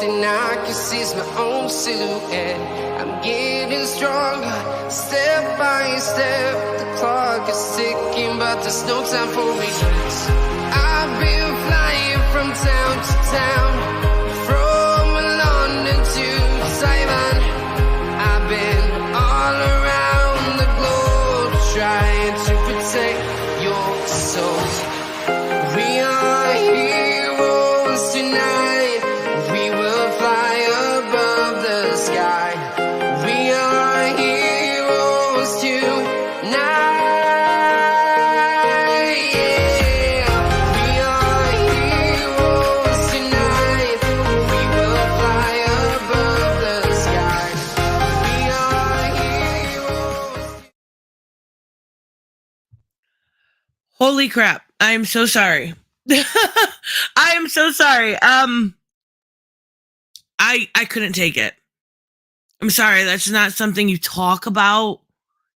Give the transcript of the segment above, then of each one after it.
and I can see my own silhouette. I'm getting stronger, step by step. The clock is ticking, but there's no time for regrets. I've been flying from town to town, from London to Taiwan. I've been all around the globe trying to protect your soul. We are heroes tonight. We will fly above the sky. We are heroes tonight. Yeah. We are heroes tonight. We will fly above the sky. We are heroes. Holy crap. I am so sorry. I am so sorry. I couldn't take it. I'm sorry. That's not something you talk about.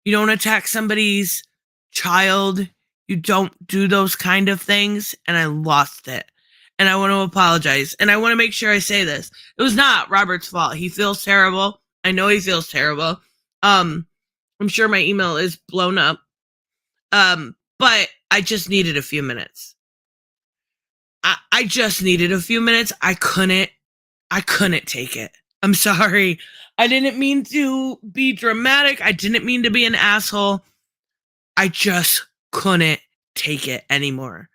You don't attack somebody's child. You don't do those kind of things. And I lost it. And I want to apologize. And I want to make sure I say this. It was not Robert's fault. He feels terrible. I know he feels terrible. I'm sure my email is blown up. But I just needed a few minutes. I just needed a few minutes. I couldn't take it. I'm sorry. I didn't mean to be dramatic. I didn't mean to be an asshole. I just couldn't take it anymore.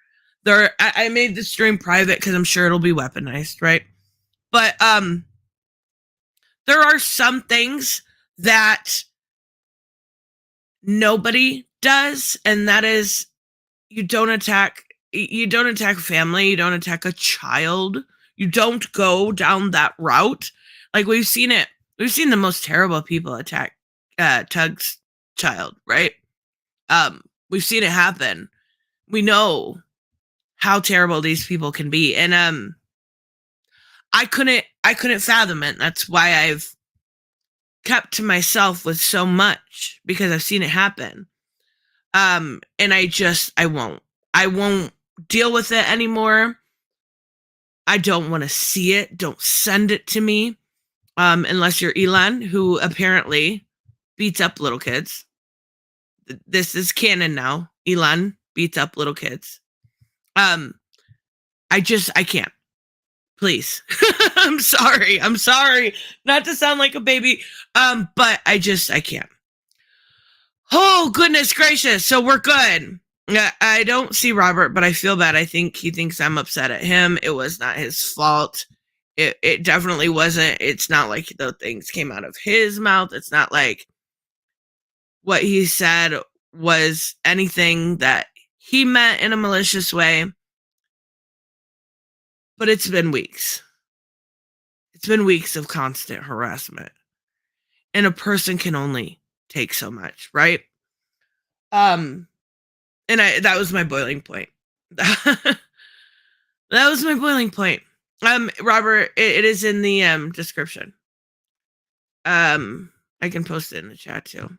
I made the stream private because I'm sure it'll be weaponized, right? But there are some things that nobody does, and that is you don't attack family, you don't attack a child, you don't go down that route. Like we've seen the most terrible people attack Tug's child, right? We've seen it happen. We know how terrible these people can be, and I couldn't fathom it. That's why I've kept to myself with so much, because I've seen it happen. And I won't deal with it anymore. I don't want to see it. Don't send it to me. Unless you're Elon, who apparently beats up little kids. This is canon now. Elon beats up little kids. I can't. Please. I'm sorry. Not to sound like a baby. But I can't. Oh, goodness gracious. So we're good. I don't see Robert, but I feel bad. I think he thinks I'm upset at him. It was not his fault. It definitely wasn't. It's not like the things came out of his mouth. It's not like what he said was anything that he meant in a malicious way. But it's been weeks. It's been weeks of constant harassment. And a person can only take so much, right? And that was my boiling point. That was my boiling point. Robert, it is in the description. I can post it in the chat too.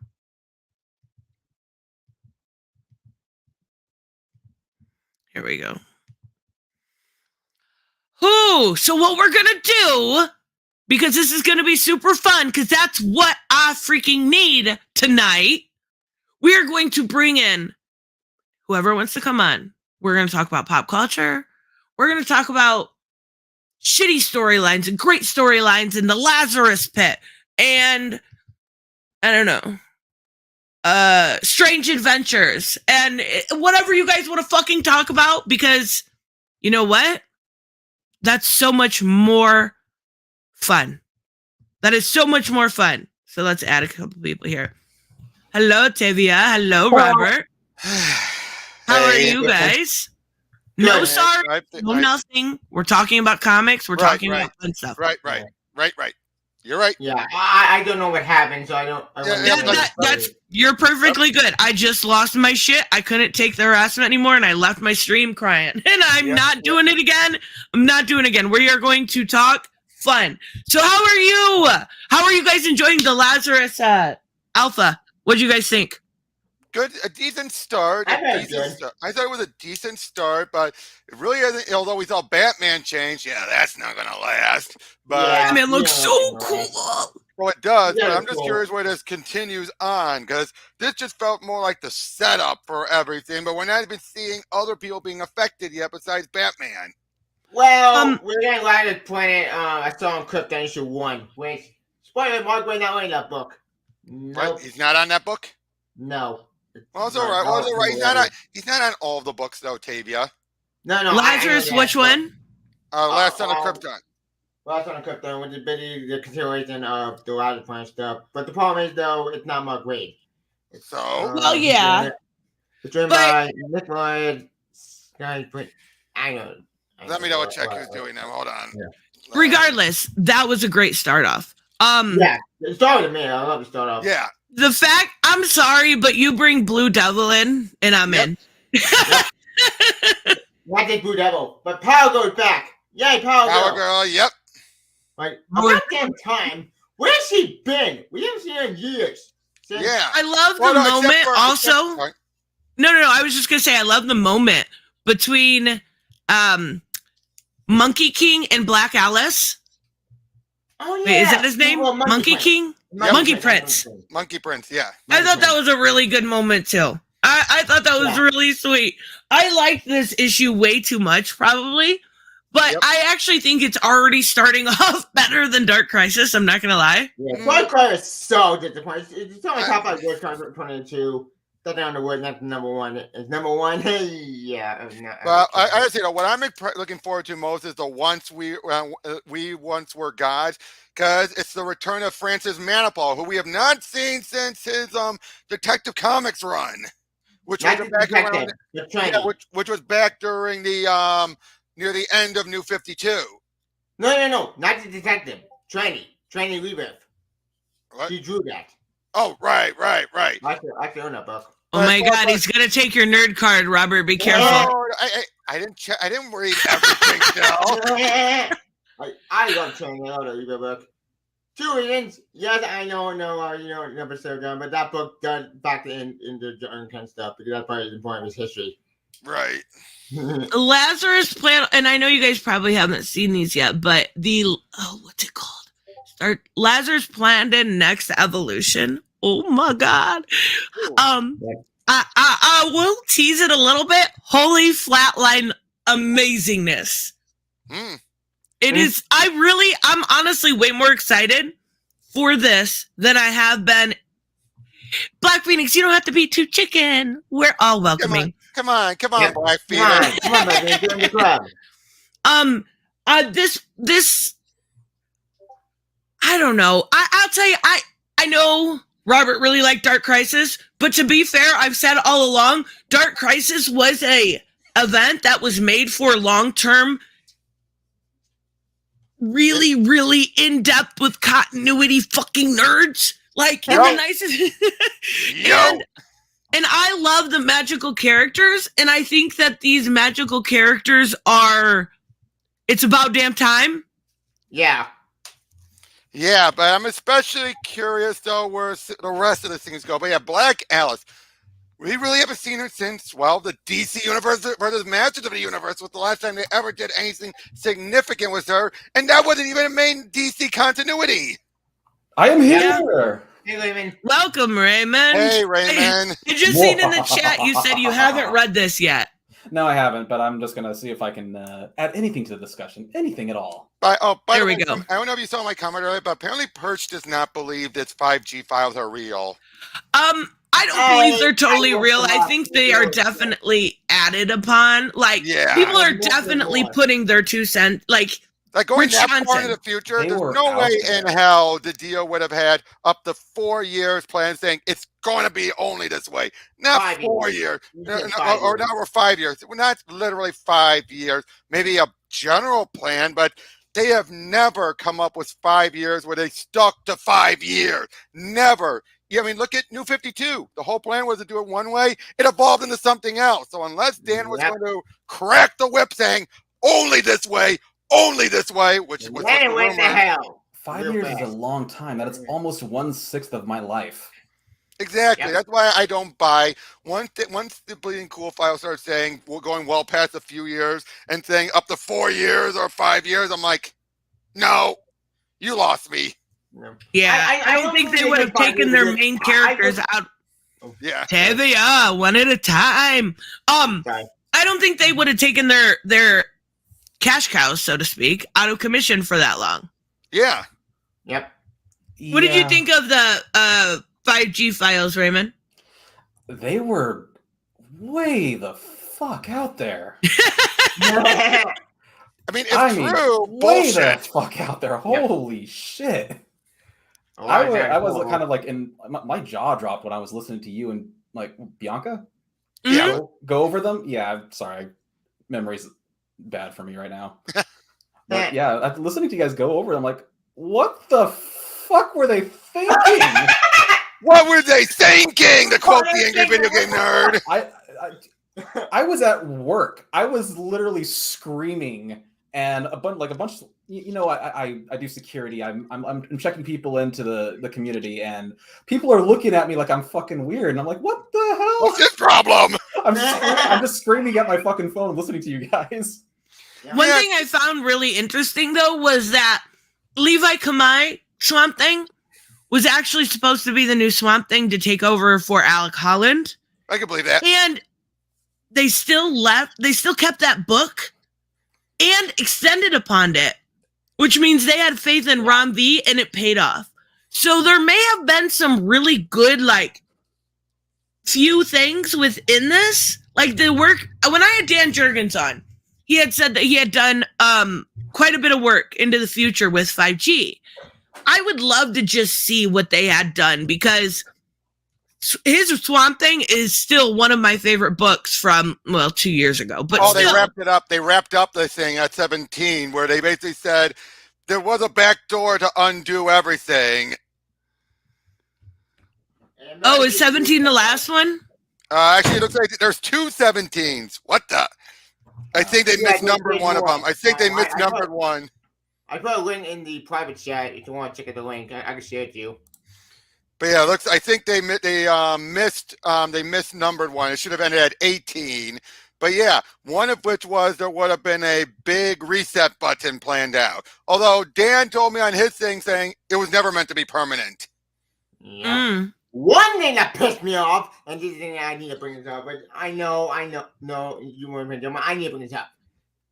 Here we go. So what we're gonna do, because this is gonna be super fun, because that's what I freaking need tonight. We are going to bring in whoever wants to come on. We're going to talk about pop culture. We're going to talk about shitty storylines and great storylines in the Lazarus Pit. And, I don't know, strange adventures. And whatever you guys want to fucking talk about. Because, you know what? That's so much more fun. That is so much more fun. So let's add a couple people here. Hello, Tavia. Hello, Robert. How are you guys? No, sorry. No, nothing. We're talking about comics. We're talking about fun stuff. Right. You're right. Yeah, I don't know what happened, so I don't. You're perfectly good. I just lost my shit. I couldn't take the harassment anymore, and I left my stream crying. And I'm not doing it again. I'm not doing it again. We are going to talk fun. So how are you? How are you guys enjoying the Lazarus Alpha? What do you guys think? a decent start. I thought it was good. Start. I thought it was a decent start, but it really isn't. Although we saw Batman change, yeah, that's not gonna last. But Yeah. Batman looks Yeah, so right. cool. well, it does. Yeah, But I'm it's just cool. curious where this continues on, because this just felt more like the setup for everything. But we're not even seeing other people being affected yet, besides Batman. Well, we're getting Lazarus Planet. I saw in Krypton issue 1, which spoiler, Mark was not in that book. Right? Nope. He's not on that book. No. Well, it's all right. Well, it's all right. He's not on all of the books, though, Tavia. No. Lazarus, which one? Last Son of Krypton. Last Son of Krypton, which is basically the continuation of the Lazarus Planet stuff. But the problem is, though, it's not Mark Waid. So. Well, yeah. It's written by Nick Lloyd. I know. Let me double check who's doing them. Hold on. Yeah. Regardless, that was a great start off. Yeah, it started with me. I love the start off. Yeah. The fact, I'm sorry, but you bring Blue Devil in, and I'm in. Not just Blue Devil, but Power goes back. Yay, Power Girl. Yep. Like, about damn time. Where's she been? We haven't seen her in years. Yeah. I love the moment also. No. I was just going to say, I love the moment between Monkey King and Black Alice. Oh, yeah. Wait, is that his name? Well, Monkey King? Yep. Monkey Prince. Monkey Prince, yeah. I thought that was a really good moment, too. I thought that was really sweet. I liked this issue way too much, probably. But I actually think it's already starting off better than Dark Crisis. I'm not going to lie. Yeah, Dark Crisis is so disappointing. It's only top 5 Dark Crisis 22. That's down the wood, not the number one. It's number one. Yeah. Well, I say, what I'm looking forward to most is the once we once were gods, because it's the return of Francis Manipul, who we have not seen since his Detective Comics run, which was back around, which was back during the near the end of New 52. No, not the Detective. Trainee Rebirth. What? She drew that. Oh, right. I own that book. Oh my God, he's gonna take your nerd card, Robert. Be careful. I didn't check. I didn't read everything still. I love Trainee Rebirth book. 2 reasons. Yes, I know, never so done, but that book does back into the kind of stuff because that's part of the point of his history. Right. Lazarus Planet, and I know you guys probably haven't seen these yet, but what's it called? Lazarus Planet Next Evolution. Oh my God. I will tease it a little bit. Holy flatline amazingness. It is. I'm honestly way more excited for this than I have been. Black Phoenix, you don't have to be too chicken. We're all welcoming. Come on, Black Phoenix. Come on, baby, get in the club. This. I don't know. I'll tell you. I know Robert really liked Dark Crisis, but to be fair, I've said all along, Dark Crisis was a event that was made for long-term, really, really in-depth with continuity fucking nerds. Like, in the nicest. And I love the magical characters, and I think that these magical characters it's about damn time. Yeah. Yeah, but I'm especially curious, though, where the rest of the things go. But yeah, Black Alice. We really haven't seen her since, the DC Universe versus Masters of the Universe was the last time they ever did anything significant with her. And that wasn't even a main DC continuity. I am here. Hey, Raymond. Welcome, Raymond. Hey, Raymond. I just seen in the chat you said you haven't read this yet. No, I haven't, but I'm just going to see if I can add anything to the discussion. Anything at all. By there the we way, go. I don't know if you saw my comment earlier, but apparently Perch does not believe that 5G files are real. I don't believe they're totally real. I think they are definitely added upon. Like, people are definitely putting their 2 cents. Like going that far into the future, there's no way in hell the deal would have had up to 4 years plan saying it's going to be only this way. Not 4 years. Or not 5 years. Not literally 5 years. Maybe a general plan, but they have never come up with 5 years where they stuck to 5 years. Never. Yeah, I mean, look at New 52. The whole plan was to do it one way. It evolved into something else. So unless Dan was going to crack the whip saying only this way, which was then it went to hell. 5 years is a long time. That is almost 1/6 of my life. Exactly. Yep. That's why I don't buy once the Bleeding Cool file starts saying we're going well past a few years and saying up to 4 years or 5 years. I'm like, no, you lost me. Yeah, I don't think they would have taken their main characters out. Yeah. Tevia, one at a time. I don't think they would have taken their cash cows, so to speak, out of commission for that long. Yeah. Yep. What did you think of the 5G files, Raymond? They were way the fuck out there. I mean, it's true. Way Bullshit. the fuck out there. Holy shit. I was kind of like my jaw dropped when I was listening to you and like Bianca. Yeah. Go over them. Yeah, I'm sorry. Memory's bad for me right now. But yeah, listening to you guys go over them, like, what the fuck were they thinking? What were they thinking? To quote the angry video game nerd. I was at work. I was literally screaming, and a bunch. You know, I do security. I'm checking people into the community, and people are looking at me like I'm fucking weird, and I'm like, what the hell? What's this problem? I'm just screaming at my fucking phone, listening to you guys. One thing I found really interesting though was that Levi Kamai Swamp Thing was actually supposed to be the new Swamp Thing to take over for Alec Holland. I can believe that. And they still kept that book and extended upon it, which means they had faith in Rom V and it paid off. So there may have been some really good, like, few things within this. Like the work, when I had Dan Jurgens on, he had said that he had done quite a bit of work into the future with 5G. I would love to just see what they had done because his Swamp Thing is still one of my favorite books from 2 years ago. But they wrapped it up. They wrapped up the thing at 17, where they basically said there was a back door to undo everything. Oh, is 17 the last one? Actually, it looks like there's 2 17s. What the? I think they misnumbered one of them. I think they misnumbered one. I put a link in the private chat if you want to check out the link. I can share it to you. But yeah, I think they misnumbered one. It should have ended at 18. But yeah, one of which was there would have been a big reset button planned out. Although Dan told me on his thing saying it was never meant to be permanent. Yeah. One thing that pissed me off, and this thing I need to bring this up, but I know, no, you weren't going to do it, I need to bring this up,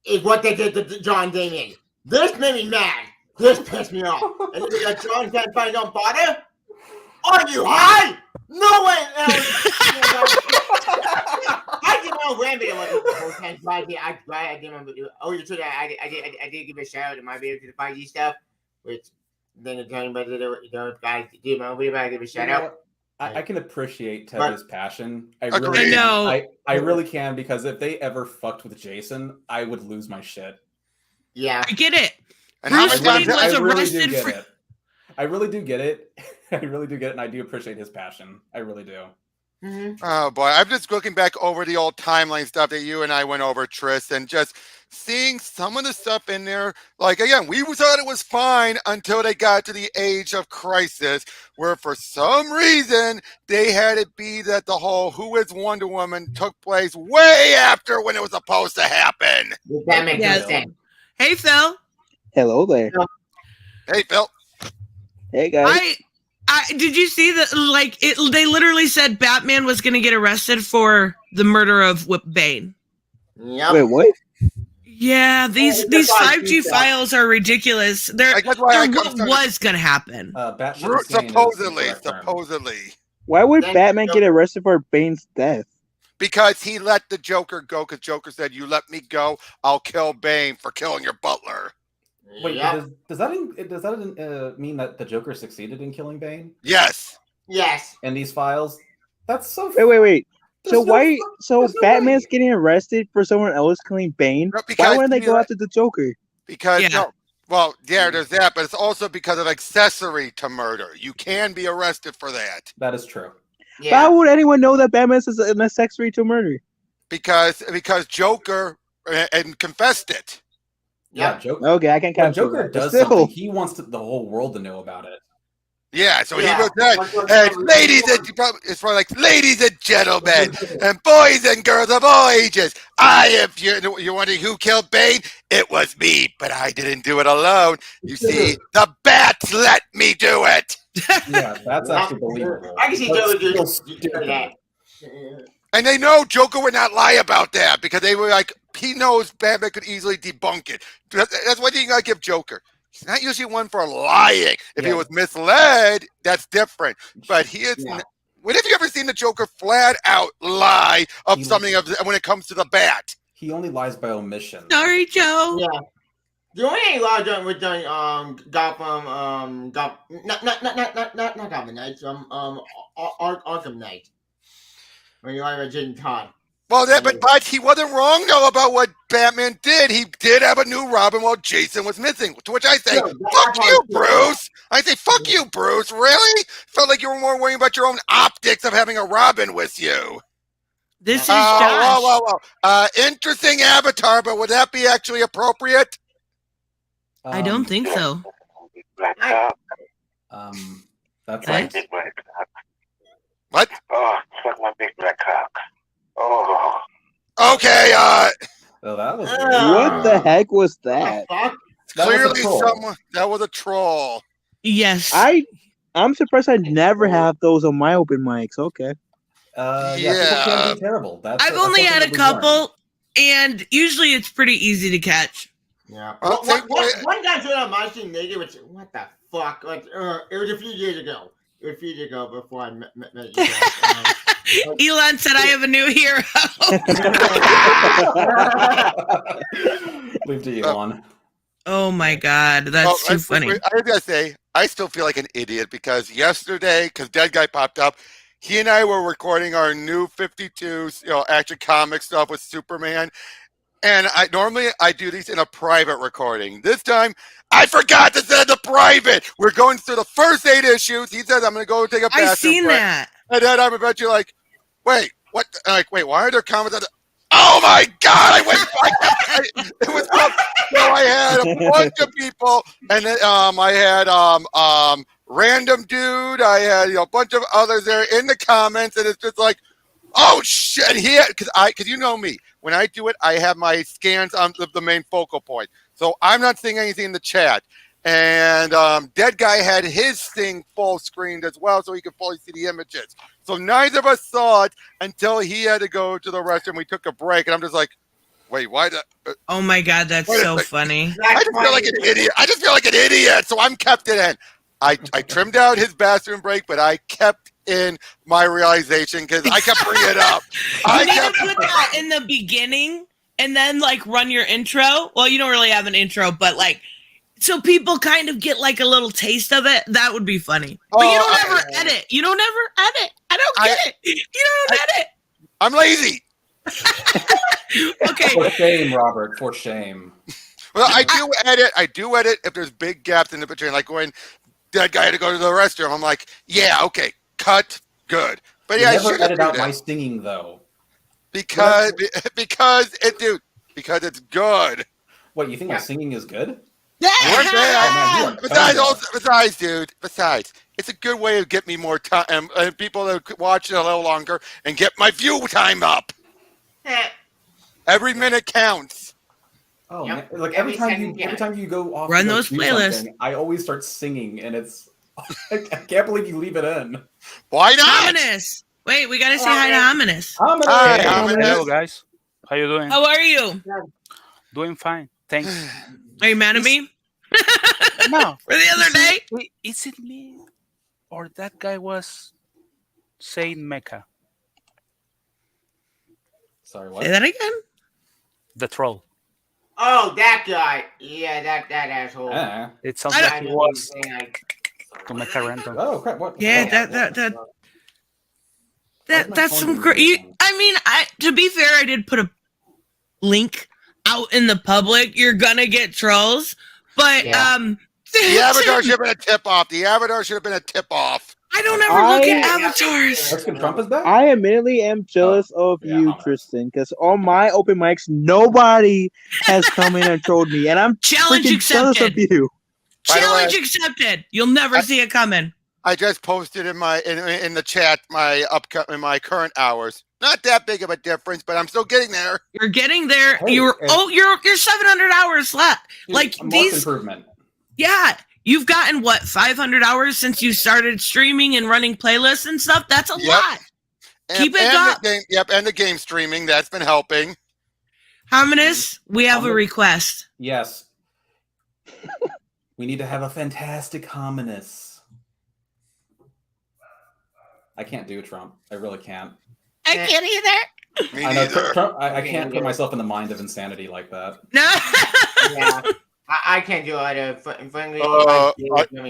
is what they did to John Damien. This made me mad. This pissed me off. And John can't find on bother? Are you high? No way. I did my rampage the whole time. I did my video. Oh, you're true. I did give a shout out to my video to the 5G stuff, which then they're talking about the guys did my video. I give a shout out. I can appreciate Ted's passion. I really can, because if they ever fucked with Jason, I would lose my shit. Yeah, I get it. And Bruce Wayne was arrested for. I really do get it. I really do get it, and I do appreciate his passion. I really do. Mm-hmm. Oh boy, I'm just looking back over the old timeline stuff that you and I went over, Tris, and just seeing some of the stuff in there. Like, again, we thought it was fine until they got to the age of crisis, where for some reason they had it be that the whole Who is Wonder Woman took place way after when it was supposed to happen. That makes sense. Hey, Phil. Hello there. Hey, Phil. Hey, guys. Did you see that? Like, they literally said Batman was going to get arrested for the murder of Bane. Yep. Wait, what? Yeah, these 5G files are ridiculous. They're what was going to happen. Supposedly. Why would Batman get arrested for Bane's death? Because he let the Joker go. Because Joker said, "You let me go, I'll kill Bane for killing your butler." Wait, does that mean that the Joker succeeded in killing Bane? Yes. In these files, that's so. Wait. So Batman's getting arrested for someone else killing Bane? Why wouldn't they go after the Joker? Because there's that, but it's also because of accessory to murder. You can be arrested for that. That is true. Yeah. How would anyone know that Batman's an accessory to murder? Because Joker and confessed it. Yeah, Joker. Okay, I can count. Joker does something. He wants the whole world to know about it. Yeah, so he was that. And it's probably like ladies and gentlemen, and boys and girls of all ages. If you're wondering who killed Bane, it was me, but I didn't do it alone. You see, the bats let me do it. Yeah, that's actually believable. I can see Joker do that. And they know Joker would not lie about that because they were like, he knows Batman could easily debunk it. That's one thing you gotta give Joker. He's not usually one for lying. If he was misled, that's different. But he is. When have you ever seen the Joker flat out lie of something when it comes to the bat? He only lies by omission. Sorry, Joe. Yeah. The only thing lie with Gotham, not Gotham Knights, Arkham Knight. When you lie with Jim Todd. Well, but he wasn't wrong though about what Batman did. He did have a new Robin while Jason was missing. To which I say, "Fuck you, Bruce." I say, "Fuck you, Bruce." Really? Felt like you were more worried about your own optics of having a Robin with you. This is Josh. Interesting avatar, but would that be actually appropriate? I don't think so. That's right. What? Oh, suck my big black cock. Oh. Okay. That was what the heck was that? Clearly, that was a troll. Yes. I'm surprised I never have those on my open mics. Okay. People can be terrible. I've only had a couple, and usually it's pretty easy to catch. Yeah. One guy said on my stream naked, which what the fuck? It was a few years ago. Before I met you guys. Elon said, "I have a new hero." Leave to Elon. Oh my God, that's too funny. I gotta say, I still feel like an idiot because yesterday, because Dead Guy popped up, he and I were recording our new 52, Action Comic stuff with Superman. And I normally do these in a private recording. This time, I forgot to set the private. We're going through the first 8 issues. He says I'm going to go take a bathroom. I've seen that. And then I'm eventually like, wait, what? Wait, why are there comments? Oh my God! I went. It was so I had a bunch of people, and then I had random dude. I had a bunch of others there in the comments, and it's just like, oh shit! Because you know me. When I do it, I have my scans on the main focal point. So I'm not seeing anything in the chat. And Dead Guy had his thing full screened as well, so he could fully see the images. So neither of us saw it until he had to go to the restroom. We took a break, and I'm just like, wait, why? Oh my God, that's so funny. I just feel like an idiot. So I'm kept it in. I trimmed out his bathroom break, but I kept in my realization because I kept bringing it up. You need to put that in the beginning and then run your intro. Well, you don't really have an intro, but so people kind of get a little taste of it. That would be funny. But you don't ever edit. You don't ever edit. I don't get it. You don't edit. I'm lazy. Okay. For shame, Robert. For shame. Well, I do edit if there's big gaps in the between, like when Dead Guy had to go to the restroom. I'm like, yeah, okay, cut, good. But yeah, never edit out my singing though. Because it's good. What, you think my singing is good? Besides, dude, it's a good way to get me more time and people that watch it a little longer and get my view time up. Every minute counts. Oh, yep. Man. Every time you go off, run those playlists. I always start singing, and it's I can't believe you leave it in. Why not? Ominous. Wait, we gotta say hi to Ominous. Hi, Ominous. Hello, guys. How you doing? How are you? Doing fine, thanks. Are you mad at me? No. For the other day? Wait, is it me, or that guy was saying Mecha? Sorry, what? Say that again. The troll. Oh, that guy. Yeah, that asshole. It sounds like he was to make a random. Oh crap! What? Yeah, that's some great. I mean, to be fair, I did put a link out in the public. You're gonna get trolls, but the avatar should have been a tip off. I don't ever look at avatars. Mexican Trump is back? I admittedly am jealous of you, Tristan, because on my open mics, nobody has come in and trolled me, and I'm challenge freaking accepted. jealous of you. Challenge accepted. You'll never see it coming. I just posted in the chat my current hours. Not that big of a difference, but I'm still getting there. You're getting there. Hey, you're 700 hours left. Dude, like these improvement. Yeah, you've gotten what 500 hours since you started streaming and running playlists and stuff. That's a lot. Keep it up. And the game streaming that's been helping. Harmonious, we have a request. Yes. We need to have a fantastic Harmonious. I can't do Trump. I really can't. I can't either. Me I know neither. Trump, I can't put myself in the mind of insanity like that. No. Yeah, I can't do it. Frankly,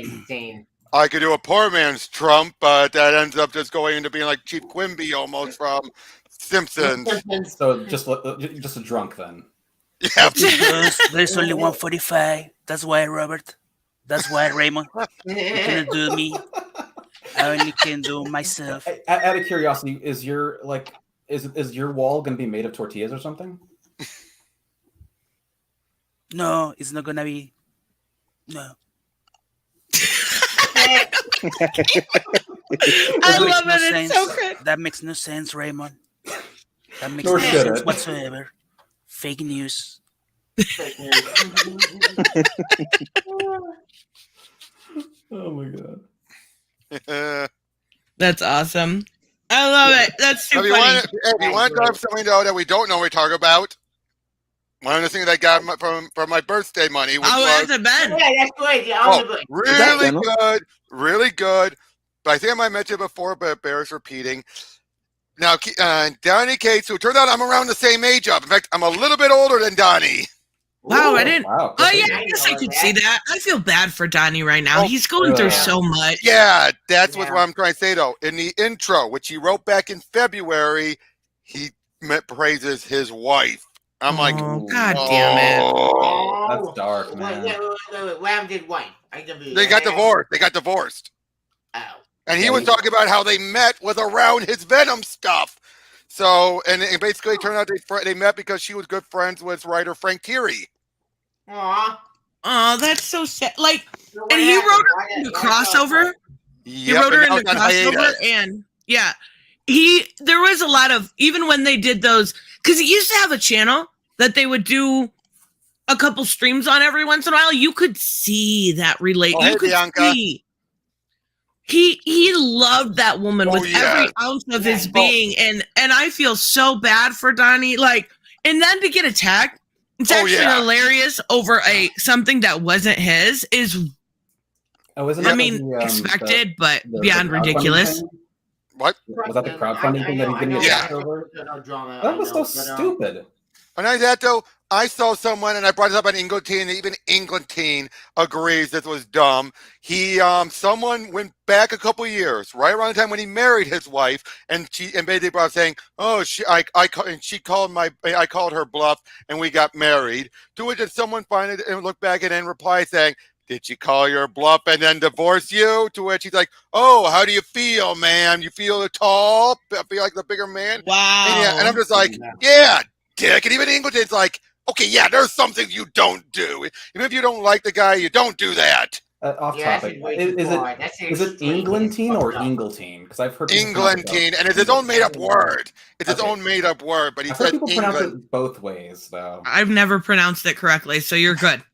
insane. I could do a poor man's Trump, but that ends up just going into being like Chief Quimby almost from Simpsons. So just a drunk then. Yeah. There's only 145. That's why, Robert. That's why, Raymond. You cannot do me. I only can do myself. Out of curiosity, is your wall going to be made of tortillas or something? No, it's not gonna be. No. I love it. It's so good. That makes no sense, Raymond. That makes no sense whatsoever. Fake news. Oh my god. That's awesome. I love it. That's too funny. If you want to have something though that we don't know we talk about, one of the things I got from my birthday money was that's a bed. Yeah, that's great. Really good. But I think I might mention it before, but it bears repeating. Now, Donnie Cates, who turned out I'm around the same age up. In fact, I'm a little bit older than Donnie. Wow, I didn't. Wow, oh yeah, I guess I could see that. I feel bad for Donnie right now. He's going through so much. Yeah, that's what I'm trying to say though. In the intro, which he wrote back in February, he praises his wife. I'm like, God damn it. That's dark, man. Wait. Ram did wife. They got divorced. Oh. And he was talking about how they met was around his Venom stuff. So, and it basically turned out they met because she was good friends with writer Frank Thierry. Aw. Oh, that's so sad. Like, and he wrote her into crossover. He wrote her into crossover, and yeah, there was a lot of, even when they did those, because he used to have a channel that they would do a couple streams on every once in a while. You could see that relate. Oh, you could Bianca. see. He loved that woman with every ounce of his being, and I feel so bad for Donnie. Like, and then to get attacked, it's actually hilarious over something that wasn't his is. Expected, but beyond ridiculous. What was that? The crowdfunding thing that he's getting attacked over? That was so stupid. And I that though, I saw someone, and I brought it up on Engleteen, and even Engleteen agrees this was dumb. Someone went back a couple years, right around the time when he married his wife, and basically brought up saying, "Oh, I called her bluff, and we got married." To which did someone find it and look back and then reply saying, "Did she call your bluff and then divorce you?" To which he's like, "Oh, how do you feel, man? You feel tall? Feel like the bigger man?" Wow. And I'm just like, yeah. Dick, and even Ingleton's like, okay, yeah, there's some things you don't do. Even if you don't like the guy, you don't do that. Off topic. Is it Engleteen or Ingleteen? Because I've heard Engleteen, and it's his own made-up word. It's his own made-up word, but he said people pronounce it both ways, though. I've never pronounced it correctly, so you're good.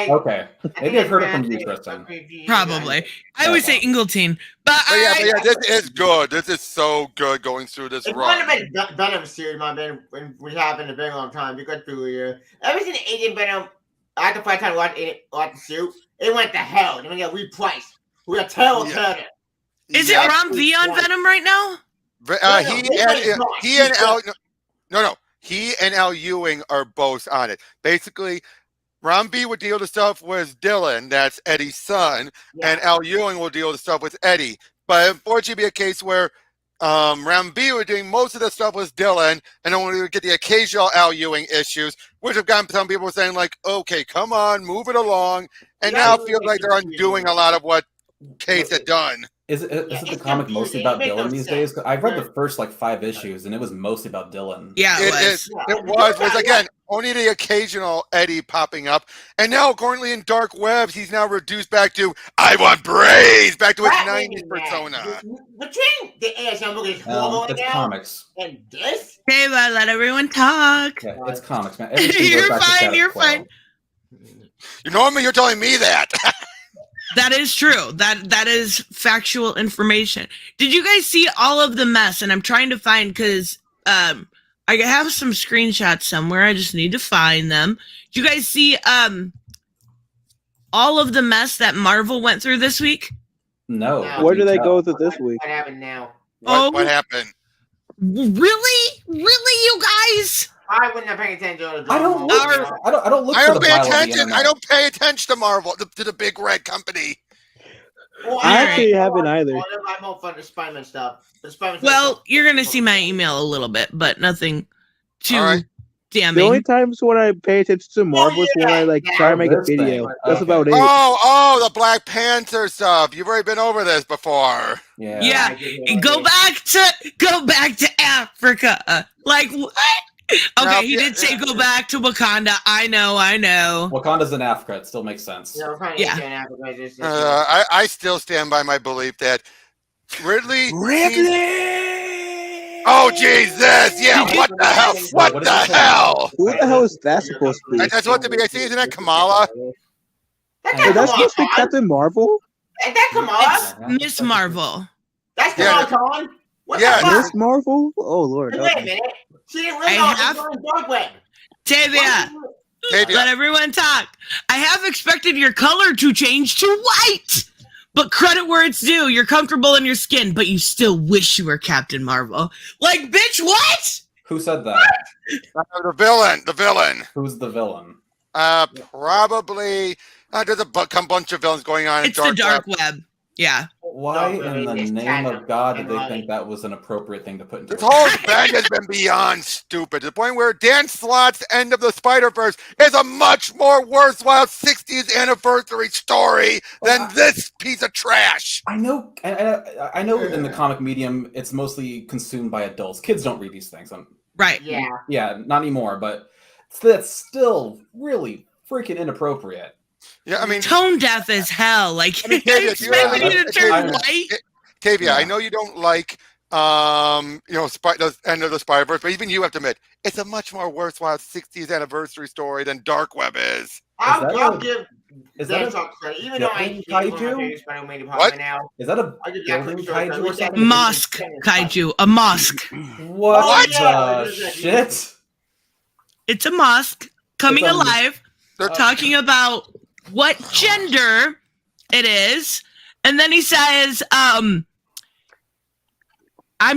Okay, maybe I've heard it from you, Tristan. Probably. I always say Ingleteen, but yeah, this is good. This is so good going through this run. It's one of the Venom series, my man, when we happened a very long time. We got through here. Ever since Agent Venom, I had to find time to watch the suit. It went to hell. Then we got repriced. We got terrible. Is it Rom V on Venom right now? He and Al Ewing are both on it. Basically, Ron B would deal the stuff with Dylan, that's Eddie's son, and Al Ewing will deal the stuff with Eddie. But unfortunately, it'd be a case where Ron B was doing most of the stuff with Dylan, and then we would get the occasional Al Ewing issues, which have gotten some people saying like, "Okay, come on, move it along," and now it feels like they're undoing a lot of what Case had done. Is it the comic mostly about Dylan these days? I read the first 5 issues, and it was mostly about Dylan. Yeah, it was again only the occasional Eddie popping up, and now currently in Dark Webs, he's now reduced back to I want braids, back to his 90s persona. Between the ASM is horrible it's now, comics. And this, okay, but let everyone talk. Yeah, it's comics, man. You're fine. You're fine. Normally, you're telling me that. That is true. That is factual information. Did you guys see all of the mess? And I'm trying to find because I have some screenshots somewhere. I just need to find them. Did you guys see all of the mess that Marvel went through this week? No. Where did they go through this week? What happened now? What happened? Really, you guys? I wouldn't have paid attention to the I don't look. I don't pay attention. I don't pay attention to Marvel, to the big red company. Well, I actually haven't either. I'm all for the Spider-Man stuff. Well, you're gonna see my email a little bit, but nothing too damning. The only times when I pay attention to Marvel is when I try to make a video. That's about it. Oh, the Black Panther stuff. You've already been over this before. Yeah. Go back to Africa. Like what? Okay, he did say go back to Wakanda. I know. Wakanda's in Africa. It still makes sense. Yeah. I still stand by my belief that Ridley. Oh Jesus! Yeah. What the hell? What the hell? Who the hell is that supposed to be? That's what to be. I see. Isn't that Kamala? That's supposed to be Captain Marvel. Is that Kamala? It's Miss Marvel. That's Kamala Khan. Miss Marvel. Oh Lord. Wait a minute. She didn't live on Dark Web. Tavia, let everyone talk. I have expected your color to change to white, but credit where it's due. You're comfortable in your skin, but you still wish you were Captain Marvel. Like, bitch, what? Who said that? The villain. Who's the villain? Probably. There's a bunch of villains going on. It's the Dark Web. Yeah. Why in the name of God did they think that was an appropriate thing to put into? This whole thing has been beyond stupid, to the point where Dan Slott's End of the Spider-Verse is a much more worthwhile 60th anniversary story than this piece of trash. I know in the comic medium, it's mostly consumed by adults. Kids don't read these things. Right. Yeah, not anymore, but that's still really freaking inappropriate. Yeah, I mean, tone deaf as hell. Like, Tavia, to turn white. Tavia, I know you don't like, the End of the Spider-Verse, but even you have to admit it's a much more worthwhile 60th anniversary story than Dark Web is. I'll give. Is that a credit, even though I kaiju? What? Is that a building kaiju or something? Mosque kaiju, a mosque. What the shit? It's a mosque coming alive. They're talking about what gender it is, and then he says, I'm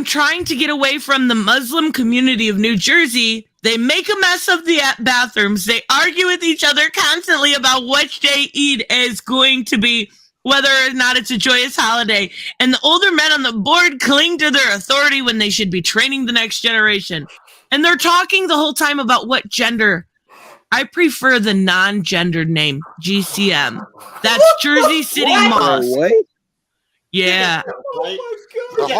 trying to get away from the Muslim community of New Jersey. They make a mess of the bathrooms. They argue with each other constantly about which day Eid is going to be, whether or not it's a joyous holiday. And the older men on the board cling to their authority when they should be training the next generation. And they're talking the whole time about what gender. I prefer the non-gendered name, GCM. That's Jersey City Mosque. What? Yeah. This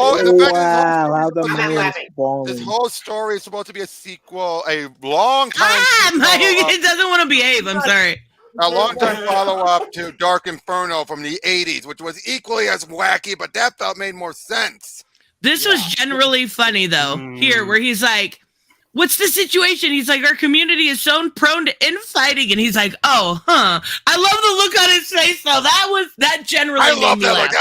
whole story is supposed to be a sequel, a long time. It doesn't want to behave. I'm sorry. A long time follow-up to Dark Inferno from the 80s, which was equally as wacky, but that felt made more sense. This was generally funny, though. Here, where he's like, what's the situation? He's like, our community is so prone to infighting. And he's like, oh, huh. I love the look on his face, though. That generally I made love me that laugh.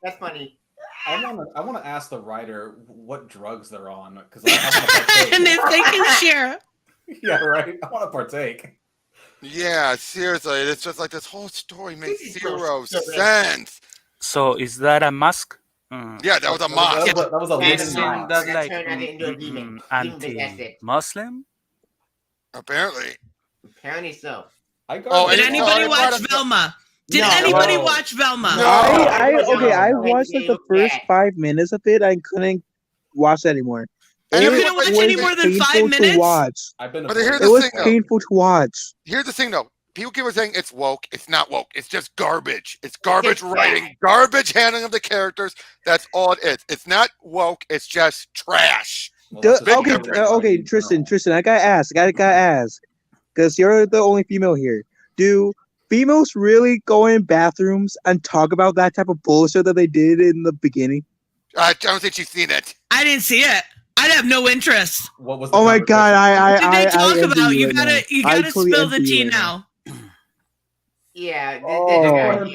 That's funny. I want to ask the writer what drugs they're on, because I want to partake. And if they can share. Yeah, right. I want to partake. Yeah, seriously. It's just like this whole story makes zero sense. So is that a mask? Yeah, that was a mosque. That was a living mosque. That's like anti-Muslim? Apparently so. Did anybody watch Velma? Did anybody watch Velma? No. I watched the first 5 minutes of it. I couldn't watch it anymore. You couldn't watch any more than 5 minutes? To watch. It was painful to watch. Here's the thing, though. people keep saying it's woke. It's not woke. It's just garbage. It's garbage writing, garbage handling of the characters. That's all it is. It's not woke. It's just trash. Well, okay, Tristan, I gotta ask, because you're the only female here. Do females really go in bathrooms and talk about that type of bullshit that they did in the beginning? I don't think she's seen it. I didn't see it. I'd have no interest. What was? Oh my god! What did they talk about? You gotta spill the tea now. Yeah.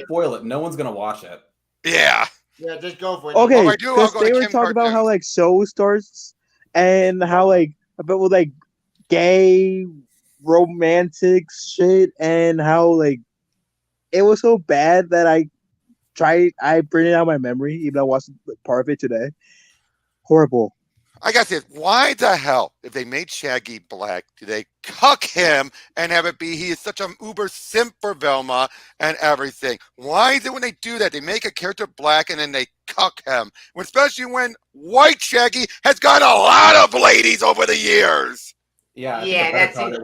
Spoil it. No one's gonna watch it. Yeah. Yeah, just go for it. Okay, because they were talking about how like show starts and how like about with like gay romantic shit and how like it was so bad that I printed out my memory even though I watched part of it today. Horrible. I got this. Why the hell, if they made Shaggy black, do they cuck him and have it be he is such an uber simp for Velma and everything? Why is it when they do that, they make a character black and then they cuck him? Especially when white Shaggy has got a lot of ladies over the years. Yeah, that's it.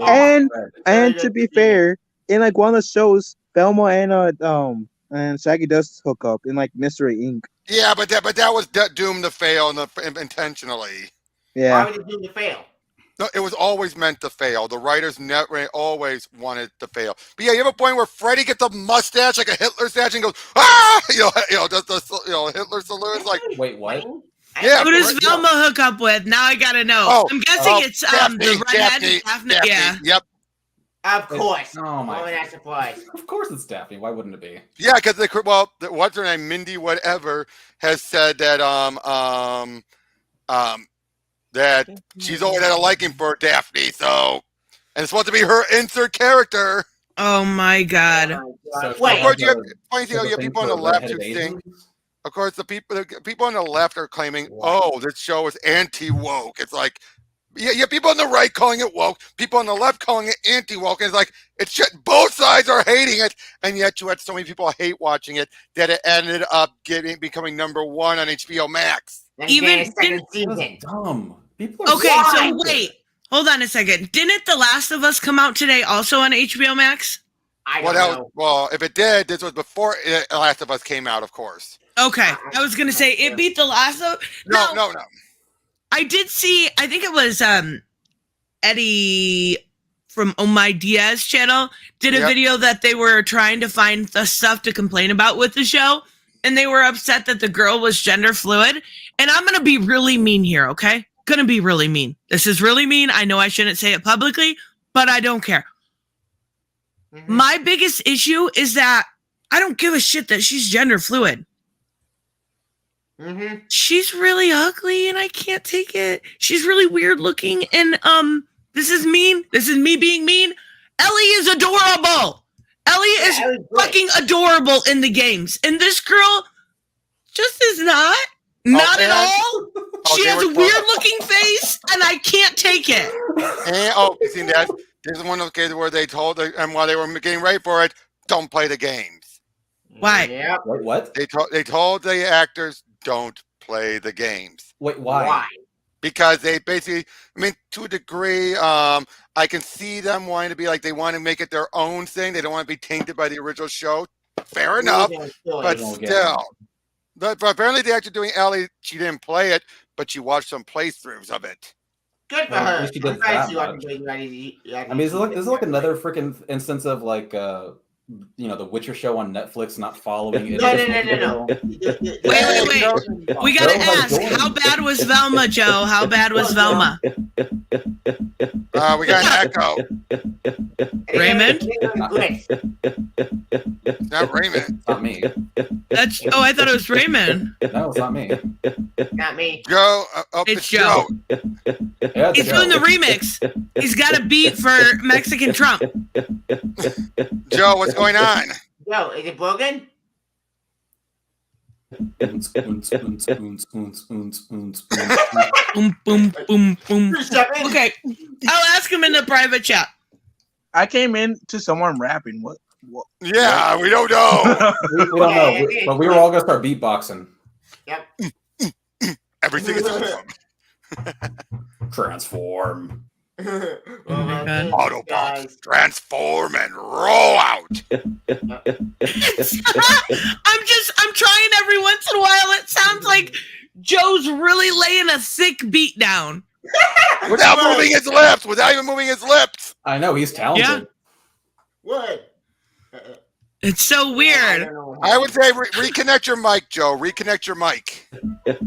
And to be fair, in like one of the shows, Velma and Shaggy does hook up in like Mystery Inc. Yeah, but that was doomed to fail intentionally. Yeah. Why would it doomed to fail? No, it was always meant to fail. The writers never always wanted to fail. But yeah, you have a point where Freddy gets a mustache like a Hitler statue and goes, ah, does the Hitler salute like. Wait, what? Yeah. Who does Velma hook up with? Now I gotta know. Oh, I'm guessing it's the redhead Daphne. Yeah. Yep. Of course. Oh my! Why that surprise? Of course it's Daphne. Why wouldn't it be? Yeah, because what's her name? Mindy whatever has said that that she's always had a liking for Daphne. So, and it's supposed to be her insert character. Oh my god! So of course, you have people on the left who think. Of course, the people on the left are claiming, "Oh, this show is anti-woke." It's like. Yeah, people on the right calling it woke, people on the left calling it anti-woke, and it's like it's just, both sides are hating it, and yet you had so many people hate watching it that it ended up becoming #1 on HBO Max. Even dumb. People okay, so wait, hold on a second. Didn't The Last of Us come out today also on HBO Max? I don't know. Well, if it did, this was before The Last of Us came out, of course. Okay, I was gonna say it beat The Last of. No. I did see, I think it was Eddie from Oh My Diaz channel did a video that they were trying to find the stuff to complain about with the show. And they were upset that the girl was gender fluid. And I'm going to be really mean here, okay? Going to be really mean. This is really mean. I know I shouldn't say it publicly, but I don't care. Mm-hmm. My biggest issue is that I don't give a shit that she's gender fluid. Mm-hmm. She's really ugly and I can't take it. She's really weird looking and this is mean. This is me being mean. Ellie is adorable. Ellie is fucking adorable in the games. And this girl just is not at all. She has a weird looking face and I can't take it. And you see that? This is one of those cases where they told her, and while they were getting ready for it, don't play the games. Why? Yeah. Wait, what? They told the actors don't play the games. Wait, why? Because they basically, I mean, to a degree, I can see them wanting to be like, they want to make it their own thing. They don't want to be tainted by the original show. Fair enough. But still. But apparently the actor doing Ellie, she didn't play it, but she watched some playthroughs of it. Good for her. She did that I mean, is it like another freaking instance of like, the Witcher show on Netflix not following it? No. Wait. We gotta ask, how bad was Velma, Joe? How bad was Velma? We got an echo. Raymond? Not Raymond. It's not me. I thought it was Raymond. No, it's not me. Not me. Joe. It's Joe. Yeah, He's doing the remix. He's got a beat for Mexican Trump. Joe, what's going on? Joe, is it broken? Boom. Okay, I'll ask him in the private chat. I came in to someone rapping. What? Yeah, we don't know. we don't know, but we were all gonna start beatboxing. Yep. Everything is awesome. Transform. Autobots, transform and roll out. I'm trying every once in a while. It sounds like Joe's really laying a thick beat down. Without moving his lips, without even moving his lips. I know, he's talented. Yeah. What? It's so weird. I would say reconnect your mic, Joe. Reconnect your mic. What's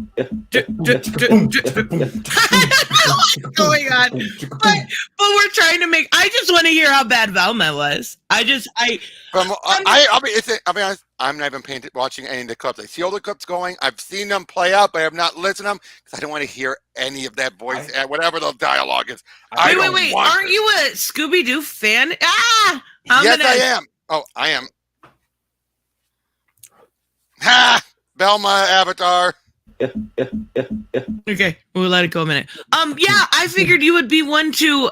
going on? But we're trying to make. I just want to hear how bad Velma was. I'll be honest. I'm not even watching any of the clips. I see all the clips going. I've seen them play out, but I have not listened to them because I don't want to hear any of that voice, whatever the dialogue is. Wait. Aren't you a Scooby-Doo fan? I am. Oh, I am. Ha! Velma Avatar. Okay, we'll let it go a minute. Yeah, I figured you would be one to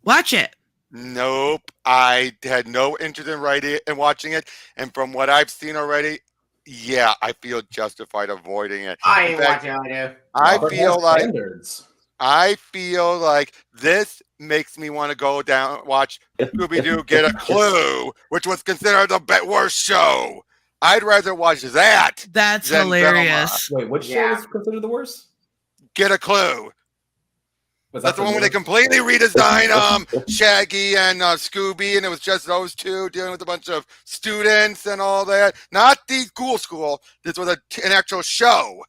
watch it. Nope, I had no interest in writing and watching it, and from what I've seen already, yeah, I feel justified avoiding it. I ain't watching it. I feel like this makes me want to go down watch Scooby-Doo Get a Clue, which was considered the worst show. I'd rather watch that. That's hilarious. Wait, which show is considered the worst? Get a Clue. That's the one where they completely redesigned Shaggy and Scooby, and it was just those two dealing with a bunch of students and all that. Not the cool school. This was an actual show.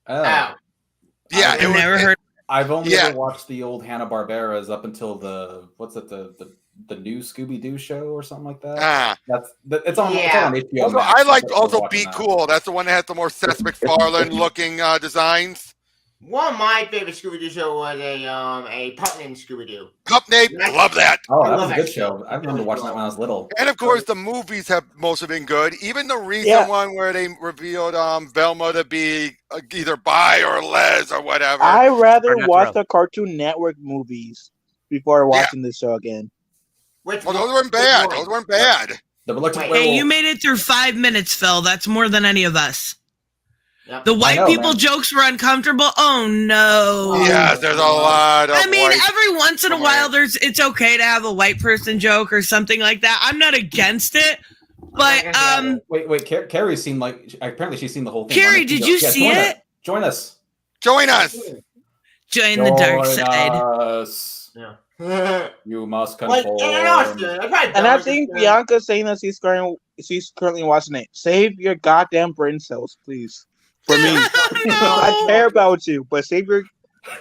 Oh. Yeah, I've never heard. I've only ever watched the old Hanna-Barbera's up until the new Scooby-Doo show or something like that. It's on HBO. Also, I liked Be Cool. That's the one that had the more Seth MacFarlane looking designs. One of my favorite Scooby-Doo show was a Putnam Scooby-Doo. Putnam, love that. Oh, that was a good show. I remember watching that when I was little. And of course, the movies have mostly been good. Even the recent one where they revealed Velma to be either bi or les or whatever. I rather watch the Cartoon Network movies before watching this show again. Those weren't bad. Those weren't bad. Hey, you made it through 5 minutes, Phil. That's more than any of us. Yep. The white people jokes were uncomfortable. Oh no! Yeah, there's a lot of. I mean, every once in a while, it's okay to have a white person joke or something like that. I'm not against it, but Wait, Carrie's seen apparently she's seen the whole thing. Carrie, did you see it? Join us. Join us. Join the dark side. Yeah. You must conform. And I think Bianca's saying that she's currently watching it. Save your goddamn brain cells, please. For me. I care about you, but save your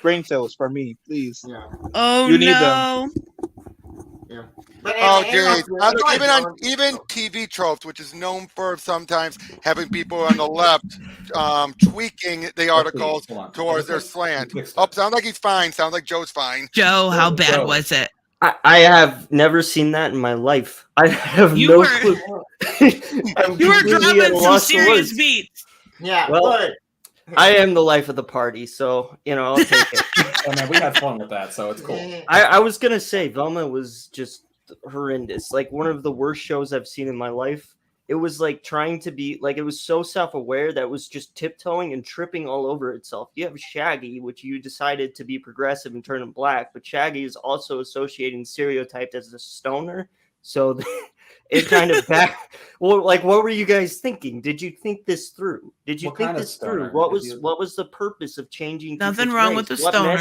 brain cells for me, please. Yeah. Oh, you need them. Yeah. Even TV tropes, which is known for sometimes having people on the left tweaking the articles towards their slant. Oh, sounds like he's fine. Sounds like Joe's fine. Joe, how bad was it? I have never seen that in my life. I have clue. You were dropping some serious beats. Yeah, well, I am the life of the party, so I'll take it. Oh, man, we had fun with that, so it's cool. I was gonna say Velma was just horrendous, like one of the worst shows I've seen in my life. It was like trying to be like it was so self-aware that it was just tiptoeing and tripping all over itself. You have Shaggy, which you decided to be progressive and turn him black, but Shaggy is also associating stereotyped as a stoner, so it kind of what were you guys thinking? Did you think this through? Did you think this through? What was the purpose of changing? Nothing wrong with the stoner.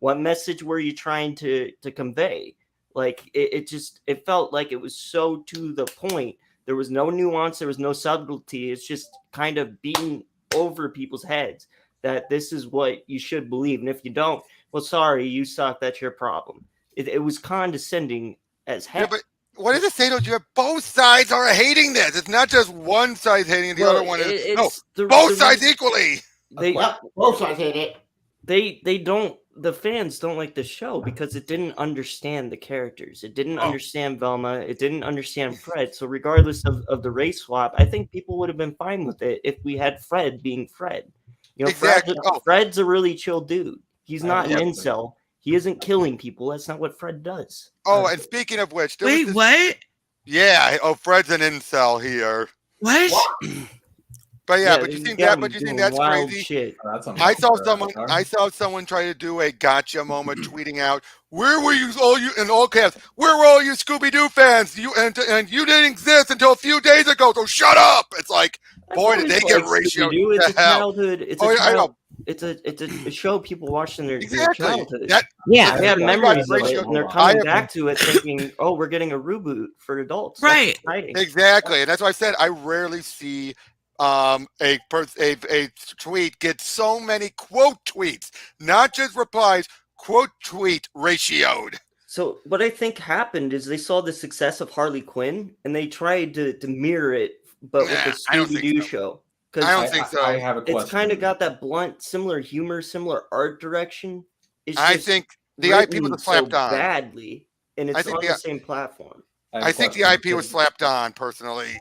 What message were you trying to convey? Like it felt like it was so to the point. There was no nuance. There was no subtlety. It's just kind of beating over people's heads that this is what you should believe. And if you don't, well, sorry, you suck. That's your problem. It was condescending as heck. Yeah, but what does it say to you? Both sides are hating this. It's not just one side hating the other one. Both sides equally. Both sides hate it. They don't. The fans don't like the show because it didn't understand the characters. It didn't understand Velma. It didn't understand Fred. So regardless of the race swap, I think people would have been fine with it if we had Fred being Fred. Exactly. Fred's a really chill dude. He's not an incel. He isn't killing people. That's not what Fred does. Oh, and speaking of which, wait, what? Yeah. Oh, Fred's an incel here. What? But yeah, but you think that? But you think that's crazy? Shit. I saw someone try to do a gotcha moment, tweeting out, "Where were you, all you in all caps? Where were all you Scooby Doo fans? You and you didn't exist until a few days ago. So shut up!" It's like, boy, did they get ratioed It's to a hell. childhood. It's a show people watched in their childhood. Yeah, they have memories of it, and they're coming back to it thinking, "Oh, we're getting a reboot for adults." Right. Exactly, and that's why I said I rarely see a tweet get so many quote tweets, not just replies, quote tweet ratioed. So what I think happened is they saw the success of Harley Quinn and they tried to mirror it, but with the Scooby-Doo show. I don't think so. I have a question. It's kind of got that blunt, similar humor, similar art direction. I think the IP was slapped on badly, and it's on the same platform. I think the IP was slapped on, personally.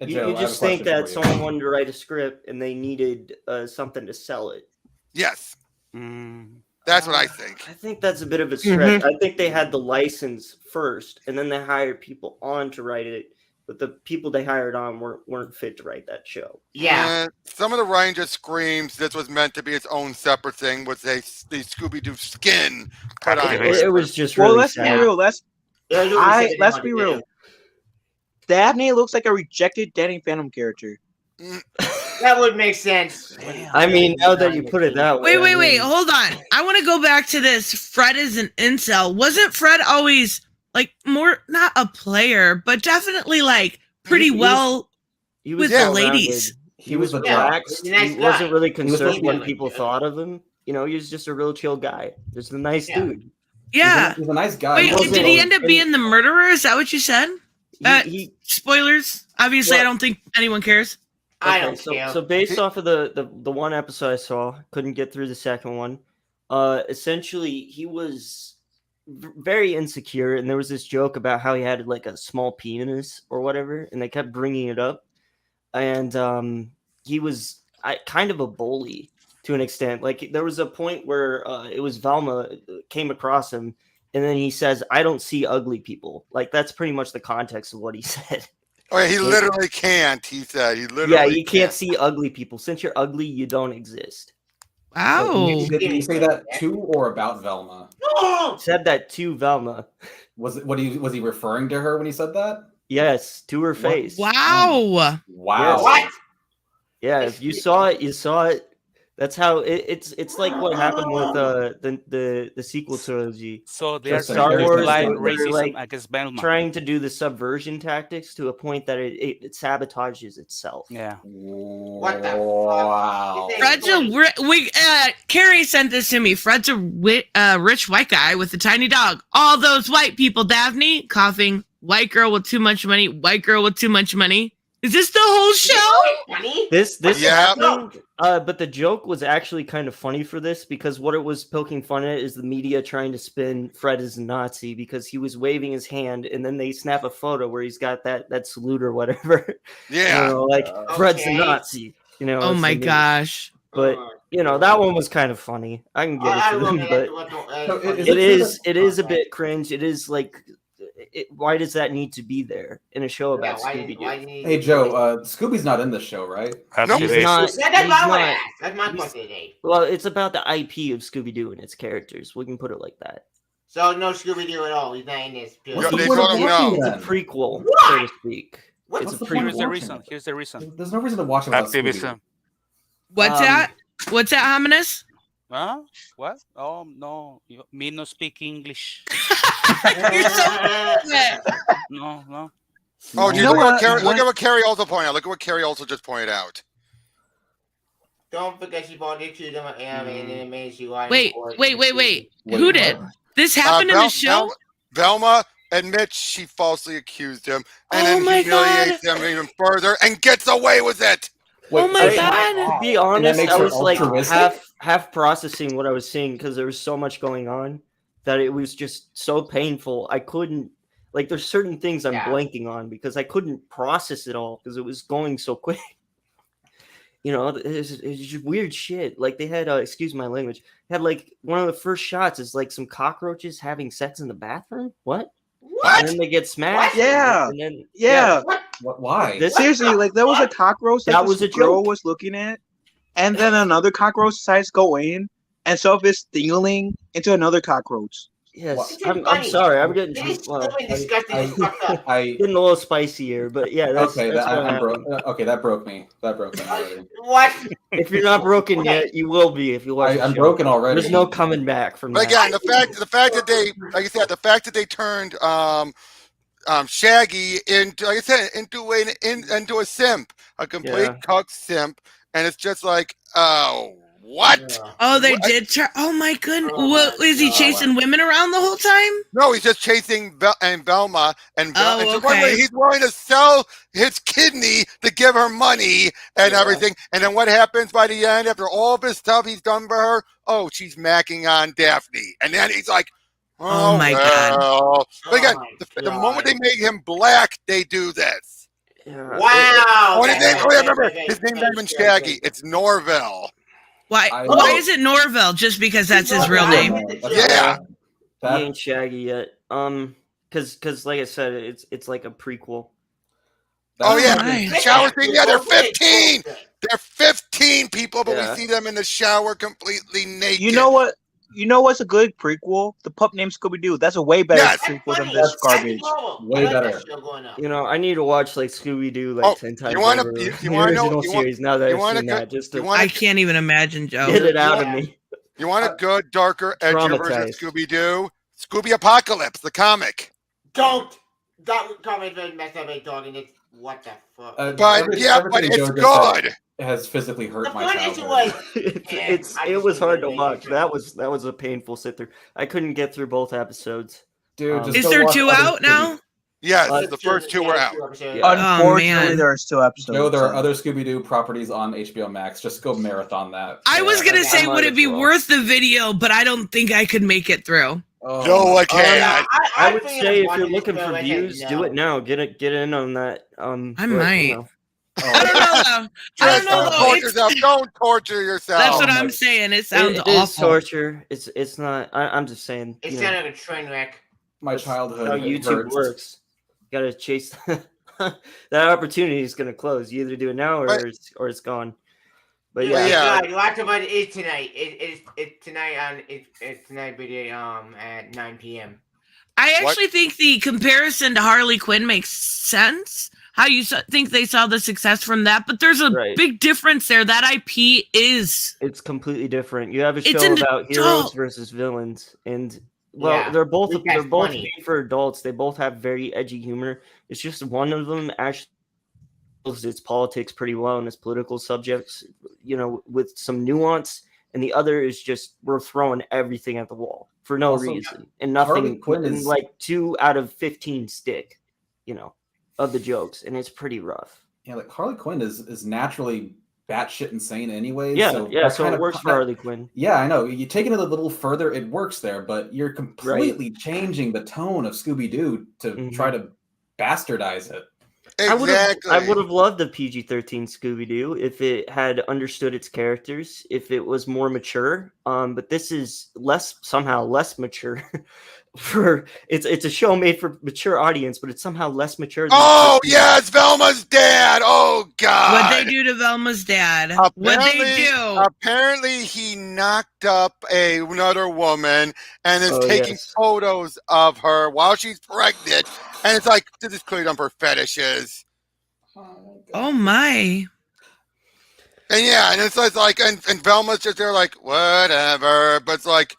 You just think that someone wanted to write a script and they needed something to sell it. Yes. That's what I think. I think that's a bit of a stretch. I think they had the license first, and then they hired people on to write it. But the people they hired on weren't fit to write that show. Yeah. Some of the writing just screams this was meant to be its own separate thing with the Scooby-Doo skin put on it. It was just really let's be real. Let's be real. Daphne looks like a rejected Danny Phantom character. That would make sense. I mean, now that you put it that way. Wait, hold on. I want to go back to this. Fred is an incel. Wasn't Fred always like more not a player, but definitely like pretty well with the ladies? He was relaxed. He wasn't really concerned what people thought of him. You know, he was just a real chill guy. Just a nice dude. Yeah, he's a nice guy. Wait, did he end up being the murderer? Is that what you said? Spoilers. Obviously, I don't think anyone cares. I don't care. So based off of the one episode I saw, couldn't get through the second one. Essentially, he was very insecure, and there was this joke about how he had like a small penis or whatever, and they kept bringing it up. And he was kind of a bully to an extent. Like there was a point where it was Velma came across him, and then he says, "I don't see ugly people." Like that's pretty much the context of what he said. Oh, yeah, he literally can't. He said he literally. You can't see ugly people. Since you're ugly, you don't exist. Wow. Did he say that to or about Velma? Said that to Velma. Was he referring to her when he said that? Yes, to her face. Wow. Wow. Yes. What? Yeah, if you saw it, you saw it. That's how it's like what happened with the sequel trilogy. So they're Star Wars racism against Velma, trying to do the subversion tactics to a point that it sabotages itself. Yeah. What the wow. Fred's Carrie sent this to me. Fred's a rich white guy with a tiny dog. All those white people, Daphne, coughing. White girl with too much money. White girl with too much money. Is this the whole show? This happened, but the joke was actually kind of funny for this because what it was poking fun at is the media trying to spin Fred as a Nazi because he was waving his hand and then they snap a photo where he's got that salute or whatever. Yeah, you know, like Fred's a Nazi. You know. Oh my gosh! But you know that one was kind of funny. I can get it to them, but it is a bit cringe. It is like. Why does that need to be there in a show about Scooby-Doo? Hey Joe, Scooby's not in this show, right? No, he's not. That's my question. Well, it's about the IP of Scooby-Doo and its characters. We can put it like that. So no Scooby-Doo at all. He's not in this. It's a prequel, so to speak. It's a prequel. Here's the reason. There's no reason to watch it without Scooby-Doo. What's that? What's that, Hominous? Huh? What? Oh no, me no speak English. You're so No. Oh, look at what Carrie also pointed out. Look at what Carrie also just pointed out. Don't forget she bought it to them and it made you Wait. Who did? This happened in the show? Velma admits she falsely accused him and then humiliates him even further and gets away with it. Oh my god! To be honest, I was like half processing what I was seeing because there was so much going on that it was just so painful. I couldn't there's certain things I'm blanking on because I couldn't process it all because it was going so quick. You know, it's just weird shit. Like they had, excuse my language, had like one of the first shots is like some cockroaches having sex in the bathroom. What? What? And then they get smashed. Yeah. And then, What? Why? Seriously, like there was a cockroach that was a girl joke. was looking at, and then another cockroach decides to go in and so it's stealing into another cockroach. Yes, I'm sorry. I'm getting getting a little spicy here, but yeah, that's okay. that's what I'm happened. Okay, that broke me. That broke me already. What? If you're not broken yet, you will be if you watch. I'm broken already. There's no coming back from But that. again, the fact that they, like I said, the fact that they turned Shaggy into, like I said, into a simp, a complete cuck simp, and it's just like, oh, what? Oh, they did. Oh my goodness! What is he chasing women around the whole time? No, he's just chasing Velma, and okay. He's willing to sell his kidney to give her money and everything. And then what happens by the end after all of his stuff he's done for her? Oh, she's macking on Daphne, and then he's like, "Oh my god!" But again, the moment they made him black, they do this. Wow! Oh, remember his name's not even Shaggy; it's Norvell. Why is it Norvell? Just because that's his real name? Yeah. He ain't Shaggy yet. Because like I said, it's like a prequel. Oh yeah, the shower thing. Yeah, they're 15. They're 15 people, but we see them in the shower completely naked. You know what? You know what's a good prequel? The pup named Scooby Doo. That's a way better prequel than this garbage. Way better. You know, I need to watch like Scooby Doo like 10 times. You want over to? the original series now that I've seen that. Just to I can't even imagine, Joe. get it out of me. You want a good, darker, edgier version of Scooby Doo? Scooby Apocalypse, the comic. Don't. That comic very messed up, dog, and it's what the fuck. But it's good. It has physically hurt my childhood. It was hard to watch. That was a painful sit through. I couldn't get through both episodes. Dude, is there 2 out now? Yes, the first 2 were out. Unfortunately, there's 2 episodes. No, there are other Scooby-Doo properties on HBO Max. Just go marathon that. I was gonna say, would it be worth the video? But I don't think I could make it through. No, I can't. I would say if you're looking for views, do it now. Get in on that. I might. You know. I don't know though. I don't know though. Don't torture yourself. That's what I'm saying. It sounds awful. It's torture. It's not. I'm just saying. It's kind of a train wreck. My childhood. How YouTube works. You gotta chase that opportunity is gonna close. You either do it now or it's gone. But yeah. Lots of it is tonight. It's tonight it's tonight video at 9 p.m. I actually think the comparison to Harley Quinn makes sense. How you think they saw the success from that, but there's a big difference there. That IP it's completely different. You have a show about heroes versus villains, and they're both made for adults. They both have very edgy humor. It's just one of them actually knows its politics pretty well and its political subjects, with some nuance, and the other is just we're throwing everything at the wall for no reason and nothing. And like 2 out of 15 stick, of the jokes, and it's pretty rough. Yeah, like Harley Quinn is naturally batshit insane anyway. So it works for Harley Quinn. Yeah, I know. You take it a little further, it works there, but you're completely changing the tone of Scooby-Doo to try to bastardize it. Exactly. I would have loved the PG-13 Scooby-Doo if it had understood its characters, if it was more mature. But this is somehow less mature. It's a show made for mature audience, but it's somehow less mature. It's Velma's dad. Oh God! What'd they do to Velma's dad? What'd they do? Apparently, he knocked up another woman and is taking photos of her while she's pregnant, and it's like this is clearly done for fetishes. Oh my! And it's like, and Velma's just there like whatever, but it's like.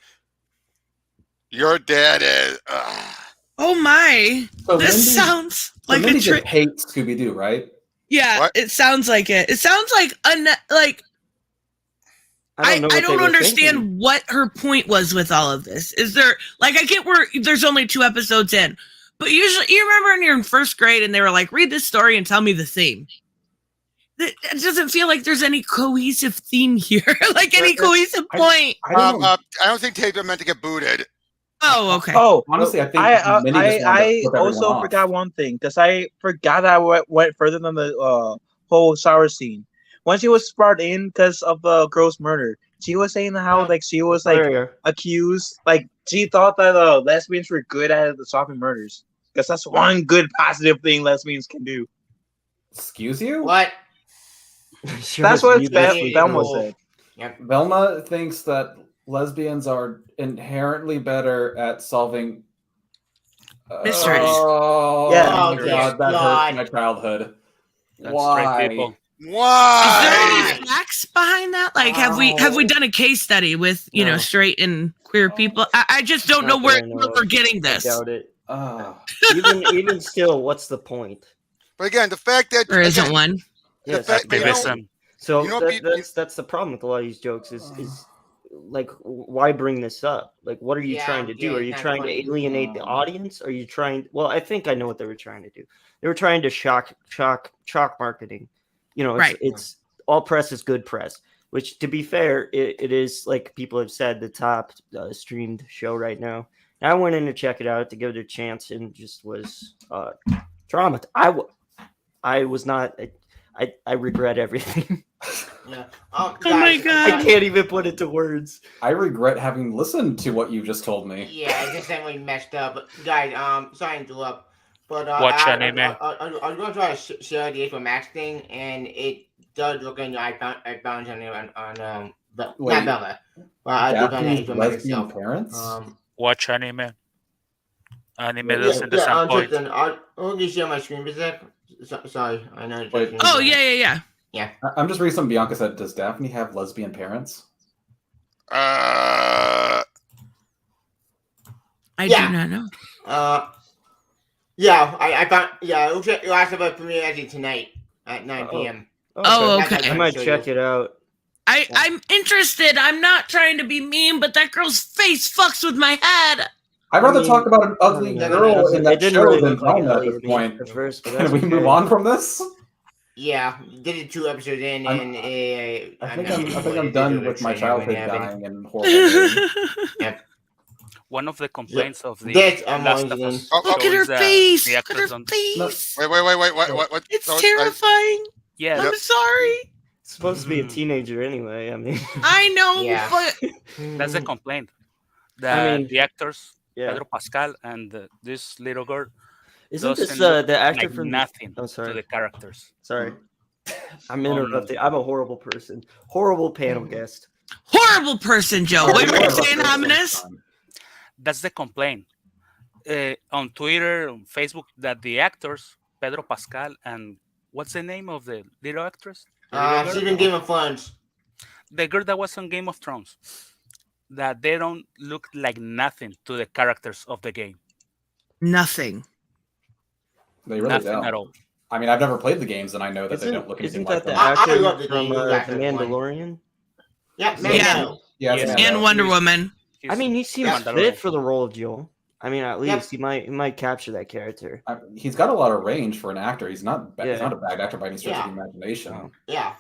Your dad is. Oh my! So this sounds like a trick. Hates Scooby-Doo, right? Yeah, it sounds like it. It sounds like I don't understand what her point was with all of this. Is there I get where there's only 2 episodes in, but usually you remember when you're in 1st grade and they were like, read this story and tell me the theme. It doesn't feel like there's any cohesive theme here, any cohesive point. I don't think Taylor meant to get booted. Oh, okay. Oh, honestly, I think I also forgot one thing because I forgot I went further than the whole shower scene. When she was brought in because of the girl's murder, she was saying how she was accused, she thought that lesbians were good at solving murders because that's one good positive thing lesbians can do. Excuse you? What? That's what Velma said. Yep. Velma thinks that lesbians are inherently better at solving mysteries. Oh, Yeah. my God, that hurts my childhood. Why? Why? Is there any facts behind that? Like, have we done a case study with straight and queer people? I just don't know where we're getting this. I doubt it. Even still, what's the point? But again, the fact that there isn't one. Yes, so that's the problem with a lot of these jokes is like, why bring this up? Like, what are you trying to do? Are you trying to alienate the audience? Are you trying? Well, I think I know what they were trying to do. They were trying to shock marketing. It's all press is good press. Which, to be fair, it is, like people have said, the top streamed show right now. And I went in to check it out to give it a chance, and just was traumatized. I was not. I regret everything. Yeah. Oh my God! I can't even put it to words. I regret having listened to what you just told me. Yeah, it's just definitely messed up. Guys, sorry to interrupt, but watch anime. I was going to try to share the HBO Max thing, and it does look in. I found something on not Velma. Japanese lesbian parents. Watch anime. Anime doesn't disappoint. I'll just share my screen for a sec. Sorry, I know. Oh yeah. Yeah. I'm just reading something Bianca said. Does Daphne have lesbian parents? I do not know. Yeah, I found. Yeah, it last about premiere actually tonight at 9 p.m. Oh, okay. I might check it out. I'm interested. I'm not trying to be mean, but that girl's face fucks with my head. I'd rather talk about an ugly girl in that show than Velma at this point. Can we move on from this? Yeah, did it 2 episodes in, and I think I'm done with my childhood dying in horrible. Yep. One of the complaints of the Last of Us look at her face. Look at her face. Wait. What? It's terrifying. Yeah. I'm sorry. It's supposed to be a teenager anyway. I mean, I know, but that's a complaint. The actors, Pedro Pascal and this little girl. Isn't this the actor like from nothing to the characters? Sorry, I'm interrupting. I'm a horrible person. Horrible panel guest. Horrible person, Joe. What were you saying, ominous? That's the complaint on Twitter, on Facebook, that the actors Pedro Pascal and what's the name of the little actress? She's in Game of Thrones. The girl that was on Game of Thrones. That they don't look like nothing to the characters of the game. Nothing. They really Nothing don't. at all. I mean, I've never played the games, and I know that they don't look anything like Isn't that them. the actor love the from game. The Mandalorian? Yeah. Yeah, And Wonder Woman. I mean, he seems fit for the role of Joel. I mean, at least he might capture that character. He's got a lot of range for an actor. He's not he's not a bad actor by any stretch of the imagination. Yeah.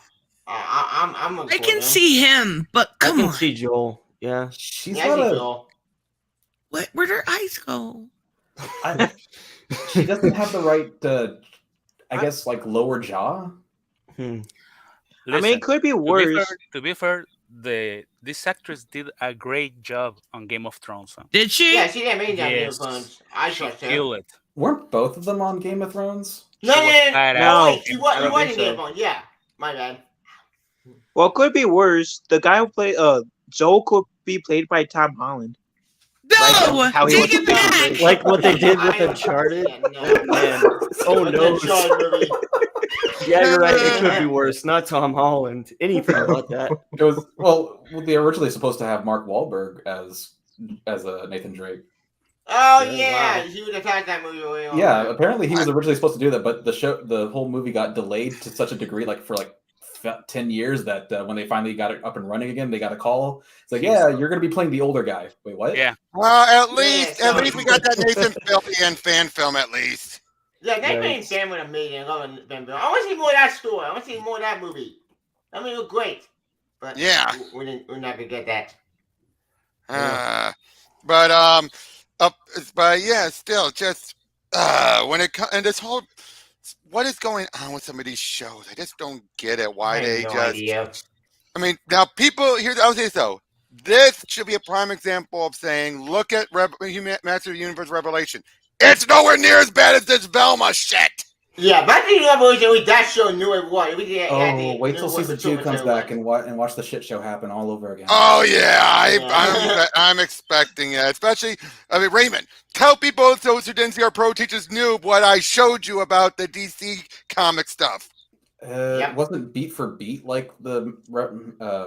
I'm I can see him, but I come can on. see Joel. Yeah. She's Yeah, got a. Joel. Where'd her eyes go? She doesn't have the right, I guess, like lower jaw. Listen, I mean, it could be worse. To be fair, this actress did a great job on Game of Thrones. Huh? Did she? Yeah, she did amazing on Game of Yes. Thrones. I She trust her. killed it. Weren't both of them on Game of Thrones? No. badass. She I was don't in think Game so. of Thrones. Yeah, my bad. Well, it could be worse. The guy who played Joel could be played by Tom Holland. No! Like, how he Take was it back! Like what they did with Uncharted. Man. Oh no. Yeah, you're right. It could be worse. Not Tom Holland. Anything about that. It was they were originally supposed to have Mark Wahlberg as Nathan Drake. Oh Yeah, wow. he was attached that movie. Yeah, apparently he was originally supposed to do that, but the whole movie got delayed to such a degree, like for 10 years, that when they finally got it up and running again, they got a call. It's like, yeah, you're going to be playing the older guy. Wait, what? Yeah. At least we got that Nathan Fillion fan film. At least. Yeah, they made Sam with amazing. I love Van Bill. I want to see more of that story. I want to see more of that movie. That movie looked great. But Yeah. we're not gonna get that. But yeah, still just when it comes and this whole what is going on with some of these shows? I just don't get it. Why they no just? idea. I mean, now people here. I'll say this though. This should be a prime example of saying, look at Master of the Universe Revelation. It's nowhere near as bad as this Velma shit. Yeah, but I think that show knew it was. Wait till season 2 comes back and watch the shit show happen all over again. Oh yeah, I'm expecting it. Especially, I mean, Raymond, tell people those who didn't see our Pro Teachers Noob what I showed you about the DC comic stuff. It wasn't beat for beat like the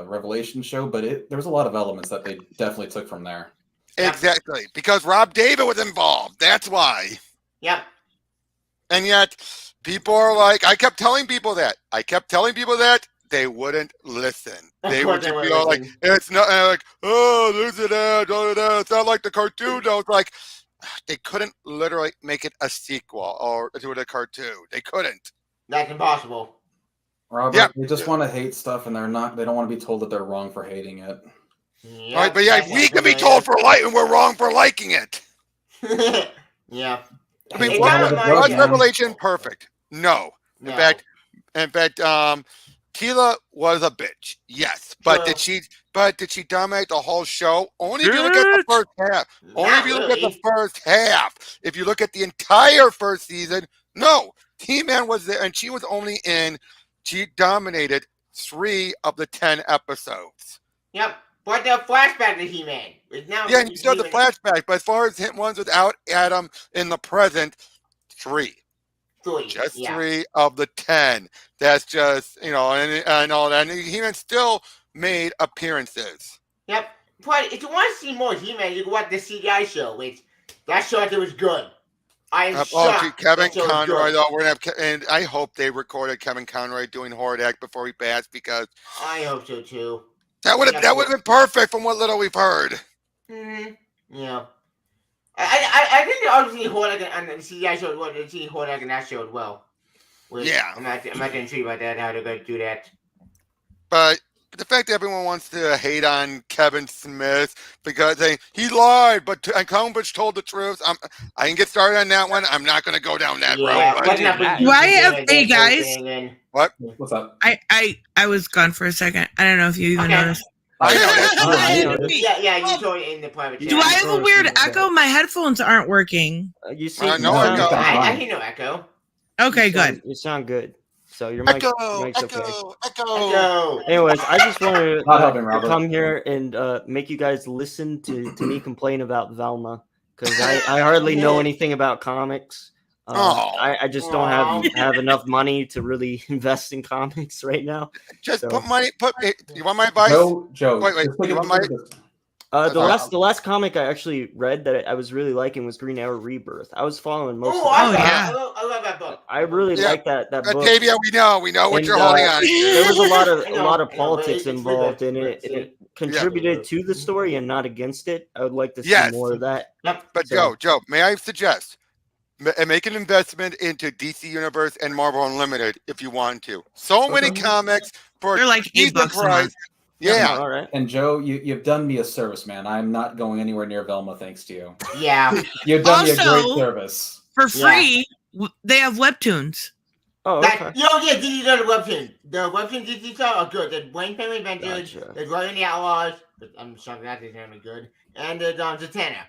Revelation show, but there was a lot of elements that they definitely took from there. Exactly, because Rob David was involved. That's why. Yep. And yet, people are like, I kept telling people that. They wouldn't listen. They would just be all like, it's not like, oh, there's an ad, it's not like the cartoon. No, it's like, they couldn't literally make it a sequel or do it a cartoon. They couldn't. That's impossible. Robert, they just want to hate stuff, and they don't want to be told that they're wrong for hating it. All right, but we can be told for liking, and we're wrong for liking it. Yeah. I mean, was Revelation perfect? No. In fact, Tila was a bitch. Yes, but did she dominate the whole show? Only if you look at the first half. If you look at the entire first season, no. He-Man was there, and she was only in. She dominated 3 of the 10 episodes. Yep. But the flashback to He-Man. Yeah, and you still have the flashback, but as far as ones without Adam in the present, 3. Just 3 of the 10. That's just, and all that. And He-Man still made appearances. Yep. But if you want to see more He-Man, you can watch the CGI show, which that show was good. I am shocked. Kevin Conroy, though, we're gonna have, and I hope they recorded Kevin Conroy doing Hordak before he passed, because I hope so too. That would have been perfect from what little we've heard. Mm-hmm. Yeah. I think they obviously Hordak and the CGI show well. They see Hordak in that show as well. Yeah. I'm not intrigued about that. How they're going to do that. But the fact that everyone wants to hate on Kevin Smith because he lied, but Combridge told the truth. I can get started on that one. I'm not going to go down that road. Hey guys. What? What's up? I was gone for a second. I don't know if you even noticed. Yeah, you told it in the private chat. Do I have a weird echo? My headphones aren't working. You see, no echo. I hear no echo. Okay, good. You sound good. So your mic's okay. Echo. Anyways, I just wanted to come here and make you guys listen to me complain about Velma, because I hardly know anything about comics. I just don't have enough money to really invest in comics right now. Just put money. You want my advice? No, Joe. Wait. You want my? The last comic I actually read that I was really liking was Green Arrow Rebirth. I was following most of it. I love that book. I really like that book. Octavia, we know what you're holding on to. There was a lot of politics involved in it. It contributed to the story and not against it. I would like to see more of that. But Joe, may I suggest make an investment into DC Universe and Marvel Unlimited if you want to. So many comics for they're like $8 price. Yeah. All right. And Joe, you've done me a service, man. I'm not going anywhere near Velma thanks to you. Yeah. You've done me a great service. For free, they have webtoons. Oh, okay. DC does a webtoon. The webtoon DC stuff are good. The Wayne Family Adventures, the Royal the Outlaws, I'm shocked that is going to be good, and the Zatanna.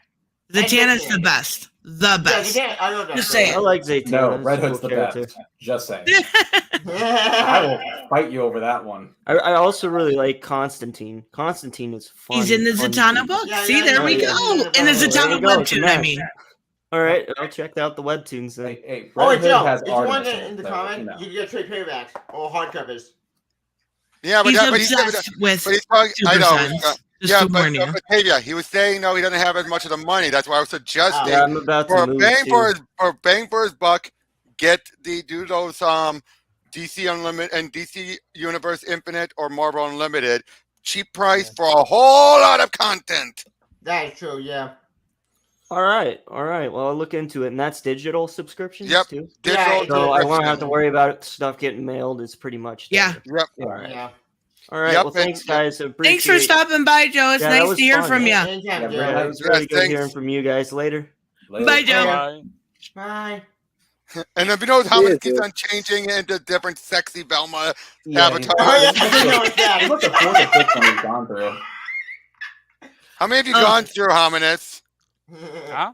Zatanna's the best. The best. Yeah, I love that. Just say it. I like Zatanna. No, Red Hood's the best. Just saying. I will fight you over that one. I also really like Constantine. Constantine is fun. He's in the Zatanna book. See, there we go. In the Zatanna webtoon, I mean. All right, I'll check out the webtoons then. Hey, Joe, if you want it in the comment, you can get trade paperbacks or hardcovers. Yeah, but he's obsessed with Super Sons. But Octavia, he was saying he doesn't have as much of the money. That's why I was suggesting I'm about to move bang for his buck, do those DC Unlimited and DC Universe Infinite or Marvel Unlimited, cheap price for a whole lot of content. That is true, yeah. All right. Well, I'll look into it, and that's digital subscriptions too. Digital. So I won't have to worry about stuff getting mailed. It's pretty much Yep. All right. All right. Well, thanks, guys. Thanks for stopping by, Joe. It's nice to hear from you. It was really good hearing from you guys. Later. Bye, Joe. Bye. And if you know how it keeps on changing into different sexy Velma avatars. What's the fourth or fifth one we've gone through? How many have you gone through, Hominus? Huh?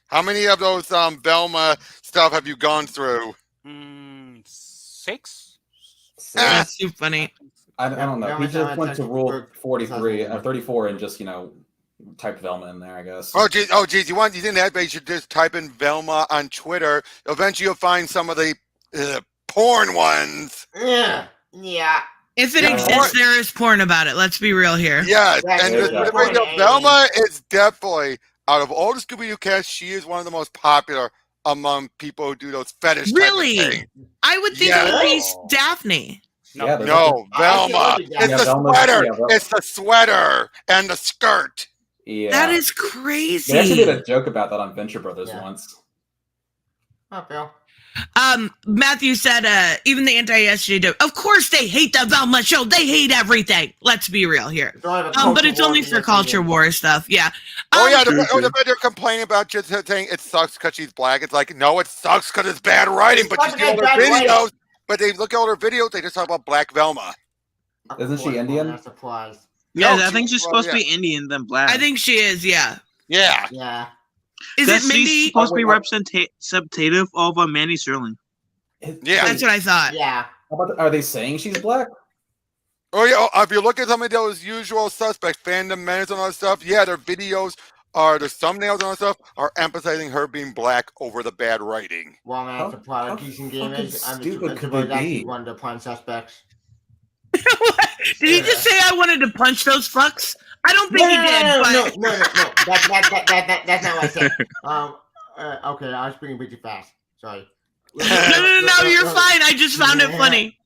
How many of those Velma stuff have you gone through? 6. That's too funny. I don't know. He just went to Rule 43, 34, and just typed Velma in there, I guess. Oh geez, you think that? But you should just type in Velma on Twitter. Eventually, you'll find some of the porn ones. Yeah. If it exists, there is porn about it. Let's be real here. Yes, and Velma is definitely, out of all the Scooby-Doo cast, she is one of the most popular among people who do those fetish. Really? Type of thing. I would think it would be Daphne. No, Velma. It's the sweater. It's the sweater and the skirt. Yeah. That is crazy. They actually did a joke about that on Venture Brothers once. Oh, Phil. Matthew said, even the anti-SJW, of course they hate the Velma show. They hate everything. Let's be real here. But it's only for culture war stuff. Yeah. They're complaining about just saying it sucks because she's black. It's like, no, it sucks because it's bad writing. But you see all their videos. But they look at all their videos. They just talk about Black Velma. Isn't she Indian? Yeah, I think she's supposed to be Indian than black. I think she is. Yeah. Yeah. Is it Mindy? She's supposed to be representative of Mandy Sterling. Yeah, that's what I thought. Yeah. Are they saying she's black? Oh yeah. If you look at some of those usual suspects, Fandom Menace and all that stuff, yeah, their videos their thumbnails and all that stuff are emphasizing her being black over the bad writing. Well, man, the product using gamers. Stupid could they be? One of the prime suspects. Did he just say I wanted to punch those fucks? I don't think he did. No. That's not what I said. Okay, I was speaking pretty fast. Sorry. No, you're fine. I just found it funny.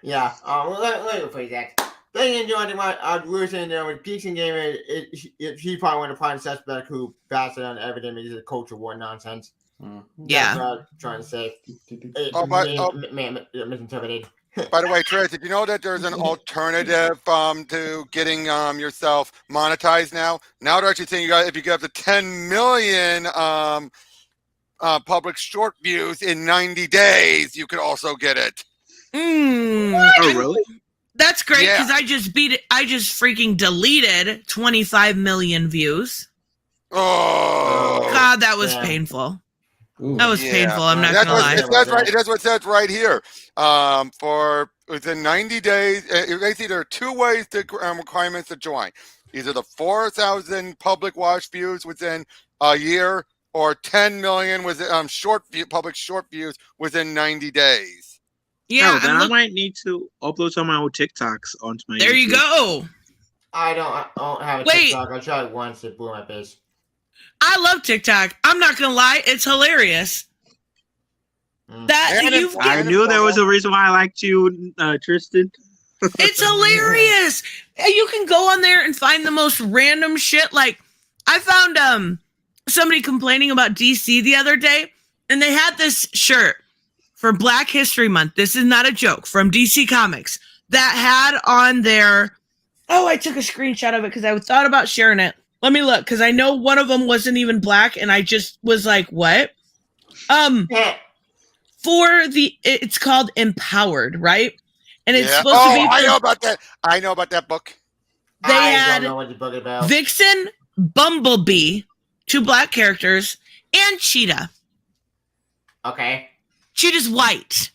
Yeah. Let me rephrase that. They enjoyed what we were saying there with Geeks and Gamers. He's probably one of the prime suspects who passed it on everything because of culture war nonsense. Yeah. That's what I'm trying to say. Misinterpreted. By the way, Trish, did you know that there's an alternative to getting yourself monetized now? Now they're actually saying if you get up to 10 million public short views in 90 days, you could also get it. Oh, really? That's great because I just beat it. I just freaking deleted 25 million views. Oh, God, that was painful. That was painful. I'm not gonna lie. That's what it says right here. For within 90 days, basically there are two ways to requirements to join. Either the 4,000 public watch views within a year, or 10 million with public short views within 90 days. Yeah, then I might need to upload some of my old TikToks onto my. There YouTube. you go. I don't have a TikTok. I tried it once. It blew my face. I love TikTok. I'm not gonna lie, it's hilarious. I knew there was a reason why I liked you, Tristan. It's hilarious. You can go on there and find the most random shit. Like, I found somebody complaining about DC the other day, and they had this shirt for Black History Month. This is not a joke, from DC Comics, that had on there. Oh, I took a screenshot of it because I thought about sharing it. Let me look, because I know one of them wasn't even black, and I just was like, what? It's called Empowered, right? And it's supposed to be. I know about that. I know about that book. They had Vixen, Bumblebee, 2 black characters, and Cheetah. Okay. Cheetah's white.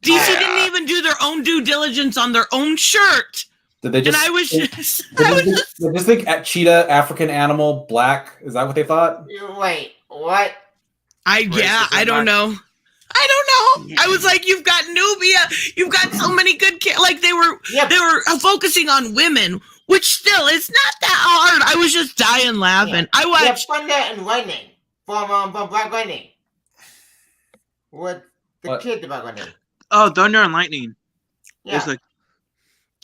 DC didn't even do their own due diligence on their own shirt. Did they just? And I was just. They just think Cheetah, African animal, black. Is that what they thought? Wait, what? I don't know. I was like, you've got Nubia, you've got so many good kids. Like they were focusing on women, which still is not that hard. I was just dying laughing. Yeah. I watched Thunder and Lightning from Black Lightning. What the kid about Lightning? Oh, Thunder and Lightning. Yeah. Like,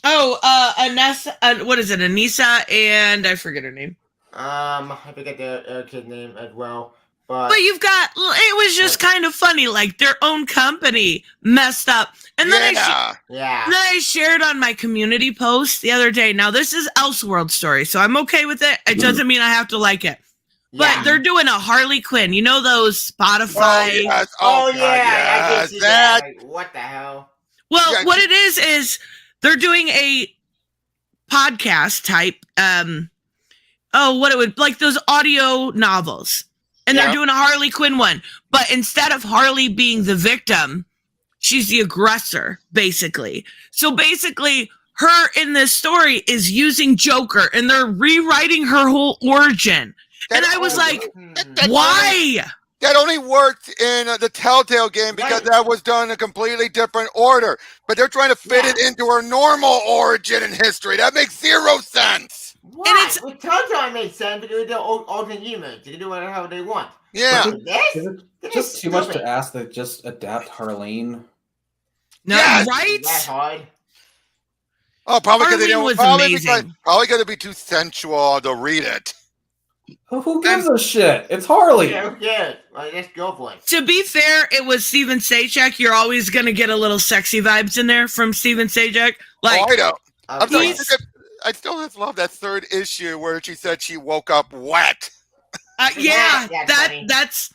Anessa. What is it? Anissa and I forget her name. I forget the kid's name as well. But you've got, it was just kind of funny, like their own company messed up. And then I shared on my community post the other day. Now, this is Elseworld story, so I'm okay with it. It doesn't mean I have to like it. But they're doing a Harley Quinn. You know those Spotify? I did see that. Like, what the hell? Well, what it is they're doing a podcast type, like those audio novels. And they're doing a Harley Quinn one. But instead of Harley being the victim, she's the aggressor, basically. So basically, her in this story is using Joker, and they're rewriting her whole origin. And I was like, why? That only worked in the Telltale game because that was done in a completely different order. But they're trying to fit it into her normal origin and history. That makes zero sense. What? With Telltale made sense because they're alternate universe. They can do whatever they want. Yeah. Is it just too much to ask that just adapt Harleen? No, right? That's hard. Oh, probably because they Harleen don't. was Probably amazing. Probably going to be too sensual to read it. Who gives a shit? It's Harley. Yeah, who cares? Let's go for it. To be fair, it was Steven Sajak. You're always going to get a little sexy vibes in there from Steven Sajak. Like, I know. I still just love that third issue where she said she woke up wet. That's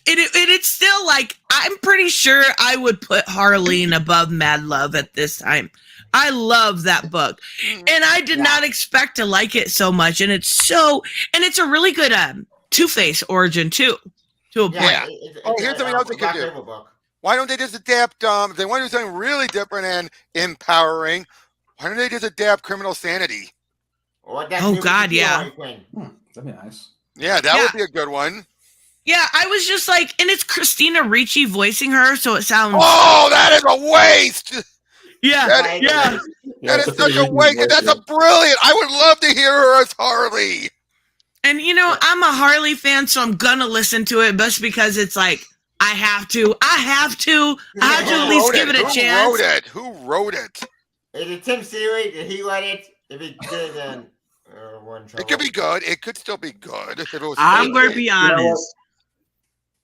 it's still like, I'm pretty sure I would put Harleen above Mad Love at this time. I love that book, and I did not expect to like it so much. And it's a really good Two-Face origin too, to a point. Yeah. Here's something else they could do. Why don't they just adapt? If they want to do something really different and empowering, why don't they just adapt Criminal Sanity? Oh God, yeah. That'd be nice. Yeah, that would be a good one. Yeah, I was just like, and it's Christina Ricci voicing her, so it sounds. Oh, that is a waste. Yeah, that is such a waste. That's a brilliant. I would love to hear her as Harley. And I'm a Harley fan, so I'm gonna listen to it just because it's like I have to at least give it a chance. Who wrote it? Is it Tim Seeley? Did he write it? If he did, then it could be good. It could still be good. If it was I'm going to be honest.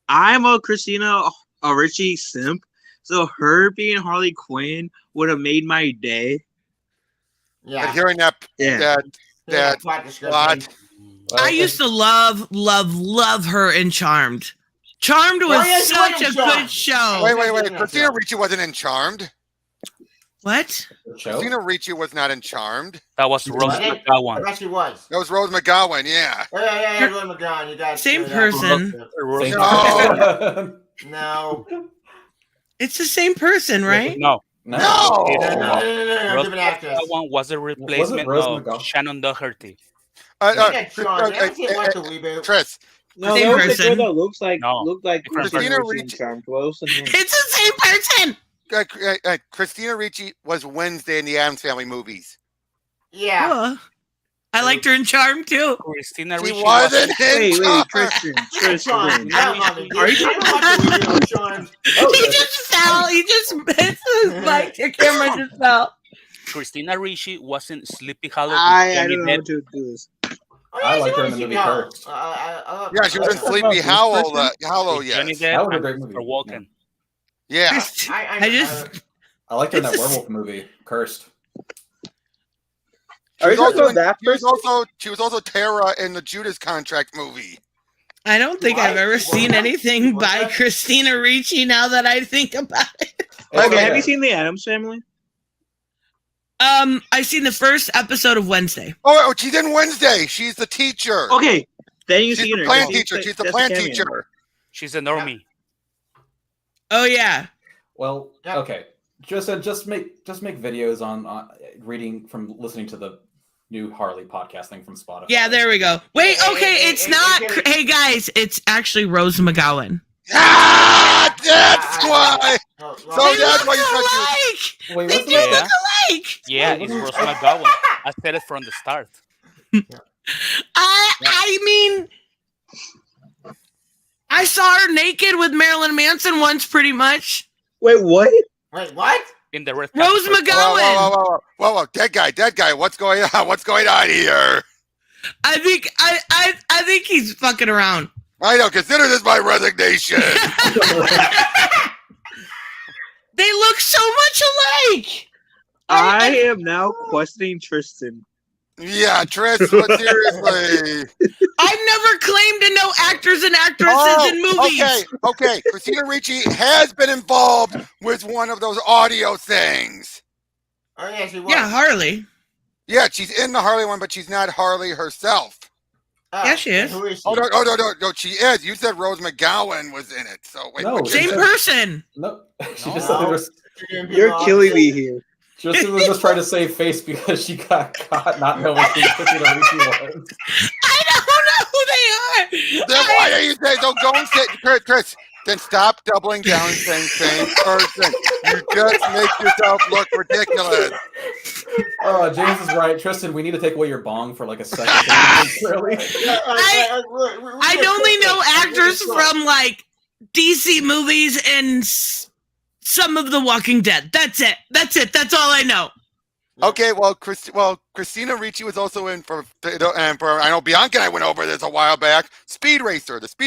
I'm a Christina Ricci simp, so her being Harley Quinn would have made my day. Yeah. But hearing that plot. I used to love her in Charmed. Charmed was such a good show. Wait. Christina Ricci wasn't in Charmed. What? Christina Ricci was not in Charmed. That was Rose McGowan. Yes, she was. That was Rose McGowan, yeah. Yeah, Rose McGowan. You got same person. No. It's the same person, right? No. No. Rose Different actress. McGowan was a replacement of Shannon Doherty. Tris. No, that was the girl that looks like Christina Ricci. It's the same person. Christina Ricci was Wednesday in the Addams Family movies. Yeah. Oh, I liked her in Charm too. Christina Ricci wasn't in Charm. Tristan. Are you He just fell. He just missed his mic. Your camera just fell. Christina Ricci wasn't Sleepy Hollow. I don't know how to do this. I like her in the movie Cursed. Yeah, she was in Sleepy Hollow. Yes, that was a great movie. For Walken. Yeah, I liked her in that werewolf movie, Cursed. She was also Tara in the Judas Contract movie. I don't think I've ever seen anything by Christina Ricci now that I think about it. Okay, have you seen The Addams Family? I seen the first episode of Wednesday. Oh, she's in Wednesday. She's the teacher. Okay, then you see her. She's the plant teacher. She's a normie. Oh yeah. Well, okay. Just make videos on listening to the new Harley podcast thing from Spotify. Yeah, there we go. Wait, okay, it's not. Hey guys, it's actually Rose McGowan. Ah, that's why. So that's why you alike. They do look alike. Yeah, it's Rose McGowan. I said it from the start. I mean, I saw her naked with Marilyn Manson once, pretty much. Wait, what? Wait, what? In the red Rose McGowan. Whoa, dead guy. What's going on? What's going on here? I think he's fucking around. I know. Consider this my resignation. They look so much alike. I am now questioning Tristan. Yeah, Tristan, seriously. I've never claimed to know actors and actresses in movies. Okay. Christina Ricci has been involved with one of those audio things. Oh, yeah, she was. Yeah, Harley. Yeah, she's in the Harley one, but she's not Harley herself. Yeah, she is. Who is she? Oh no, she is. You said Rose McGowan was in it. So wait, No, Same person. No, she No. just said there was. You're killing me here. Tristan was just trying to save face because she got caught not knowing who Christina Ricci was. I don't know who they are. Then why are you saying? Don't go and say, Chris. Then stop doubling down and saying same person. You just make yourself look ridiculous. Oh, James is right. Tristan, we need to take away your bong for like a second. Really? I only know actors from like DC movies and some of The Walking Dead. That's it. That's all I know. Okay, well, Christina Ricci was also in for I know Bianca and I went over this a while back. The Speed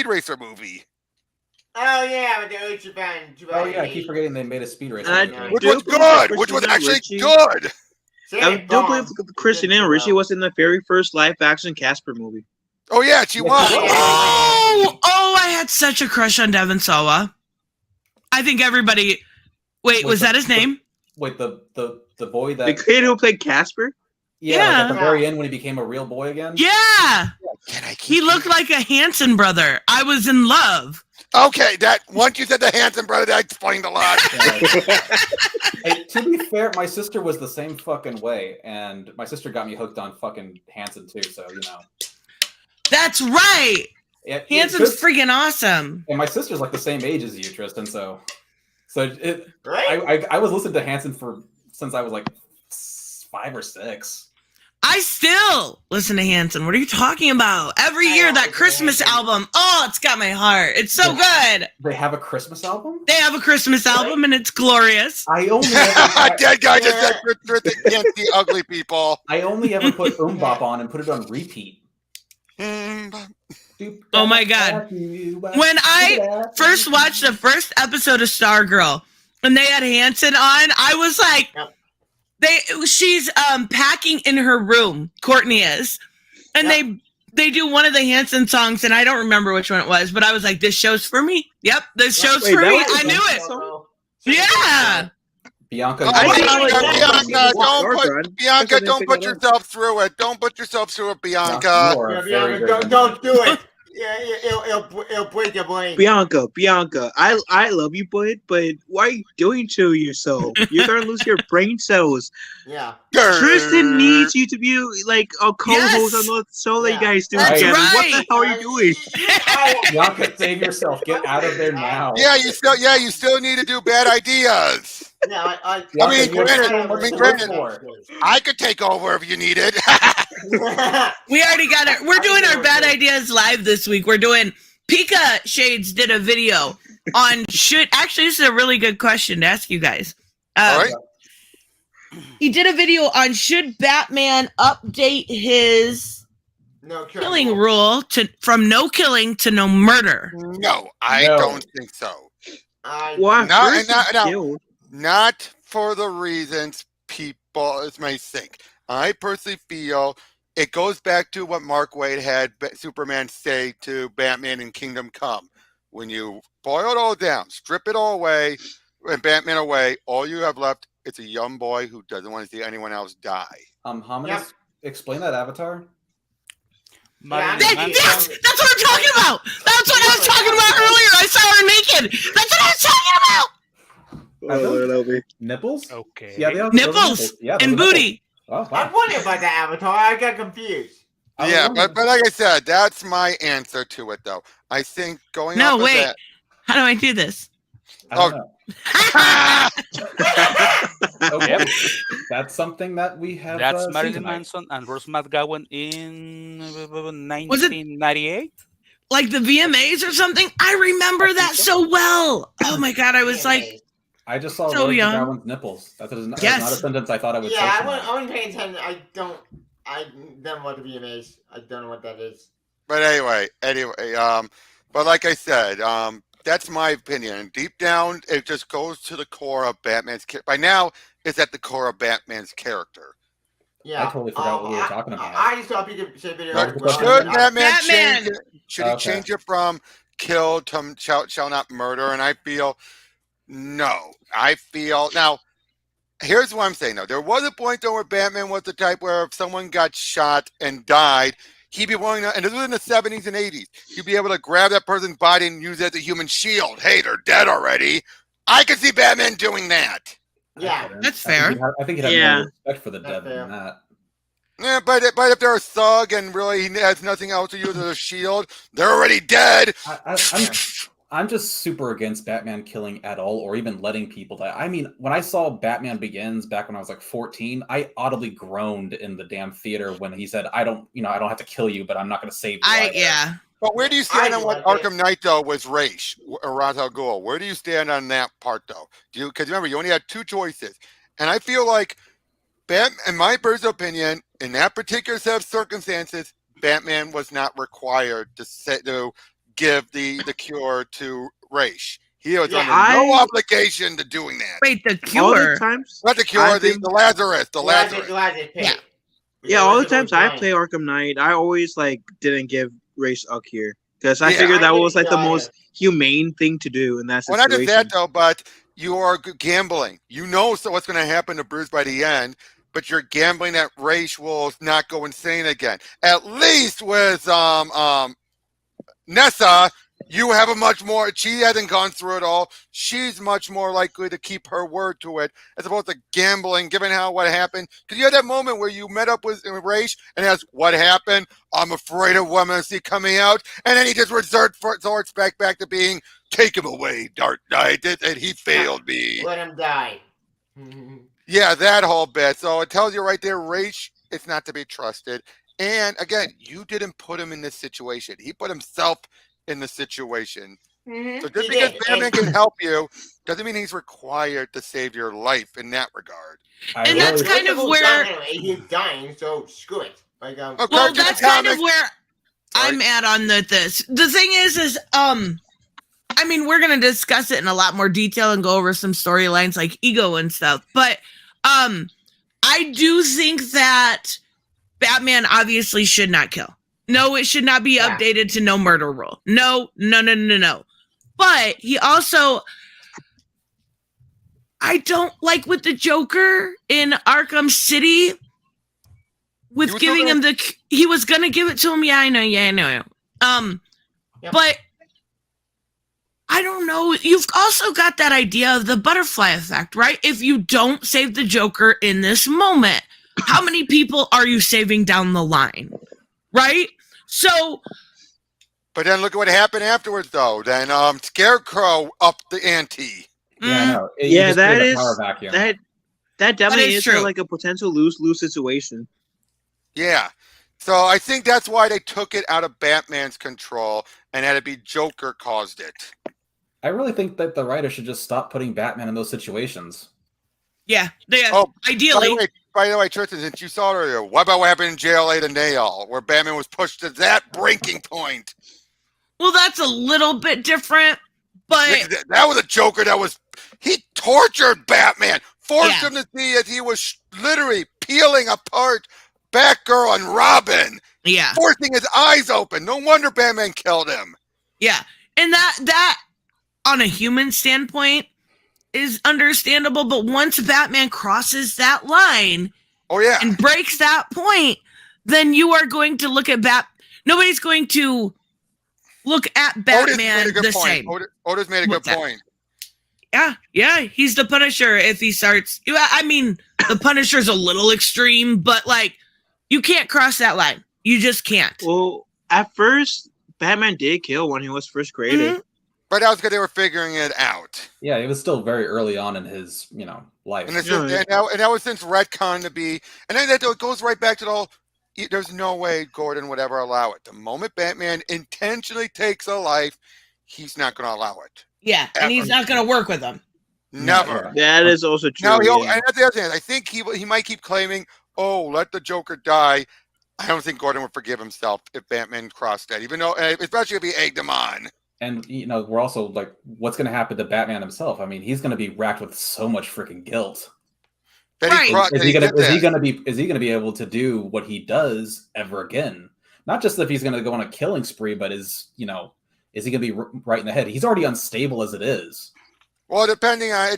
Racer movie. Oh yeah, with the Uchiban. Oh yeah, I keep forgetting they made a Speed Racer movie. Which was good. Which was actually good. I do believe Christina Ricci was in the very first live-action Casper movie. Oh yeah, she was. Oh, I had such a crush on Devon Sawa. I think everybody. Wait, was that his name? Wait, the boy that the kid who played Casper. Yeah, like at the very end when he became a real boy again. Yeah, he looked like a Hanson brother. I was in love. Okay, that once you said the Hanson brother, that explained a lot. Hey, to be fair, my sister was the same fucking way, and my sister got me hooked on fucking Hanson too. So you know. That's right. Yeah, Hanson's freaking awesome. And my sister's like the same age as you, Tristan. So right? I was listening to Hanson since I was like 5 or 6. I still listen to Hanson. What are you talking about? Every year, that Christmas album. Oh, it's got my heart. It's so good. They have a Christmas album? They have a Christmas album, and it's glorious. I only dead guy just said can't see ugly people. I only ever put Bop on and put it on repeat. Oh my god. When I first watched the first episode of Stargirl and they had Hanson on, I was like, she's packing in her room, Courtney is, and they do one of the Hanson songs, and I don't remember which one it was, but I was like, this show's for me. Yep, this show's for me. I knew it. Yeah. Bianca, don't put yourself through it. Don't put yourself through it, Bianca. Don't do it. Yeah, it'll break your brain. Bianca, I love you, but why are you doing to yourself? You're gonna lose your brain cells. Yeah. Tristan needs you to be like a co-host on the show that you guys do together. Right. What the hell are you doing? Bianca, save yourself. Get out of there now. Yeah, you still need to do bad ideas. Yeah, I mean, granted, I could take over if you needed. We already got it. We're doing our bad ideas live this week. We're doing Pika Shades did a video on actually this is a really good question to ask you guys. All right. He did a video on should Batman update his killing rule from no killing to no murder? No, I don't think so. Not for the reasons people may think. I personally feel it goes back to what Mark Waid had Superman say to Batman in Kingdom Come. When you boil it all down, strip it all away, and Batman away, all you have left is a young boy who doesn't want to see anyone else die. Hominis, explain that Avatar. Yes, that's what I'm talking about. That's what I was talking about earlier. I saw her naked. That's what I was talking about. Nipples? Okay. Yeah, they have nipples and booty. Oh, wow. I wondered about the Avatar. I got confused. Yeah, but like I said, that's my answer to it, though. I think going. No, wait. How do I do this? Okay. That's something that we have. That's Marilyn Manson and Rose McGowan in 1998. Like the VMAs or something? I remember that so well. Oh my god, I was like. I just saw so Rose young. McGowan's nipples. That's not a sentence I thought I would say. Yeah, I wouldn't pay attention. I don't watch the VMAs. I don't know what that is. But anyway, but like I said, that's my opinion. Deep down, it just goes to the core of Batman's character. By now, it's at the core of Batman's character. Yeah, I totally forgot what we were talking about. I just saw people say video. Should Batman change it? Should he change it from kill to shall not murder? And I feel no. I feel now. Here's what I'm saying though. There was a point though where Batman was the type where if someone got shot and died, he'd be willing to, and this was in the 70s and 80s, he'd be able to grab that person's body and use it as a human shield. Hey, they're dead already. I could see Batman doing that. Yeah, that's fair. I think he'd have more respect for the dead than that. Yeah, but if they're a thug and really he has nothing else to use as a shield, they're already dead. I'm just super against Batman killing at all, or even letting people die. I mean, when I saw Batman Begins back when I was like 14, I audibly groaned in the damn theater when he said, "I don't have to kill you, but I'm not going to save you." Yeah. But where do you stand on what Arkham Knight though was Ra's al Ghul? Where do you stand on that part though? Because remember, you only had two choices, and I feel like in my personal opinion, in that particular set of circumstances, Batman was not required to give the cure to Ra's. He was under no obligation to doing that. Wait, the cure? All the times, not the cure, the Lazarus. Yeah, all the times I play Arkham Knight, I always didn't give Ra's a cure because I figured that was the most humane thing to do in that situation. Well, not just that though, but you are gambling. You know what's going to happen to Bruce by the end, but you're gambling that Ra's will not go insane again. At least with Nessa, you have a much more. She hasn't gone through it all. She's much more likely to keep her word to it, as opposed to gambling. Given what happened, because you had that moment where you met up with Ra's and asked, "What happened? I'm afraid of what I'm going to see coming out," and then he just resorts back to being, "Take him away, Dark Knight," and he failed me. Let him die. Yeah, that whole bit. So it tells you right there, Ra's is not to be trusted. And again, you didn't put him in this situation. He put himself in the situation. So just because Batman can help you doesn't mean he's required to save your life in that regard. And that's kind of where he's dying, so screw it. Well, that's kind of where I'm at on this. The thing is I mean, we're gonna discuss it in a lot more detail and go over some storylines like Ego and stuff. But I do think that Batman obviously should not kill. No, it should not be updated to no murder rule. No. But he also, I don't like with the Joker in Arkham City with giving him he was gonna give it to him. Yeah, I know. But I don't know. You've also got that idea of the butterfly effect, right? If you don't save the Joker in this moment, how many people are you saving down the line? Right? So. But then look at what happened afterwards, though. Then Scarecrow upped the ante. Yeah, I know. That is that definitely is like a potential lose-lose situation. Yeah. So I think that's why they took it out of Batman's control and had it be Joker caused it. I really think that the writer should just stop putting Batman in those situations. Yeah. Ideally. By the way, Tristan, since you saw it earlier, what about what happened in JLA to Nail, where Batman was pushed to that breaking point? Well, that's a little bit different, but that was a Joker he tortured Batman, forced him to see as he was literally peeling apart Batgirl and Robin. Yeah. Forcing his eyes open. No wonder Batman killed him. Yeah. And that on a human standpoint is understandable, but once Batman crosses that line and breaks that point, then you are going to look at nobody's going to look at Batman the same. Otis made a good point. Yeah, he's the Punisher if he starts. I mean, the Punisher's a little extreme, but you can't cross that line. You just can't. Well, at first, Batman did kill when he was first created. Mm-hmm. But that was because they were figuring it out. Yeah, it was still very early on in his, life. And that was since retcon to be, and then it goes right back to the whole. There's no way Gordon would ever allow it. The moment Batman intentionally takes a life, he's not going to allow it. Yeah, and he's not going to work with them. Never. That is also true. And that's the other thing. I think he might keep claiming, let the Joker die. I don't think Gordon would forgive himself if Batman crossed that, even though, especially if he egged him on. And, we're also what's going to happen to Batman himself? I mean, he's going to be racked with so much freaking guilt. Right. Is he going to be able to do what he does ever again? Not just if he's going to go on a killing spree, but is he going to be right in the head? He's already unstable as it is. Well, it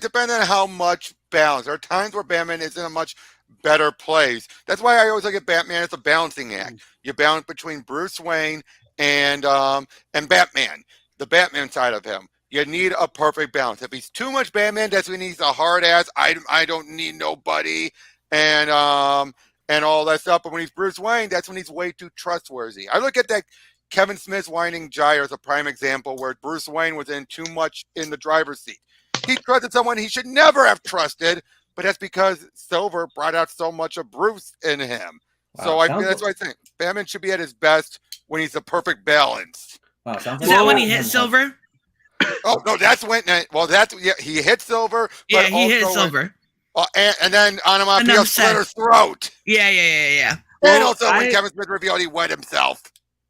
depends on how much balance. There are times where Batman is in a much better plays. That's why I always look at Batman as a balancing act. You balance between Bruce Wayne and Batman, the Batman side of him. You need a perfect balance. If he's too much Batman, that's when he's a hard ass. I don't need nobody and all that stuff. But when he's Bruce Wayne, that's when he's way too trustworthy. I look at that Kevin Smith's Whining Gyre as a prime example where Bruce Wayne was in too much in the driver's seat. He trusted someone he should never have trusted, but that's because Silver brought out so much of Bruce in him. Wow, so that's why I think Batman should be at his best when he's the perfect balance. Wow, is that when he hit Silver? Oh no, that's when. Well, he hit Silver. Yeah, he hit Silver. And then Onomatopoeia slit her throat. Yeah. And also when Kevin Smith revealed he wet himself.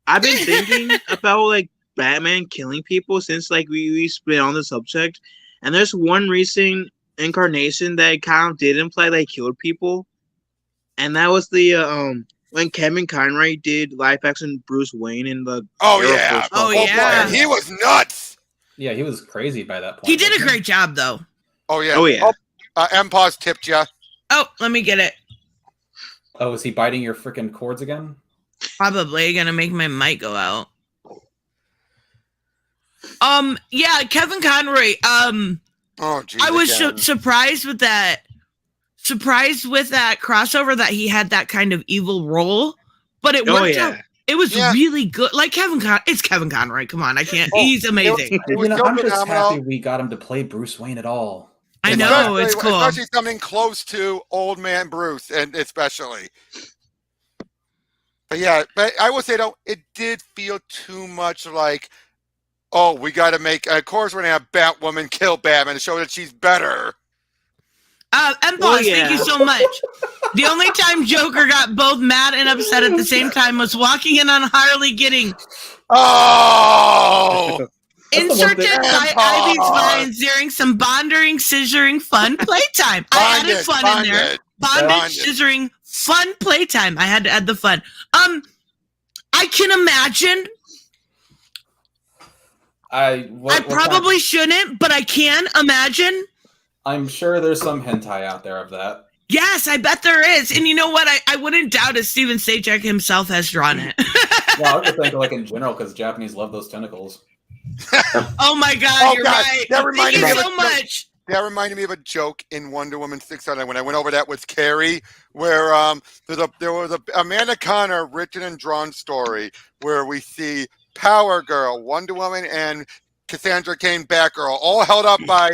I've been thinking about like Batman killing people since like we've been on the subject, and there's one recent incarnation that kind of did imply they killed people, and that was the when Kevin Conroy did live action Bruce Wayne in the yeah, he was nuts. Yeah, he was crazy by that point. He did a great job though. Oh yeah. MPAWS tipped you. Oh, let me get it. Oh, is he biting your freaking cords again? Probably gonna make my mic go out. Yeah, Kevin Conroy. Oh, geez, I was surprised with that. Surprised with that crossover that he had that kind of evil role, but it worked out. It was really good. Like it's Kevin Conroy. Come on, I can't. He's amazing. I'm just happy we got him to play Bruce Wayne at all. I know, it's cool. Especially something close to old man Bruce, and especially. But yeah, but I will say though, it did feel too much like, oh, we got to make. Of course, we're gonna have Batwoman kill Batman to show that she's better. MPAWS, thank you so much. The only time Joker got both mad and upset at the same time was walking in on Harley getting inserted by Ivy's lines during some bonding, scissoring, fun playtime. I added fun in there. Bondage, scissoring, fun playtime. I had to add the fun. I can imagine. I probably shouldn't, but I can imagine. I'm sure there's some hentai out there of that. Yes, I bet there is. And you know what? I wouldn't doubt if Steven Sajak himself has drawn it. Well, I would think like in general, because Japanese love those tentacles. Oh my God, you're right. Thank you so much. That reminded me of a joke in Wonder Woman 600 when I went over that with Carrie, where there was a Amanda Connor written and drawn story where we see Power Girl, Wonder Woman, and Cassandra Cain Batgirl, all held up by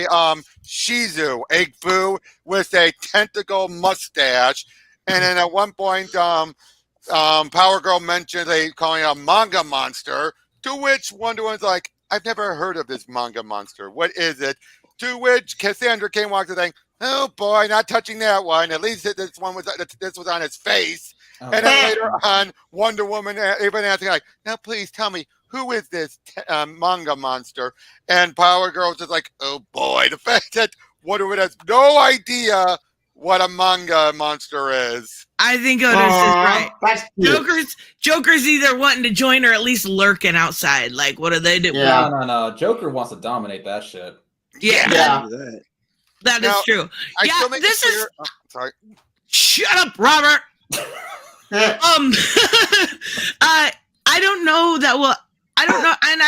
Shizu, Egg Fu, with a tentacle mustache. And then at one point, Power Girl mentioned calling it a manga monster, to which Wonder Woman's like, I've never heard of this manga monster. What is it? To which Cassandra Cain walks in saying, oh boy, not touching that one. At least this was on his face. Okay. And then later on, Wonder Woman even asking like, now please tell me, who is this manga monster? And Power Girl's just like, oh boy, the fact that Wonder Woman has no idea what a manga monster is. I think Otis is right. Joker's either wanting to join or at least lurking outside. Like, what do they do? Yeah. No. Joker wants to dominate that shit. Yeah. That is true. This is. Sorry. Shut up, Robert. I don't know that will. I don't know, and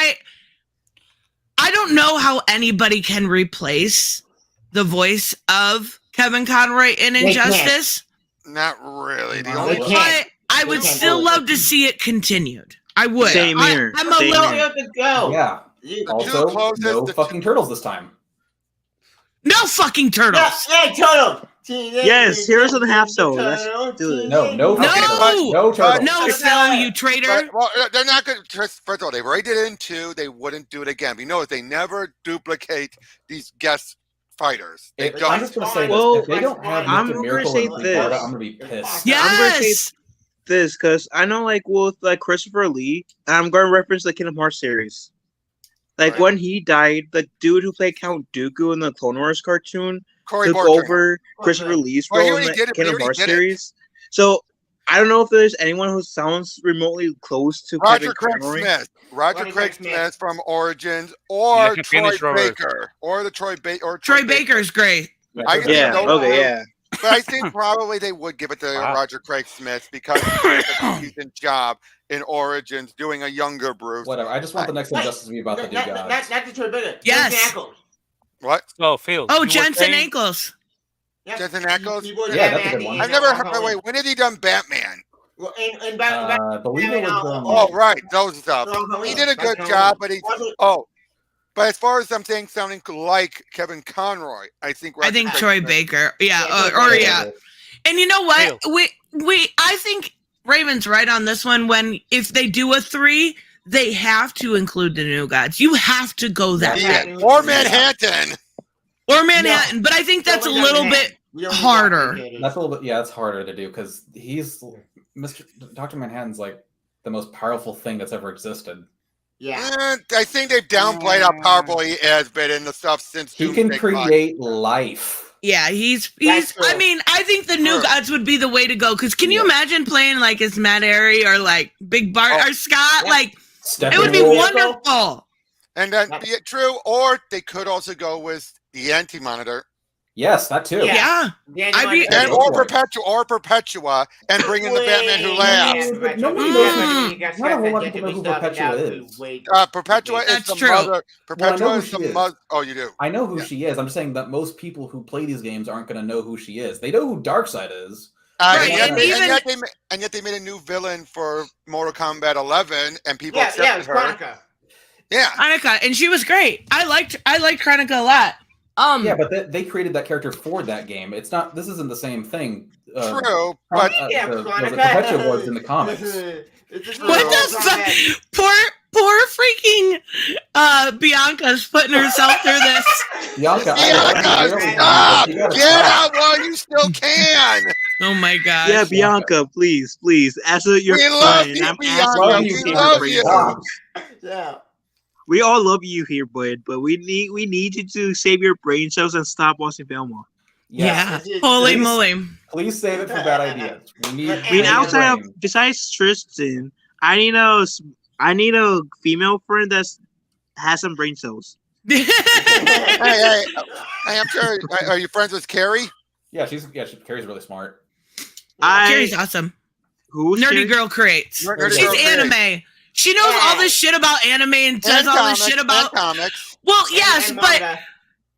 I don't know how anybody can replace the voice of Kevin Conroy in Injustice. Not really. But I would still love to see it continued. I would. Same here. I'm a little. Yeah. Also, no fucking turtles this time. No fucking turtles. Yeah, turtle. Yes, Heroes of the Half Soul. Let's do this. No turtles. No, Phil, you traitor. Well, they're not going to. First of all, they already did it in 2. They wouldn't do it again. But you know what? They never duplicate these guest fighters. I'm just going to say this. If they don't have Mr. Miracle and Florida, I'm going to be pissed. Yes. I'm going to say this because I know, like, with like Christopher Lee, I'm going to reference the Kingdom Hearts series. Like, when he died, the dude who played Count Dooku in the Clone Wars cartoon took over Christopher Lee's role in the Kingdom Hearts series. So, I don't know if there's anyone who sounds remotely close to Roger Craig Smith. Roger Craig Smith from Origins, or Troy Baker. Or the Troy Baker. Troy Baker's great. Yeah, But I think probably they would give it to Roger Craig Smith because he did a decent job in Origins doing a younger Bruce. Whatever. I just want the next Injustice to be about the new gods. That's the truth, bit. Yes. What? Oh, Phil. Oh, Jensen Ackles. Jensen Ackles? Yeah, that's a good one. I've never heard. Wait, when had he done Batman? Well, I believe it was. Oh, right, those stuff. He did a good job, but but as far as I'm saying, sounding like Kevin Conroy, I think Troy Baker. Yeah, yeah. And you know what? I think Raven's right on this one. If they do a 3, they have to include the new gods. You have to go that way. Or Manhattan. No. But I think that's a little bit harder. That's a little bit. Yeah, it's harder to do because Dr. Manhattan's like the most powerful thing that's ever existed. Yeah, I think they've downplayed how powerful he has been in the stuff since he can create life. Yeah, he's. I mean, I think the new gods would be the way to go. Because can you imagine playing like as Matt Airy or like Big Bart or Scott? Yeah. Like it would be wonderful. And then true, or they could also go with the Anti-Monitor. Yes, that too. Yeah. Or Perpetua, and bring in the Batman who laughs. Nobody knows. Not a whole lot of people know who Perpetua is. Perpetua is the mother. Perpetua is the mother. Oh, you do? I know who she is. I'm just saying that most people who play these games aren't going to know who she is. They know who Darkseid is. And yet they made a new villain for Mortal Kombat 11, and people accepted her. Kronika. Yeah, Kronika, and she was great. I liked Kronika a lot. Yeah, but they created that character for that game. It's not. This isn't the same thing. True, but Perpetua was in the comics. What the fuck? Poor freaking Bianca's putting herself through this. Bianca, stop! Get out while you still can. Oh my god. Yeah, Bianca, please. As your friend, I'm asking you. We love you. Yeah. We all love you here, bud, but we need you to save your brain cells and stop watching Velma. Yes. Yeah. Holy moly. Please save it for bad ideas. Besides Tristan, I need a female friend that has some brain cells. hey, I'm sure. Are you friends with Carrie? Yeah, Carrie's really smart. Carrie's awesome. Who's Nerdy Carrie? Girl creates. She's anime. She knows all this shit about anime and does all this shit about comics. Well, yes, but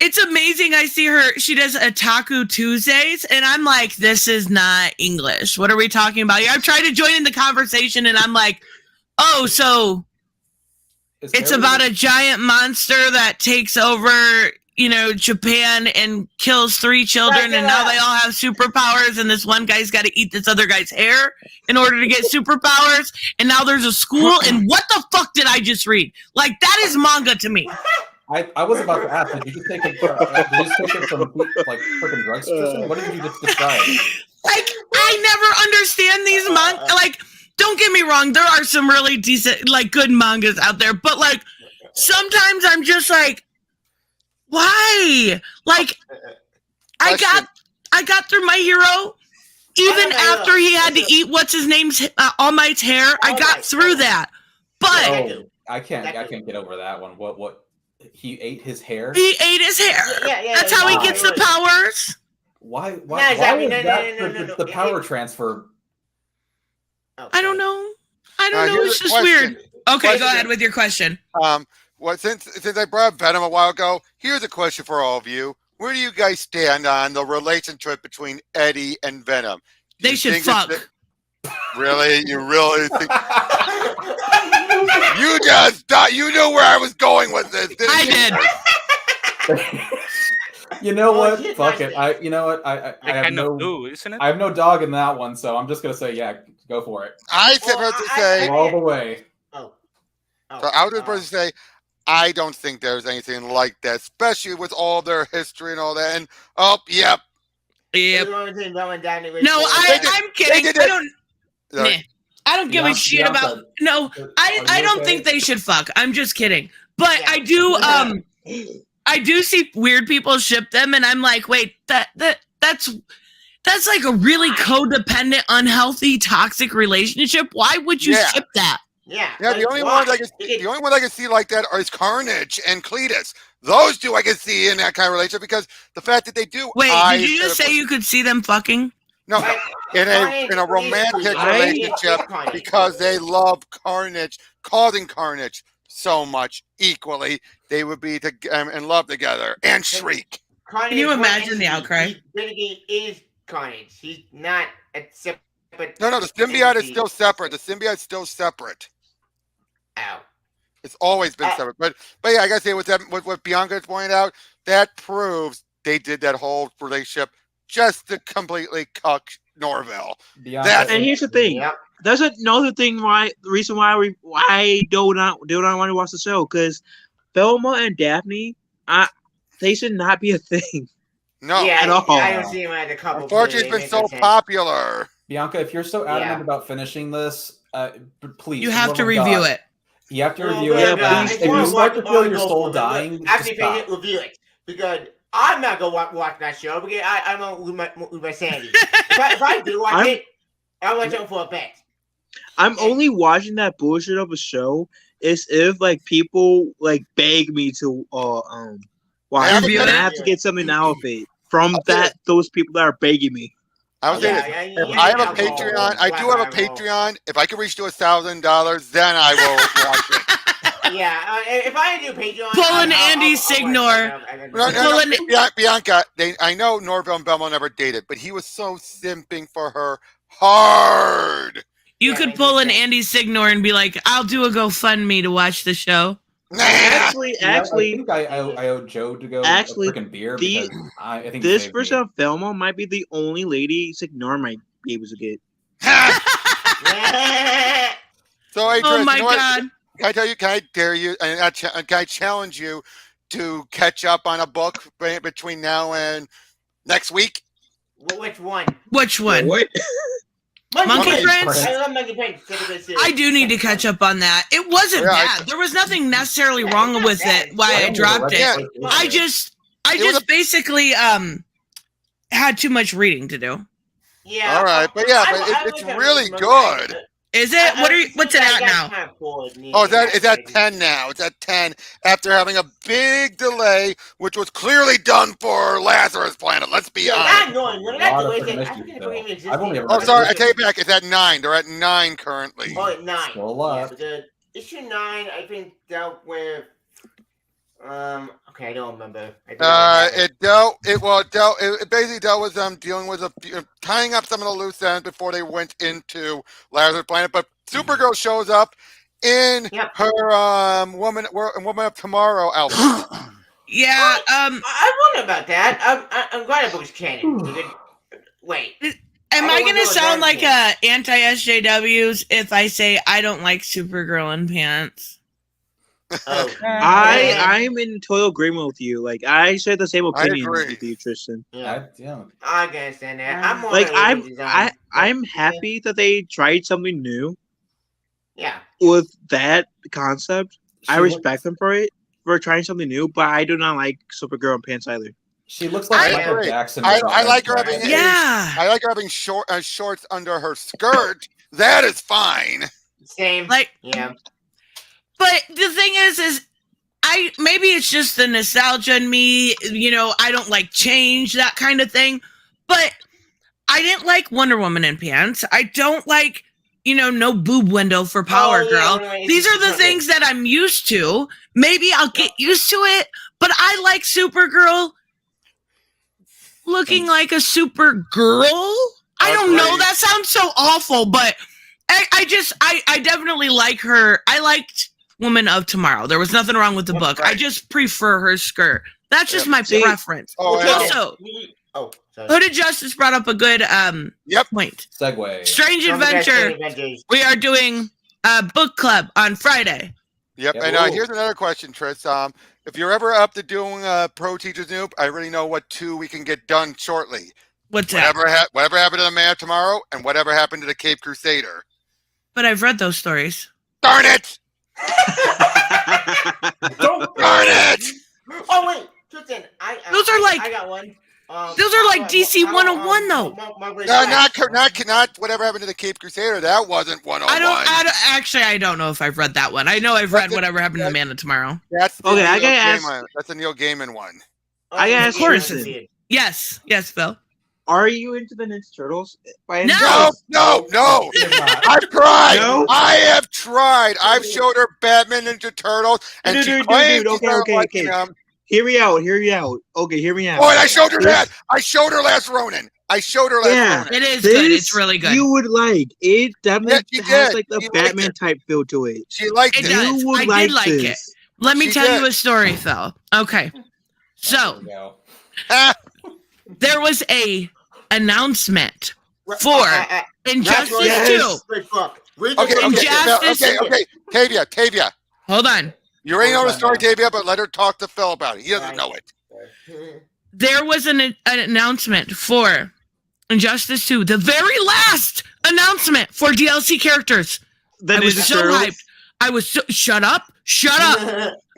it's amazing. I see her. She does Otaku Tuesdays, and I'm like, this is not English. What are we talking about here? I've tried to join in the conversation, and I'm like, oh, so it's about a giant monster that takes over, Japan and kills 3 children, and now they all have superpowers, and this one guy's got to eat this other guy's hair in order to get superpowers, and now there's a school, and what the fuck did I just read? Like, that is manga to me. I was about to ask, did you just take it from like freaking drugs, Tristan? What did you just describe? Like, I never understand these manga. Like, don't get me wrong, there are some really decent, like, good mangas out there, but like, sometimes I'm just like, why? Like, I got through My Hero, even after he had to eat what's his name's All Might's hair. I got through that, but I can't get over that one. What? He ate his hair. He ate his hair. Yeah, that's how he gets the powers. Why is that the power transfer? I don't know. It's just weird. Okay, go ahead with your question. Since I brought up Venom a while ago, here's a question for all of you. Where do you guys stand on the relationship between Eddie and Venom? They should fuck. Really? You really think? You just thought you knew where I was going with this, didn't you? I did. You know what? Fuck it. I have I have no dog in that one, so I'm just gonna say, yeah, go for it. I supposed to say all the way. So I was supposed to say, I don't think there's anything like that, especially with all their history and all that. And yep. No, I'm kidding. I don't give a shit about. No, I don't think they should fuck. I'm just kidding. But I do see weird people ship them, and I'm like, wait, that's like a really codependent, unhealthy, toxic relationship. Why would you ship that? Yeah. The only one I can see like that is Carnage and Cletus. Those two I can see in that kind of relationship because the fact that they do. Wait, did you just say you could see them fucking? No, in a romantic relationship because they love Carnage, causing carnage so much equally. They would be in love together and Shriek. Carnage Can you imagine the outcry? Renegade is Carnage. He's not a separate. No, the symbiote is still separate. The symbiote is still separate. Ow. It's always been separate. But yeah, I gotta say with what Bianca pointed out, that proves they did that whole relationship just to completely cuck Norville. And here's the thing. Yep. That's another thing the reason why I do not want to watch the show, because Velma and Daphne, they should not be a thing. No, at all. I don't see him as a couple. Unfortunately, it's been so popular. Bianca, if you're so adamant about finishing this, please. You have to review it. You have to review it. If you start to feel your soul dying, actually, review it because I'm not gonna watch that show because I'm gonna lose my sanity. if I do watch it, I'll watch it for a bet. I'm only watching that bullshit of a show is if like people like beg me to watch it. And I have to get something out of it from those people that are begging me. I was saying, I have a Patreon. I do have a Patreon. If I can reach to $1,000, then I will watch it. Yeah, if I do Patreon, pulling Andy Signor. Bianca, I know Norville and Belmo never dated, but he was so simping for her hard. You could pull an Andy Signor and be like, "I'll do a GoFundMe to watch the show." Actually, I think I owe Joe to go freaking beer because I think this version of Velma might be the only lady Signor might be able to get. So, hey, Chris, oh my God! Can I tell you? Can I dare you? And can I challenge you to catch up on a book between now and next week? Which one? Which one? What? Monkey Prince? I love Monkey Prince. I do need to catch up on that. It wasn't bad. There was nothing necessarily wrong with it. Why I dropped it. I just basically had too much reading to do. Yeah. All right, but it's really good. Is it? What's it at now? Oh, is that 10 now? It's at 10 after having a big delay, which was clearly done for Lazarus Planet. Let's be honest. Oh, sorry, I take it back. It's at 9. They're at 9 currently. Oh, at 9. Still a lot. Issue 9, I think, dealt with. Okay, I don't remember. It basically dealt with them dealing with tying up some of the loose ends before they went into Lazarus Planet. But Supergirl shows up in her Woman of Tomorrow outfit. Yeah. I wonder about that. I'm glad it was canon. Wait. Am I gonna sound like a anti-SJWs if I say I don't like Supergirl in pants? Oh. I'm in total agreement with you. Like I share the same opinion with you, Tristan. Yeah, I can understand that. I'm happy that they tried something new. Yeah. With that concept, I respect them for trying something new, but I do not like Supergirl in pants either. She looks like Michael Jackson. I like her having I like her having shorts under her skirt. That is fine. Same. Yeah. But the thing is maybe it's just the nostalgia in me, I don't like change, that kind of thing. But I didn't like Wonder Woman in pants. I don't like, no boob window for Power Girl. These are the things that I'm used to. Maybe I'll get used to it, but I like Supergirl looking like a Supergirl. I don't know. That sounds so awful, but I definitely like her. I liked Woman of Tomorrow. There was nothing wrong with the book. I just prefer her skirt. That's just my preference. Also, Hooded Justice brought up a good point. Segue. Strange Adventure. We are doing a book club on Friday. Yep. And here's another question, Tris. If you're ever up to doing Pro Teachers Noob, I already know what 2 we can get done shortly. What's that? Whatever happened to the Man of Tomorrow and whatever happened to the Cape Crusader. But I've read those stories. Darn it! Darn it! Oh wait, Tristan, those are like I got one. Those are like DC 101 though. Not whatever happened to the Cape Crusader. That wasn't 101. I don't know if I've read that one. I know I've read whatever happened to Man of Tomorrow. That's okay. I gotta ask. That's a Neil Gaiman one. I gotta ask. Of course. Yes, Phil. Are you into the Ninja Turtles? No. I've tried. No? I have tried. I've showed her Batman Ninja Turtles, and she claims okay. Hear me out. Okay, hear me out. Oh, and I showed her that. I showed her Last Ronin. Ronin. It is good. It's really good. You would like it. Definitely has like the Batman type feel to it. She liked it. I did like it. Let me tell you a story, Phil. Okay, so there was a announcement for Injustice 2. Okay. Tavia. Hold on. You already know the story, Tavia, but let her talk to Phil about it. He doesn't know it. There was an announcement for Injustice 2. The very last announcement for DLC characters. I was so hyped. Shut up.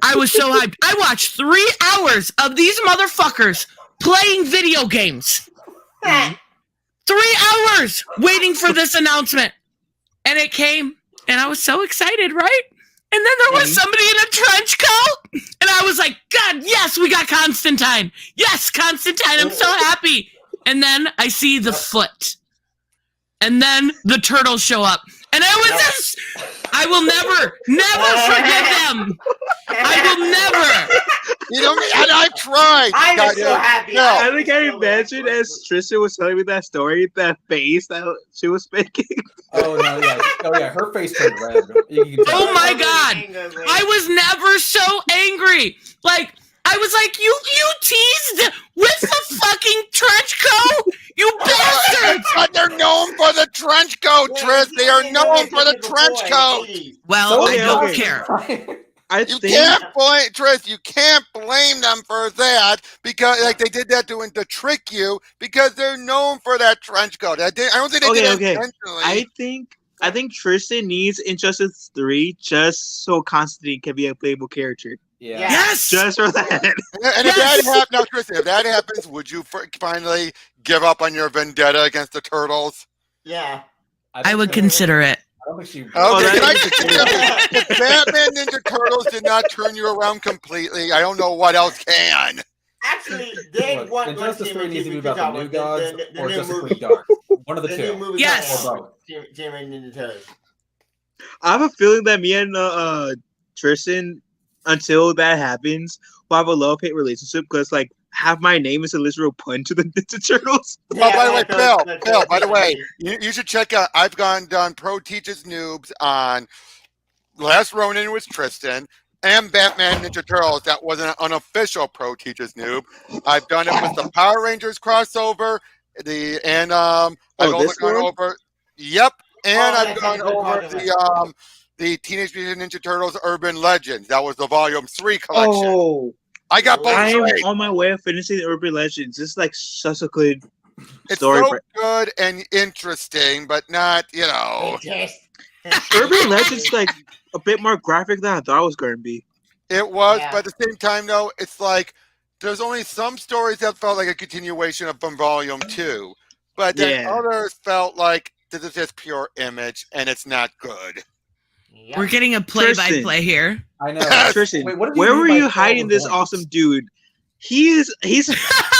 I was so hyped. I watched 3 hours of these motherfuckers playing video games. 3 hours waiting for this announcement. And it came, and I was so excited, right? And then there was somebody in a trench coat, and I was like, God, yes, we got Constantine. Yes, Constantine, I'm so happy. And then I see the foot. And then the turtles show up. And I will never forgive them. I will never. You know, and I tried. I'm so happy. I think I imagined as Tristan was telling me that story, that face that she was making. Oh yeah, her face turned red. Oh my God, I was never so angry. Like I was like, you teased with the fucking trench coat, you bastards! But they're known for the trench coat, Tris. They are known for the trench coat. Well, I don't care. Tris, you can't blame them for that because like they did that to trick you because they're known for that trench coat. I don't think they did it intentionally. I think Tristan needs Injustice 3 just so Constantine can be a playable character. Yeah. Yes. Just for that. And if that happens, now Tristan, if that happens, would you finally give up on your vendetta against the Turtles? Yeah. I would consider it. I don't think she. If Batman Ninja Turtles did not turn you around completely, I don't know what else can. Actually, they want Injustice 3 needs to be about the new gods or Justice League Dark. One of the two. Yes. Or both. I have a feeling that me and Tristan, until that happens, will have a love-hate relationship because, like, half my name is a literal pun to the Ninja Turtles. Yeah, by the way, Phil, by the way, you should check out, I've done Pro Teaches Noobs on Last Ronin with Tristan and Batman Ninja Turtles. That was an unofficial Pro Teaches Noob. I've done it with the Power Rangers crossover. I've also gone over. Yep. And I've gone over the Teenage Mutant Ninja Turtles Urban Legends. That was the Volume 3 collection. Oh, I got both. I'm on my way of finishing the Urban Legends. It's like such a good story. It's so good and interesting, but not, Urban Legends is like a bit more graphic than I thought it was going to be. It was, but at the same time, though, it's like there's only some stories that felt like a continuation from Volume 2, but then others felt like this is just pure image, and it's not good. We're getting a play-by-play here. I know. Tristan, where were you hiding this awesome dude? He's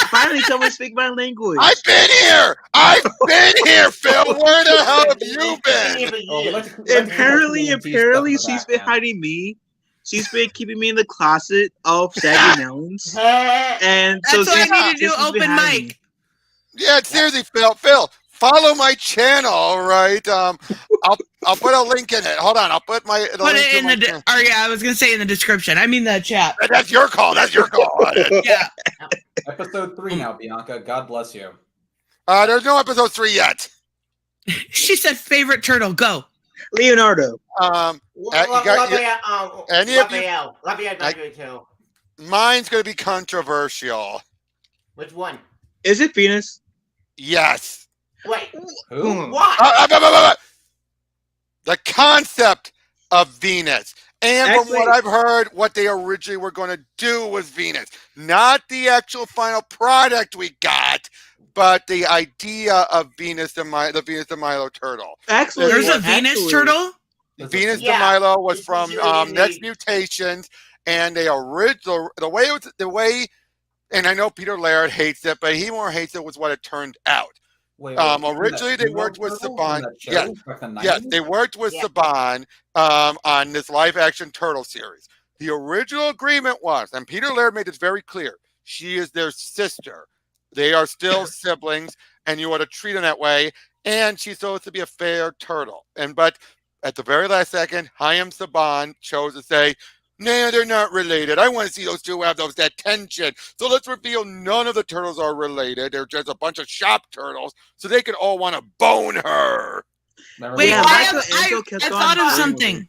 finally someone speak my language. I've been here, Phil. Where the hell have you been? Apparently, she's been hiding me. She's been keeping me in the closet of saggy nouns. And so that's why I need to do open mic. Yeah, seriously, Phil. Follow my channel, all right? I'll put a link in it. Hold on, I'll put my put it in the. I was gonna say in the description. I mean the chat. That's your call. Yeah. Episode 3 now, Bianca. God bless you. There's no episode 3 yet. She said favorite turtle. Go. Leonardo. Mine's gonna be controversial. Which one? Is it Venus? Yes. Wait. Who? What? The concept of Venus. And from what I've heard, what they originally were going to do was Venus. Not the actual final product we got, but the idea of the Venus de Milo turtle. Actually, there's a Venus turtle? Venus de Milo was from Next Mutations, and the way, and I know Peter Laird hates it, but he more hates it was what it turned out. Originally, they worked with Saban. Yes, they worked with Saban on this live-action turtle series. The original agreement was, and Peter Laird made it very clear, she is their sister. They are still siblings, and you ought to treat them that way. And she's supposed to be a fair turtle. But at the very last second, Chaim Saban chose to say, "Nah, they're not related. I want to see those two have that tension. So let's reveal none of the turtles are related. They're just a bunch of shop turtles, so they can all want to bone her." Wait, I thought of something.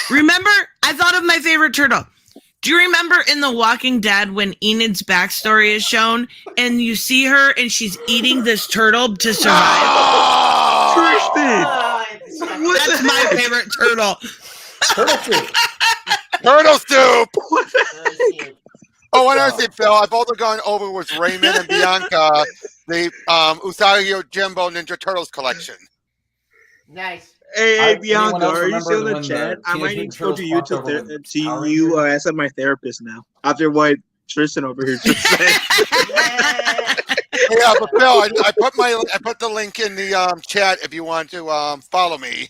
Remember, I thought of my favorite turtle. Do you remember in The Walking Dead when Enid's backstory is shown and you see her and she's eating this turtle to survive? Tristan! That's my favorite turtle. Turtle soup. Turtle soup! Oh, and I say, Phil, I've also gone over with Raymond and Bianca, the Usagi Yojimbo Ninja Turtles collection. Nice. Hey, Bianca, are you still in the chat? I might need to go to you to see you as my therapist now. After what Tristan over here just said. Yeah, but Phil, I put the link in the chat if you want to follow me.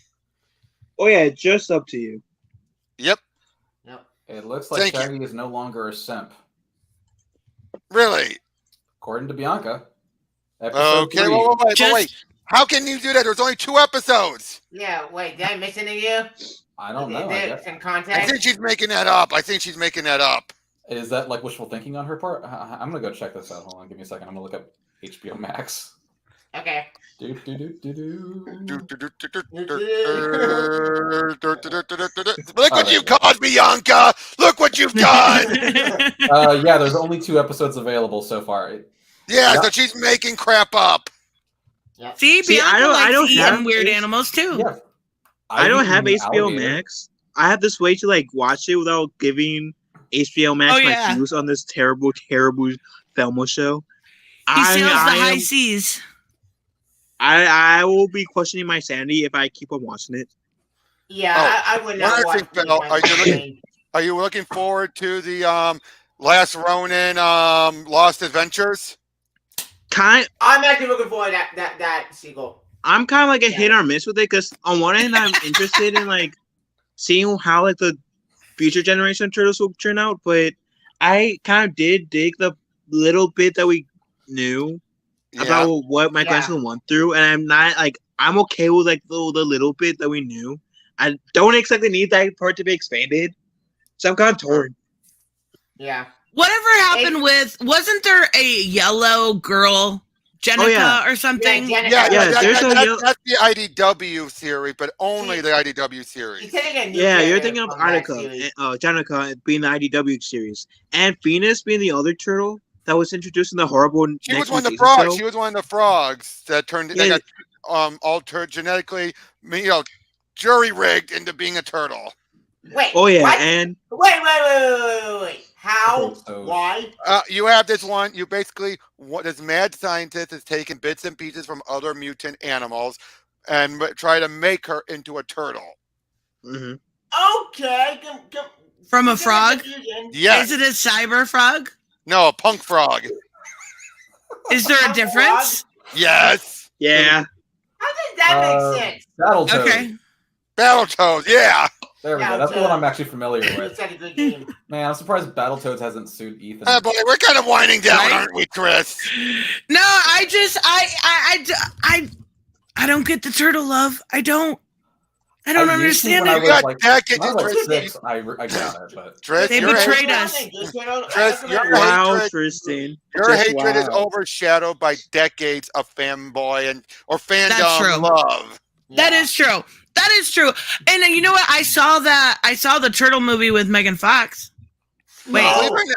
Oh yeah, just up to you. Yep. It looks like Shaggy is no longer a simp. Really? According to Bianca. Okay, wait. How can you do that? There's only 2 episodes. Yeah, wait, did I miss any of you? I don't know. I think she's making that up. Is that like wishful thinking on her part? I'm going to go check this out. Hold on, give me a second. I'm going to look up HBO Max. Okay. Look what you caused, Bianca! Look what you've done! Yeah, there's only 2 episodes available so far. Yeah, so she's making crap up. Yep. See, Bianca likes eating weird animals too. Yeah. I don't have HBO Max. I have this way to watch it without giving HBO Max my views on this terrible Velma show. He sails the high seas. I will be questioning my sanity if I keep on watching it. Yeah, I would not watch it. Are you looking forward to the Last Ronin Lost Adventures? I'm actually looking forward to that sequel. I'm kind of like a hit or miss with it because on one hand I'm interested in seeing how the future generation of turtles will turn out, but I kind of did dig the little bit that we knew about what my grandson went through, and I'm not I'm okay with the little bit that we knew. I don't exactly need that part to be expanded, so I'm kind of torn. Yeah. Whatever happened wasn't there a yellow girl, Jenica or something? That's the IDW series, but only the IDW series. You're thinking of Jenica being the IDW series, and Venus being the other turtle that was introduced in the horrible. She was one of the frogs. She was one of the frogs that they got altered genetically, jury rigged into being a turtle. Wait. Oh yeah, what? and wait. How? Why? You have this one. You basically, this mad scientist has taken bits and pieces from other mutant animals and try to make her into a turtle. Mm-hmm. Okay. From a frog? Yes. Is it a cyber frog? No, a punk frog. Is there a difference? Yes. Yeah. How does that make sense? Battletoads. Okay. Battletoads, yeah. There we go. That's the one I'm actually familiar with. Man, I'm surprised Battletoads hasn't sued Ethan. Boy, we're kind of winding down, aren't we, Chris? No, I don't get the turtle love. I don't understand it. When I was 6, I got it, but Trish, they betrayed us. Trish, Tristan. Your hatred is overshadowed by decades of fanboy or fandom love. That is true. That is true. And you know what? I saw the turtle movie with Megan Fox. Wait.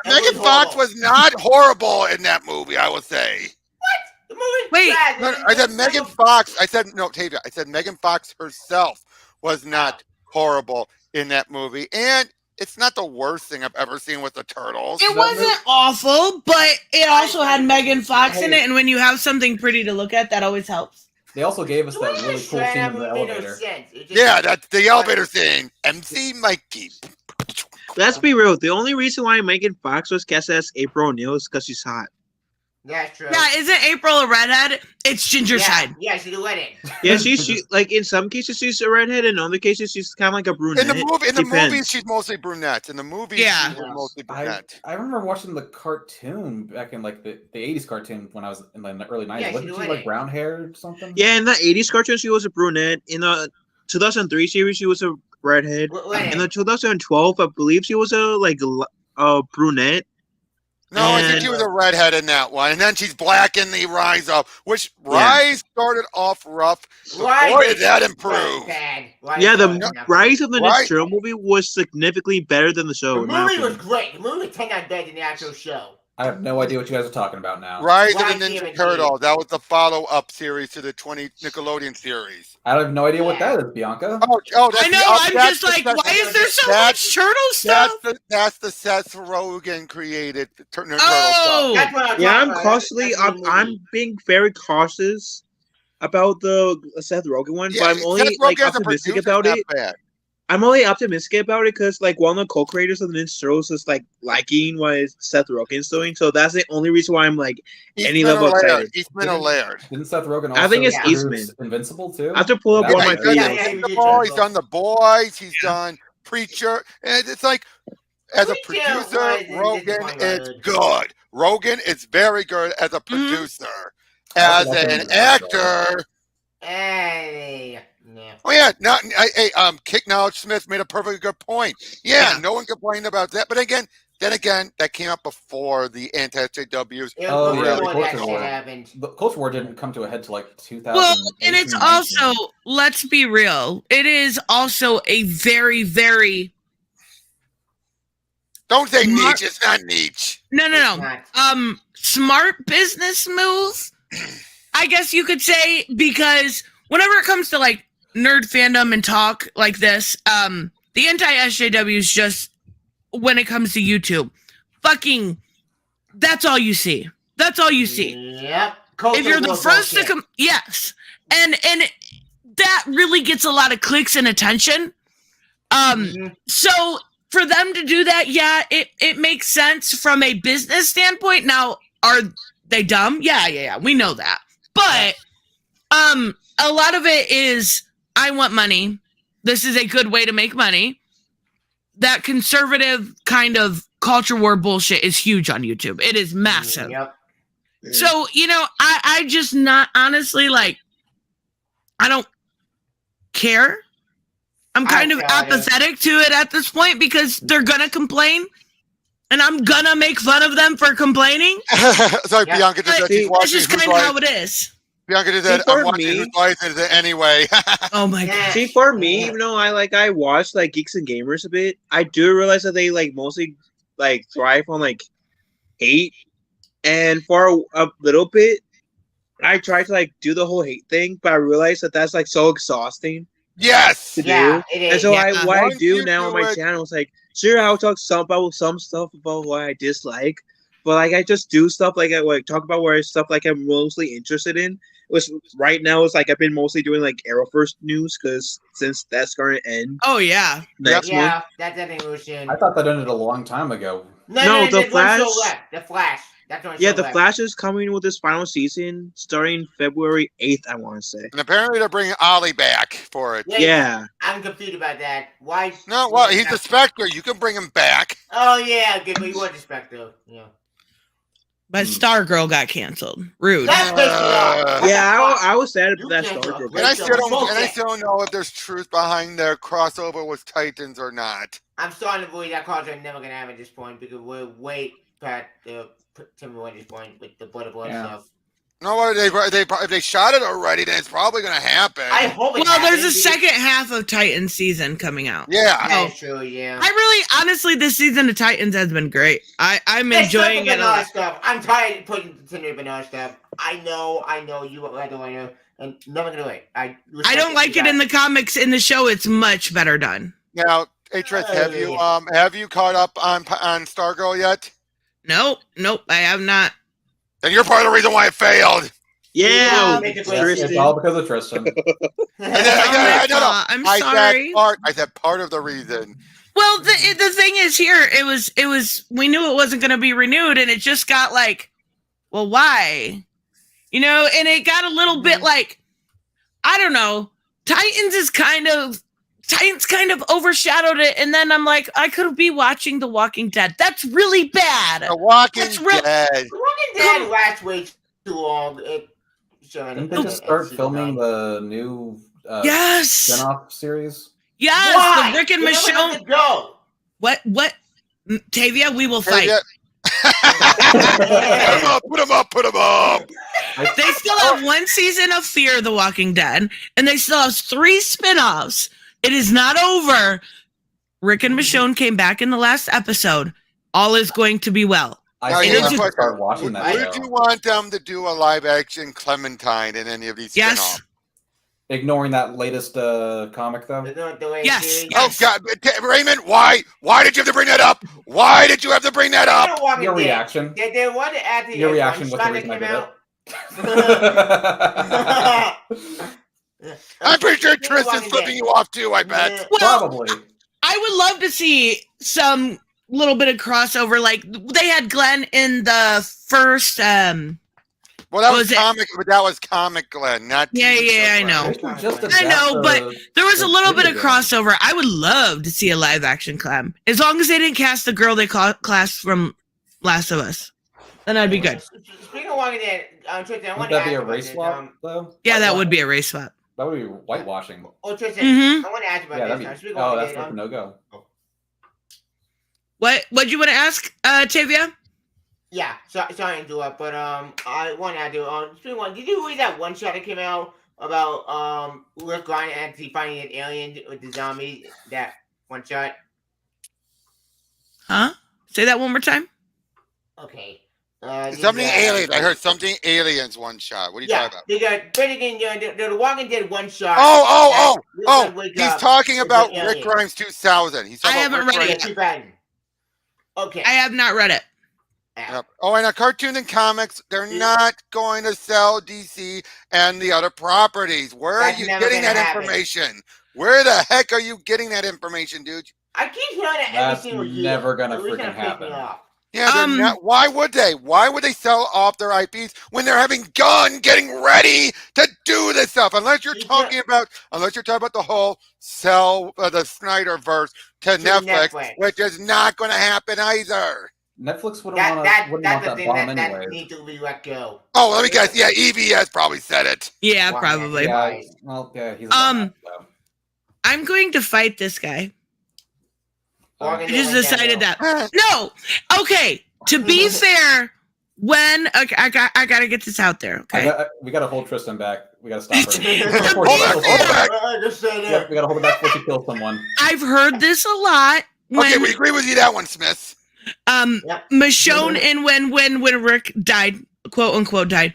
Megan Fox was not horrible in that movie, I will say. What? The movie? Wait. No, I said Megan Fox. I said, no, Tavia. I said Megan Fox herself was not horrible in that movie. And it's not the worst thing I've ever seen with the Turtles. It wasn't awful, but it also had Megan Fox in it, and when you have something pretty to look at, that always helps. They also gave us that really cool scene in the elevator. Yeah, that's the elevator scene. MC Mikey. Let's be real. The only reason why Megan Fox was cast as April O'Neil is because she's hot. That's true. Yeah, isn't April a redhead? It's ginger side. Yeah, she's a redhead. Yeah, she like in some cases she's a redhead, in other cases she's kind of like a brunette. In the movies, she's mostly brunette. In the movies, she's mostly brunette. I remember watching the cartoon back in like the 80s cartoon when I was in the early 90s. Wasn't she like brown hair or something? Yeah, in the 80s cartoon she was a brunette. In the 2003 series she was a redhead. In the 2012, I believe she was a brunette. No, I think she was a redhead in that one. And then she's black in the Rise of, which Rise started off rough. Boy, did that improve. Yeah, the Rise of the Ninja Turtle movie was significantly better than the show. The movie was great. The movie was 10 out of 10 than the actual show. I have no idea what you guys are talking about now. Rise of the Ninja Turtle. That was the follow-up series to the 20 Nickelodeon series. I have no idea what that is, Bianca. Oh, that's I know. I'm just like, why is there so much turtle stuff? That's the Seth Rogen created turtle stuff. Yeah, I'm being very cautious about the Seth Rogen one, but I'm only optimistic about it. I'm only optimistic about it because one of the co-creators of the Ninja Turtles is liking what Seth Rogen's doing, so that's the only reason why I'm any level excited. Eastman or Laird. Didn't Seth Rogen also I think it's Eastman. Invincible too? I have to pull up one of my videos. He's done The Boys. He's done Preacher, and it's like as a producer, Rogen is good. Rogen is very good as a producer. As an actor. Hey. Oh yeah, Kick Knowledge Smith made a perfectly good point. Yeah, no one complained about that. But then again, that came up before the anti-SJWs. Oh yeah, the Culture War didn't come to a head till 2000. Well, and it's also, let's be real, it is also a very, very. Don't say niche. It's not niche. No. Smart business move, I guess you could say, because whenever it comes to nerd fandom and talk like this, the anti-SJWs just, when it comes to YouTube, that's all you see. That's all you see. Yep. If you're the first to come, yes. And that really gets a lot of clicks and attention. So for them to do that, it makes sense from a business standpoint. Now, are they dumb? Yeah. We know that. But a lot of it is, I want money. This is a good way to make money. That conservative kind of culture war bullshit is huge on YouTube. It is massive. Yep. So, I just not honestly I don't care. I'm kind of apathetic to it at this point because they're gonna complain and I'm gonna make fun of them for complaining. Sorry, Bianca. That's just kind of how it is. Bianca did that. I'm watching Who's Life Is It Anyway. Oh my god. See, for me, even though I watch Geeks and Gamers a bit, I do realize that they mostly thrive on hate. And for a little bit, I tried to do the whole hate thing, but I realized that that's so exhausting. Yes. To do. And so what I do now on my channel is sure, I'll talk about some stuff about what I dislike, but I just do stuff I talk about where stuff I'm mostly interested in. Which right now is I've been mostly doing Arrowverse news because since that's going to end. Oh yeah. Next month. Yeah, that's evolution. I thought that ended a long time ago. No, the Flash. The Flash. That's the Flash is coming with this final season starting February 8th, I want to say. And apparently they're bringing Ollie back for it. Yeah. I'm confused about that. Why? No, well, he's the Spectre. You can bring him back. Oh yeah, good. But you want the Spectre. Yeah. But Stargirl got canceled. Rude. I was sad about that Stargirl. And I still don't know if there's truth behind their crossover with Titans or not. I'm starting to believe that crossover never gonna happen at this point because we're way past the Tim Wendy's point with the blood stuff. No, if they shot it already, then it's probably going to happen. I hope it happens. There's a second half of Titans season coming out. Yeah. That's true, yeah. I really, honestly, this season of Titans has been great. I'm enjoying it a lot. Stuff. I'm tired of putting the Banana stuff. I know, you, and never gonna do it. I don't like it in the comics. In the show, it's much better done. Now, Atris, have you caught up on Stargirl yet? Nope, I have not. Then you're part of the reason why it failed. Yeah, it's all because of Tristan. I'm sorry. I said part of the reason. Well, the thing is here, it was we knew it wasn't going to be renewed, and it just got like, well, why? And it got a little bit like, I don't know. Titans kind of overshadowed it, and then I'm like, I could be watching The Walking Dead. That's really bad. The Walking Dead. The Walking Dead lasts way too long. Didn't they just start filming the new spin-off series? Yes, Why? the Rick and Michonne. Go. What? Tavia, we will fight. Put him up. They still have one season of Fear the Walking Dead, and they still have 3 spin-offs. It is not over. Rick and Michonne came back in the last episode. All is going to be well. I start watching that. Would you want them to do a live-action Clementine in any of these spin-offs? Ignoring that latest comic, though? Yes. Oh, God. Raymond, why? Why did you have to bring that up? Why did you have to bring that up? Your reaction. They wanted to add Your reaction was the reason I did it. I'm pretty sure Tristan's flipping you off, too, I bet. Well, probably. I would love to see some little bit of crossover. Like, they had Glenn in the first... Well, that was comic, but that was comic Glenn, not TV show I know. Glenn. I know, but there was a little bit of crossover. I would love to see a live action Clem. As long as they didn't cast the girl they cast from Last of Us. Then I'd be good. Speaking of Walking Dead, Tristan, would that be a race swap, though? Yeah, that would be a race swap. That would be whitewashing. Oh, Tristan, I want to ask you about this. That's like a no-go. What'd you want to ask, Tavia? Yeah, sorry to interrupt, but I want to add did you read that one shot that came out about Rick Grimes actually finding an alien with the zombie? That one shot. Huh? Say that one more time. Okay. Something aliens. I heard something aliens one shot. What are you talking about? They got the Walking Dead one shot. Oh! He's talking about Rick Grimes 2000. He's talking about Rick Grimes 2000. Okay. I have not read it. Yep. Oh, and a cartoon and comics, they're not going to sell DC and the other properties. Where are you getting that information? Where the heck are you getting that information, dude? I keep hearing that every single year. That's never gonna freaking happen. Yeah, they're not. Why would they? Why would they sell off their IPs when they're having getting ready to do this stuff? Unless you're talking about the whole sell the Snyderverse to Netflix, which is not going to happen either. Netflix wouldn't want that bomb anyway. Need to be let go. Oh, let me guess. Yeah, EBS probably said it. Yeah, probably. Yeah, well, yeah, he's I'm going to fight this guy. I just decided that. No. Okay. To be fair, I gotta get this out there. Okay. We gotta hold Tristan back. We gotta stop her. Hold back. We gotta hold it back before she kills someone. I've heard this a lot. Okay, we agree with you that one, Smith. Michonne and when Rick died, quote unquote died.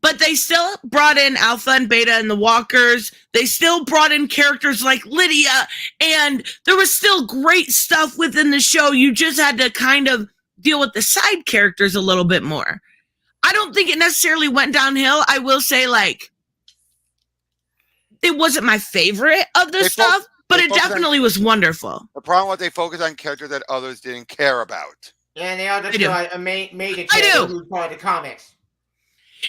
But they still brought in Alpha and Beta and the Walkers. They still brought in characters like Lydia, and there was still great stuff within the show. You just had to kind of deal with the side characters a little bit more. I don't think it necessarily went downhill. I will say, like, it wasn't my favorite of the stuff, but it definitely was wonderful. The problem was they focused on characters that others didn't care about. And they also made a character who's part of the comics.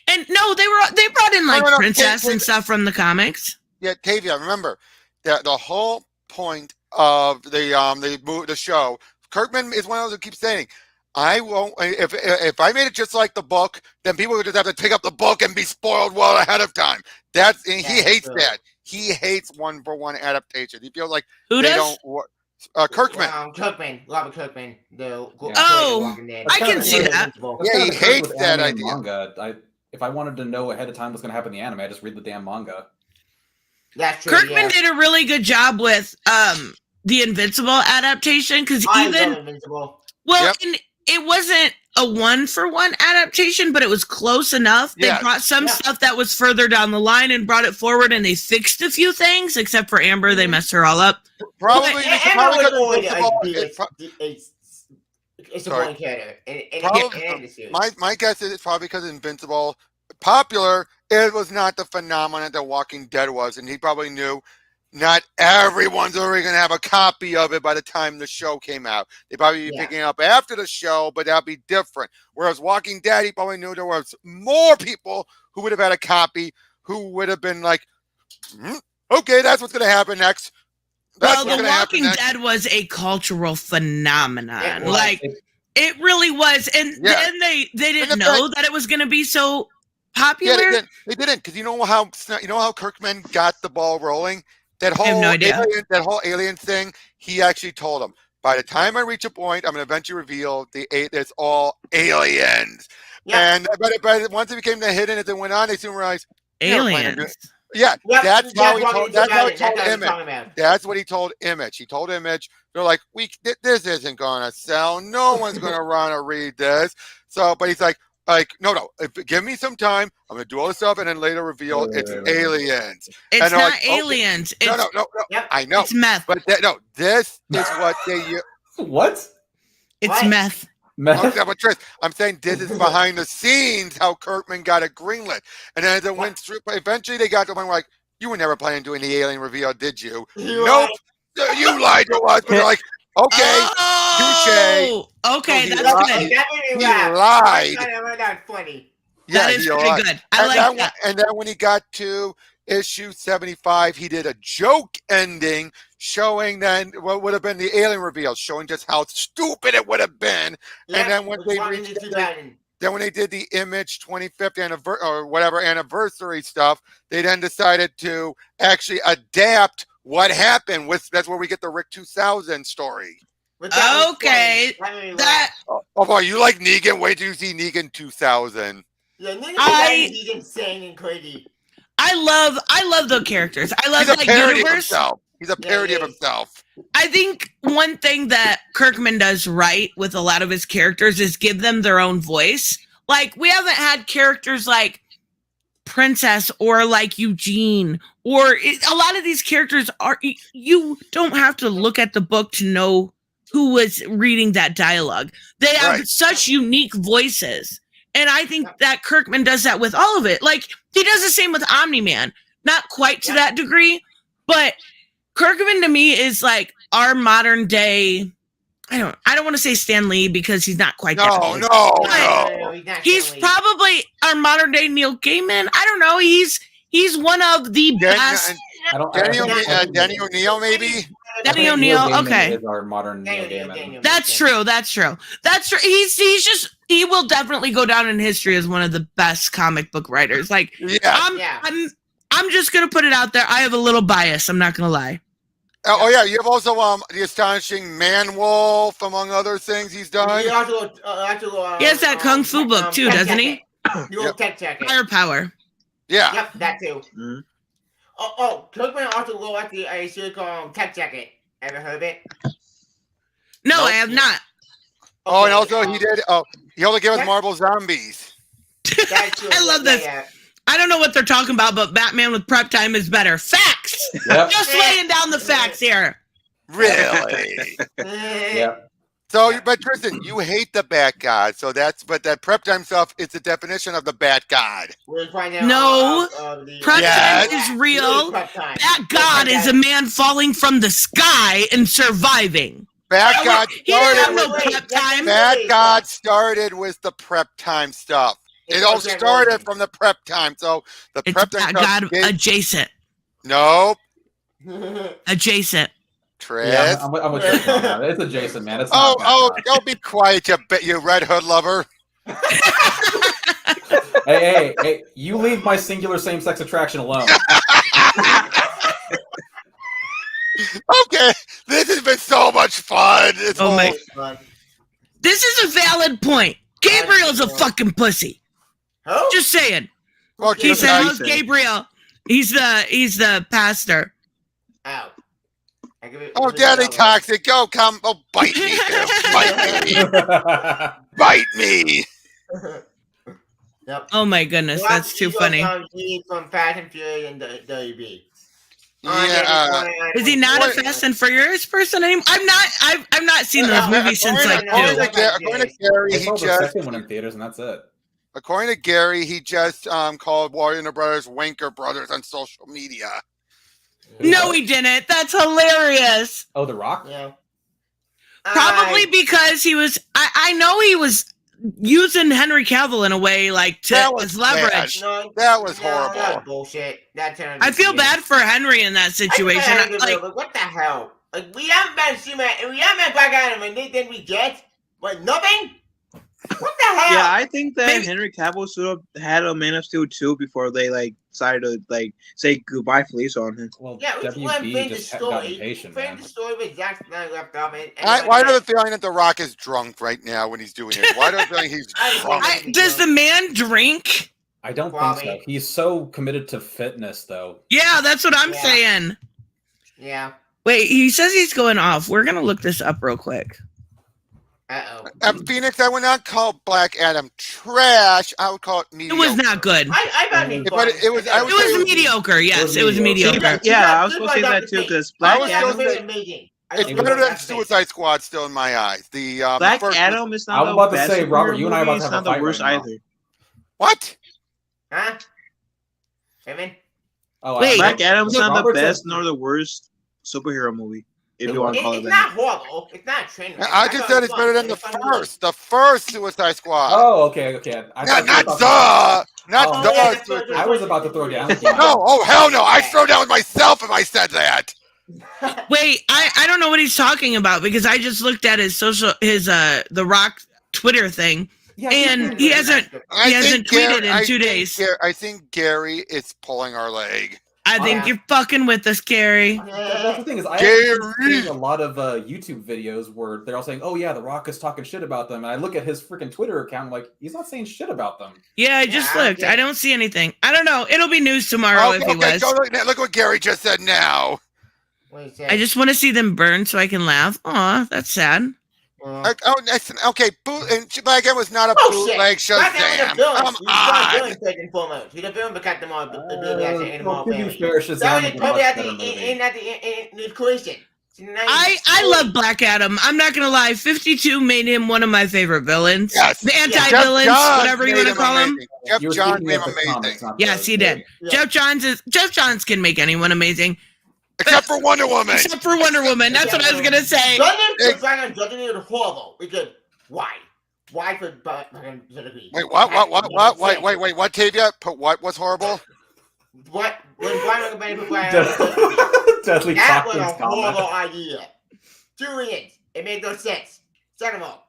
And no, they brought in like Princess and stuff from the comics. Yeah, Tavia, remember that the whole point of the show, Kirkman is one of those who keeps saying, I won't if I made it just like the book, then people would just have to pick up the book and be spoiled well ahead of time. He hates that. He hates one-for-one adaptation. He feels like Kirkman. Robert Kirkman. I can see that. Yeah, he hates that idea. Manga. If I wanted to know ahead of time what's going to happen in the anime, I just read the damn manga. That's true. Kirkman did a really good job with the Invincible adaptation because even Invincible. Well, it wasn't a 1-for-1 adaptation, but it was close enough. They brought some stuff that was further down the line and brought it forward, and they fixed a few things, except for Amber. They messed her all up. Probably it's a one character. My guess is it's probably because Invincible popular. It was not the phenomenon that Walking Dead was, and he probably knew not everyone's already going to have a copy of it by the time the show came out. They probably be picking it up after the show, but that'll be different. Whereas Walking Dead, he probably knew there was more people who would have had a copy, who would have been like, okay, that's what's going to happen next. Well, The Walking Dead was a cultural phenomenon. It really was. And then they didn't know that it was going to be so popular. Yeah, they didn't, because you know how Kirkman got the ball rolling? That whole I have no idea. That whole alien thing, he actually told him, by the time I reach a point, I'm going to eventually reveal it's all aliens. Yeah. And but once it became the hidden, as it went on, they soon realized aliens. That's how he told Image. That's what he told Image. He told Image, they're like, this isn't going to sell. No one's going to run or read this. So, but he's like, no, give me some time. I'm going to do all this stuff and then later reveal it's aliens. It's not aliens. Okay. No. I know. It's meth. But this is what they use. What? It's meth. I'm saying this is behind the scenes how Kirkman got it greenlit. And then as it went through, eventually they got to the point where like, you were never planning on doing the alien reveal, did you? Nope. You lied to us. But they're like, okay, touche. Okay, that's good. He lied. That's funny. That is pretty good. I like that. And then when he got to issue 75, he did a joke ending showing then what would have been the alien reveal, showing just how stupid it would have been. And then when they when they did the Image 25th anniversary or whatever anniversary stuff, they then decided to actually adapt what happened. That's where we get the Rick 2000 story. Okay. Oh, you like Negan? Wait till you see Negan 2000. Yeah, Negan's insane and crazy. I love the characters. I love the universe. He's a parody of himself. I think one thing that Kirkman does right with a lot of his characters is give them their own voice. Like, we haven't had characters like Princess or like Eugene, or a lot of these characters you don't have to look at the book to know who was reading that dialogue. They have such unique voices. And I think that Kirkman does that with all of it. Like, he does the same with Omni-Man. Not quite to that degree, but Kirkman to me is like our modern day. I don't want to say Stan Lee because he's not quite that. No. He's probably our modern day Neil Gaiman. I don't know. He's one of the best. Danny O'Neill, maybe. Danny O'Neill. Okay. Is our modern Neil Gaiman. That's true. He will definitely go down in history as one of the best comic book writers. Like, I'm just gonna put it out there. I have a little bias. I'm not gonna lie. Oh yeah, you have also the astonishing Man Wolf, among other things he's done. He also he has that kung fu book too, doesn't he? Tech Jacket. Firepower. Yeah. Yep, that too. Mm-hmm. Kirkman also go at a series called Tech Jacket. Ever heard of it? No, I have not. Oh, and also he only gave us Marvel Zombies. I love this. I don't know what they're talking about, but Batman with prep time is better. Facts! Yep. Just laying down the facts here. Really? Yeah. So, but Tristan, you hate the Bat God, but that prep time stuff is the definition of the Bat God. No, prep time is real. Bat God is a man falling from the sky and surviving. Bat God God started with the prep time stuff. It all started from the prep time. So the prep time God adjacent. Nope. Adjacent. Tris. Yeah, I'm with you on that. It's adjacent, man. It's don't be quiet, you Red Hood lover. Hey, you leave my singular same-sex attraction alone. Okay, this has been so much fun. This is a valid point. Gabriel's a fucking pussy. Who? Just saying. Well, he said, "How's Gabriel?" He's the pastor. Oh. Oh, Daddy Toxic, go come. Oh, bite me, Bill. Bite me. Bite me. Yep. Oh my goodness, that's too funny. From Fast and Furious and WB. Yeah. Is he not a Fast and Furious person anymore? I've not seen those movies since like 2. According to Gary, I saw the second one in theaters, and that's it. According to Gary, he just called Warner Brothers Wanker Brothers on social media. No, he didn't. That's hilarious. Oh, The Rock? Yeah. Probably because he was. I know he was using Henry Cavill in a way like as leverage. That was horrible. That's bullshit. I feel bad for Henry in that situation. Like, what the hell? Like, we haven't been Superman, and we haven't been Black Adam, and then we get what, nothing? What the hell? Yeah, I think that Henry Cavill should have had a Man of Steel 2 before they decided to say goodbye Felicia on him. Well, yeah, WB just got impatient, man. the story with Zack Snyder left off. Why do I feeling that The Rock is drunk right now when he's doing it? Why do I feel like he's drunk? Does the man drink? I don't think so. He's so committed to fitness, though. Yeah, that's what I'm saying. Yeah. Wait, he says he's going off. We're gonna look this up real quick. Phoenix, I would not call Black Adam trash. I would call it mediocre. It was not good. It was mediocre. Yes, it was mediocre. Yeah, I was supposed to say that too because Black Adam. It's better than Suicide Squad still in my eyes. The Black Adam is not. I was about to say, Robert, you and I are about to have a fight worst right now. either. What? Huh? Evan? Oh, wait, Black Adam's not the Robert best said- nor the worst superhero movie. If you want to call it It's that. not horrible. It's not a train wreck. I just said it's better than the first Suicide Squad. Oh, okay. Not I was about to throw down. No, hell no! I throw down with myself if I said that. Wait, I don't know what he's talking about because I just looked at his The Rock Twitter thing, and he hasn't tweeted in 2 days. I think Gary is pulling our leg. I think you're fucking with us, Gary. That's the thing is, I've seen a lot of YouTube videos where they're all saying, "Oh yeah, The Rock is talking shit about them," and I look at his freaking Twitter account, I'm like, he's not saying shit about them. Yeah, I just looked. I don't see anything. I don't know. It'll be news tomorrow if he was. Look what Gary just said now. I just want to see them burn so I can laugh. Aw, that's sad. Okay, Black Adam was not a bootleg Shazam. Come on. He's a villain because the more I love Black Adam. I'm not gonna lie. 52 made him one of my favorite villains. Yes. The anti-villains, whatever you want to call him. Jeff Johns made him amazing. Yes, he did. Yeah. Jeff Johns can make anyone amazing. Except for Wonder Woman. Except for Wonder Woman. That's what I was gonna say. Judging it horrible. Because why? Why for Wait, what? Wait, what, Tavia? What was horrible? What? When Brian Deadly that was a Toxins horrible comment. idea. 2 reasons. It made no sense. Second of all,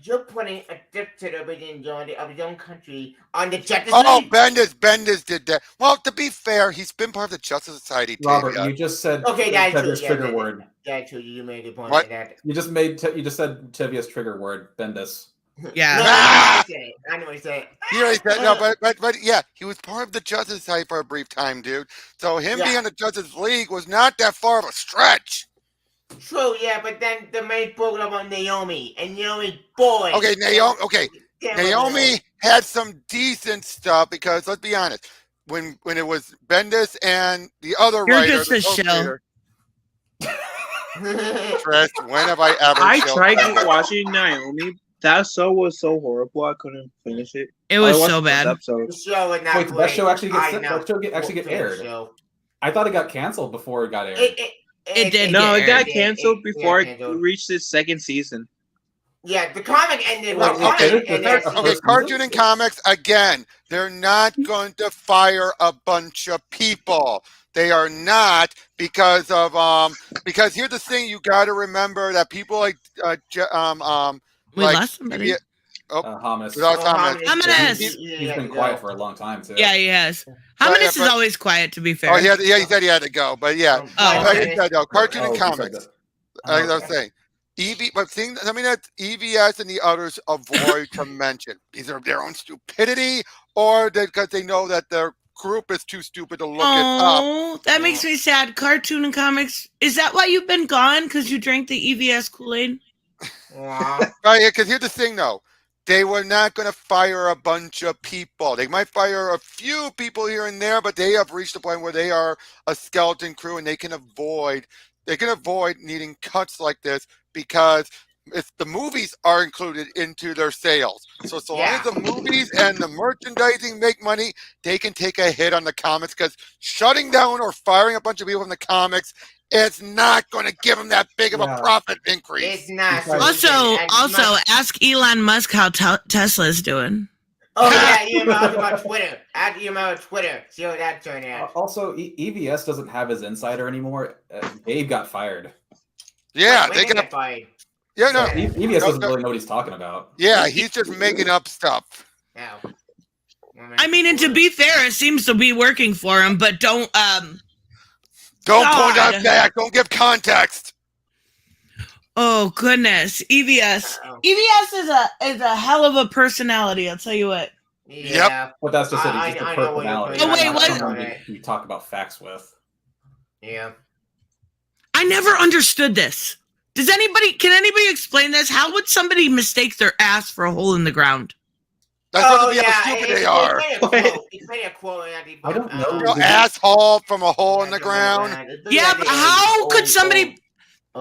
you're putting a dictator within of his own country on the Justice League. Oh, Bendis did that. Well, to be fair, he's been part of the Justice Society. Robert, Tavia. you just said that's Tivia's trigger word. That's true. You made a point. What? That. You just said Tivia's trigger word, Bendis. Yeah. No, I know what he said. He already said no, but yeah, he was part of the Justice Society for a brief time, dude. So him being on the Justice League was not that far of a stretch. True, yeah, but then the main program on Naomi and Naomi boy. Okay, Naomi had some decent stuff because let's be honest, when it was Bendis and the other You're writer, just a shell. Trish, when have I ever? I tried watching Naomi. That show was so horrible. I couldn't finish it. It was so bad. The show would not. Wait, did that show actually get get aired? I thought it got canceled before it got aired. It did. No, it got aired. canceled before it reached its second season. Yeah, the comic ended. Okay, cartoon and comics again. They're not going to fire a bunch of people. They are not because here's the thing: you got to remember that people like we lost somebody. Hominis. Hominis. He's been quiet for a long time too. Yeah, he has. Hominis is always quiet, to be fair. Oh, he said he had to go, but yeah. Okay. Cartoon and comics. Like I was saying, something that EVS and the others avoid to mention either their own stupidity or because they know that they're group is too stupid to look it up. Oh, that makes me sad. Cartoon and comics. Is that why you've been gone? Because you drank the EVS Kool-Aid? Right, because here's the thing, though. They were not going to fire a bunch of people. They might fire a few people here and there, but they have reached a point where they are a skeleton crew, and they can avoid needing cuts like this because if the movies are included into their sales. So long as the movies and the merchandising make money, they can take a hit on the comics because shutting down or firing a bunch of people from the comics, it's not going to give them that big of a profit increase. It's not. Also, ask Elon Musk how Tesla's doing. Oh yeah, EML about Twitter. Add EML on Twitter. See how that turned out. Also, EVS doesn't have his insider anymore. Gabe got fired. Yeah, they got fired. Yeah, no. EVS doesn't really know what he's talking about. Yeah, he's just making up stuff. Yeah. I mean, and to be fair, it seems to be working for him, but don't point out back. Don't give context. Oh goodness, EVS. EVS is a hell of a personality. I'll tell you what. Yeah. Yep. But that's just it. He's just a personality. Oh wait, what? You talk about facts with. Yeah. I never understood this. Can anybody explain this? How would somebody mistake their ass for a hole in the ground? That's how stupid they are. It's a quote. I don't know. Asshole from a hole in the ground. Yeah, but how could somebody?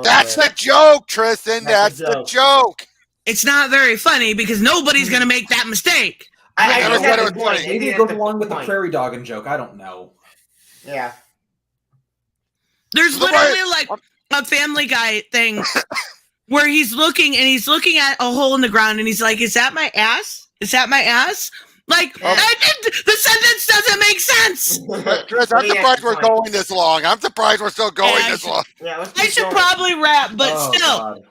That's the joke, Tristan. That's the joke. It's not very funny because nobody's gonna make that mistake. I never said it was funny. Maybe it goes along with the prairie dogging joke. I don't know. Yeah. There's literally like a Family Guy thing where he's looking at a hole in the ground and he's like, "Is that my ass? Is that my ass?" Like, the sentence doesn't make sense. Chris, I'm surprised we're going this long. I'm surprised we're still going this long. I should probably wrap, but still.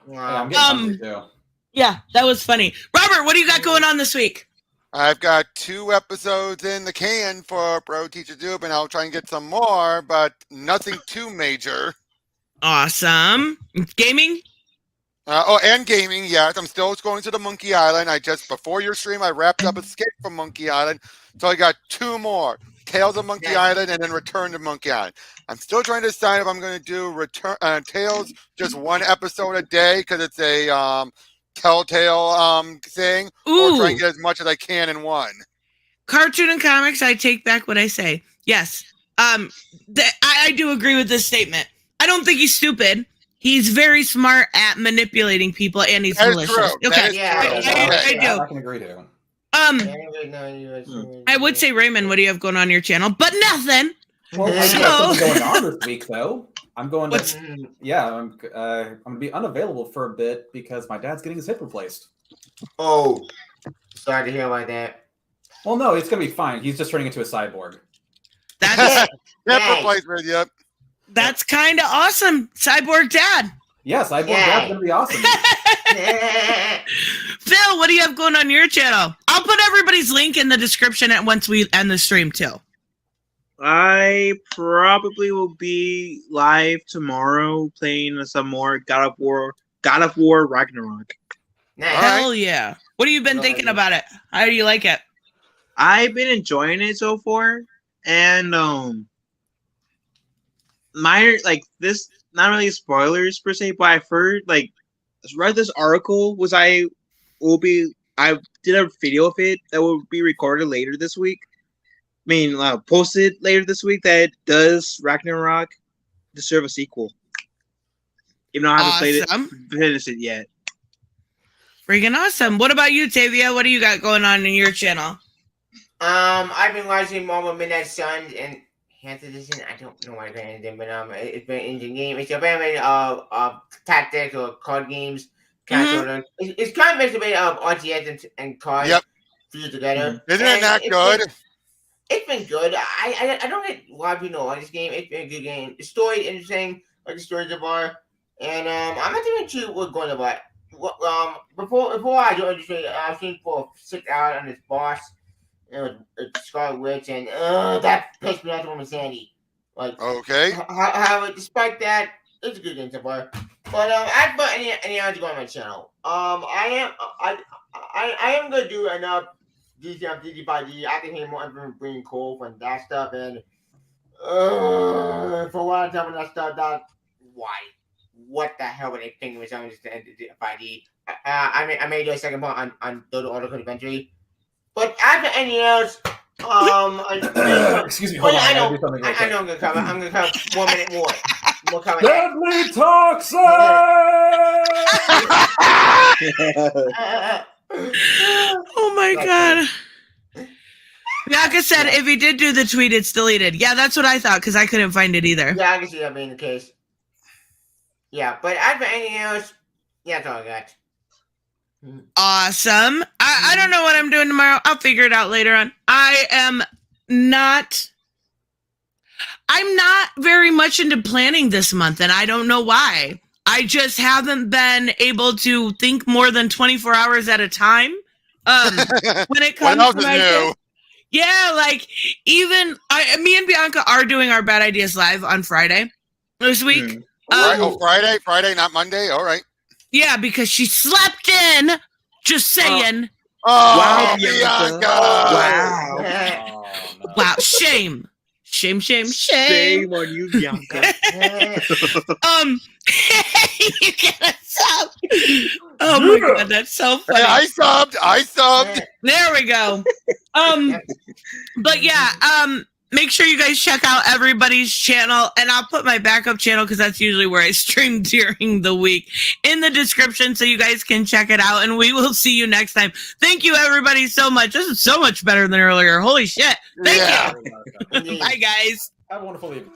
Yeah, that was funny. Robert, what do you got going on this week? I've got 2 episodes in the can for Bro Teacher Doob, and I'll try and get some more, but nothing too major. Awesome. Gaming? And gaming, yes. I'm still going to the Monkey Island. Before your stream, I wrapped up Escape from Monkey Island. So I got 2 more. Tales of Monkey Island and then Return to Monkey Island. I'm still trying to decide if I'm going to do Tales just 1 episode a day because it's a Telltale thing. Or try and get as much as I can in one. Cartoon and comics, I take back what I say. Yes. I do agree with this statement. I don't think he's stupid. He's very smart at manipulating people, and he's malicious. Okay, I do. I can agree to. I would say Raymond, what do you have going on your channel? But nothing. Well, I have something going on this week, though. I'm going to. Yeah, I'm gonna be unavailable for a bit because my dad's getting his hip replaced. Oh, sorry to hear about that. Well, no, it's gonna be fine. He's just turning into a cyborg. That's hip replacement. Yep. That's kind of awesome. Cyborg Dad. Yeah, Cyborg Dad's going to be awesome. Phil, what do you have going on your channel? I'll put everybody's link in the description once we end the stream, too. I probably will be live tomorrow playing some more God of War Ragnarok. Hell yeah. What have you been thinking about it? How do you like it? I've been enjoying it so far. And, minor this, not really spoilers per se, but I've heard read this article I did a video of it that will be recorded later this week. Posted later this week that does Ragnarok deserve a sequel. Even though I haven't finished it yet. Freaking awesome. What about you, Tavia? What do you got going on in your channel? I've been watching Marvel Midnight Suns and Hands Edition. I don't know why I got anything, but it's been an engine game. It's a bit of tactics or card games. It's kind of mixed a bit of RTS and cards fused together. Isn't it not good? It's been good. I don't get a lot of people know on this game. It's been a good game. The story interesting, like the stories of are, and I'm not even sure what's going on. Before I joined the stream, I was thinking for 6 hours on this boss. Scarlet Witch, and that pissed me off to Sandy. Okay. However, despite that, it's a good game so far. But I put any other to go on my channel. I am gonna do enough DG5D. I can hear more everyone being cool from that stuff, and for what I'm telling that stuff, that why? What the hell were they thinking was on this DG5D? I may do a second part on the article eventually, but after anything else, excuse me, hold on. I know I'm gonna cover 1 minute more. We'll cover Deadly toxic. Oh my god. Bianca said if he did do the tweet, it's deleted. Yeah, that's what I thought because I couldn't find it either. Yeah, I can see that being the case. Yeah, but after anything else, yeah, that's all I got. Awesome. I don't know what I'm doing tomorrow. I'll figure it out later on. I'm not very much into planning this month, and I don't know why. I just haven't been able to think more than 24 hours at a time. When it comes to my thing. Yeah, like even me and Bianca are doing our Bad Ideas Live on Friday this week. Friday, not Monday. All right. Yeah, because she slept in. Just saying. Wow, Bianca. Wow. Wow. Shame. Shame on you, Bianca. You gotta stop. Oh my god, that's so funny. Hey, I subbed. There we go. But yeah, make sure you guys check out everybody's channel, and I'll put my backup channel because that's usually where I stream during the week in the description so you guys can check it out, and we will see you next time. Thank you everybody so much. This is so much better than earlier. Holy shit. Thank you. Bye guys. Have a wonderful evening.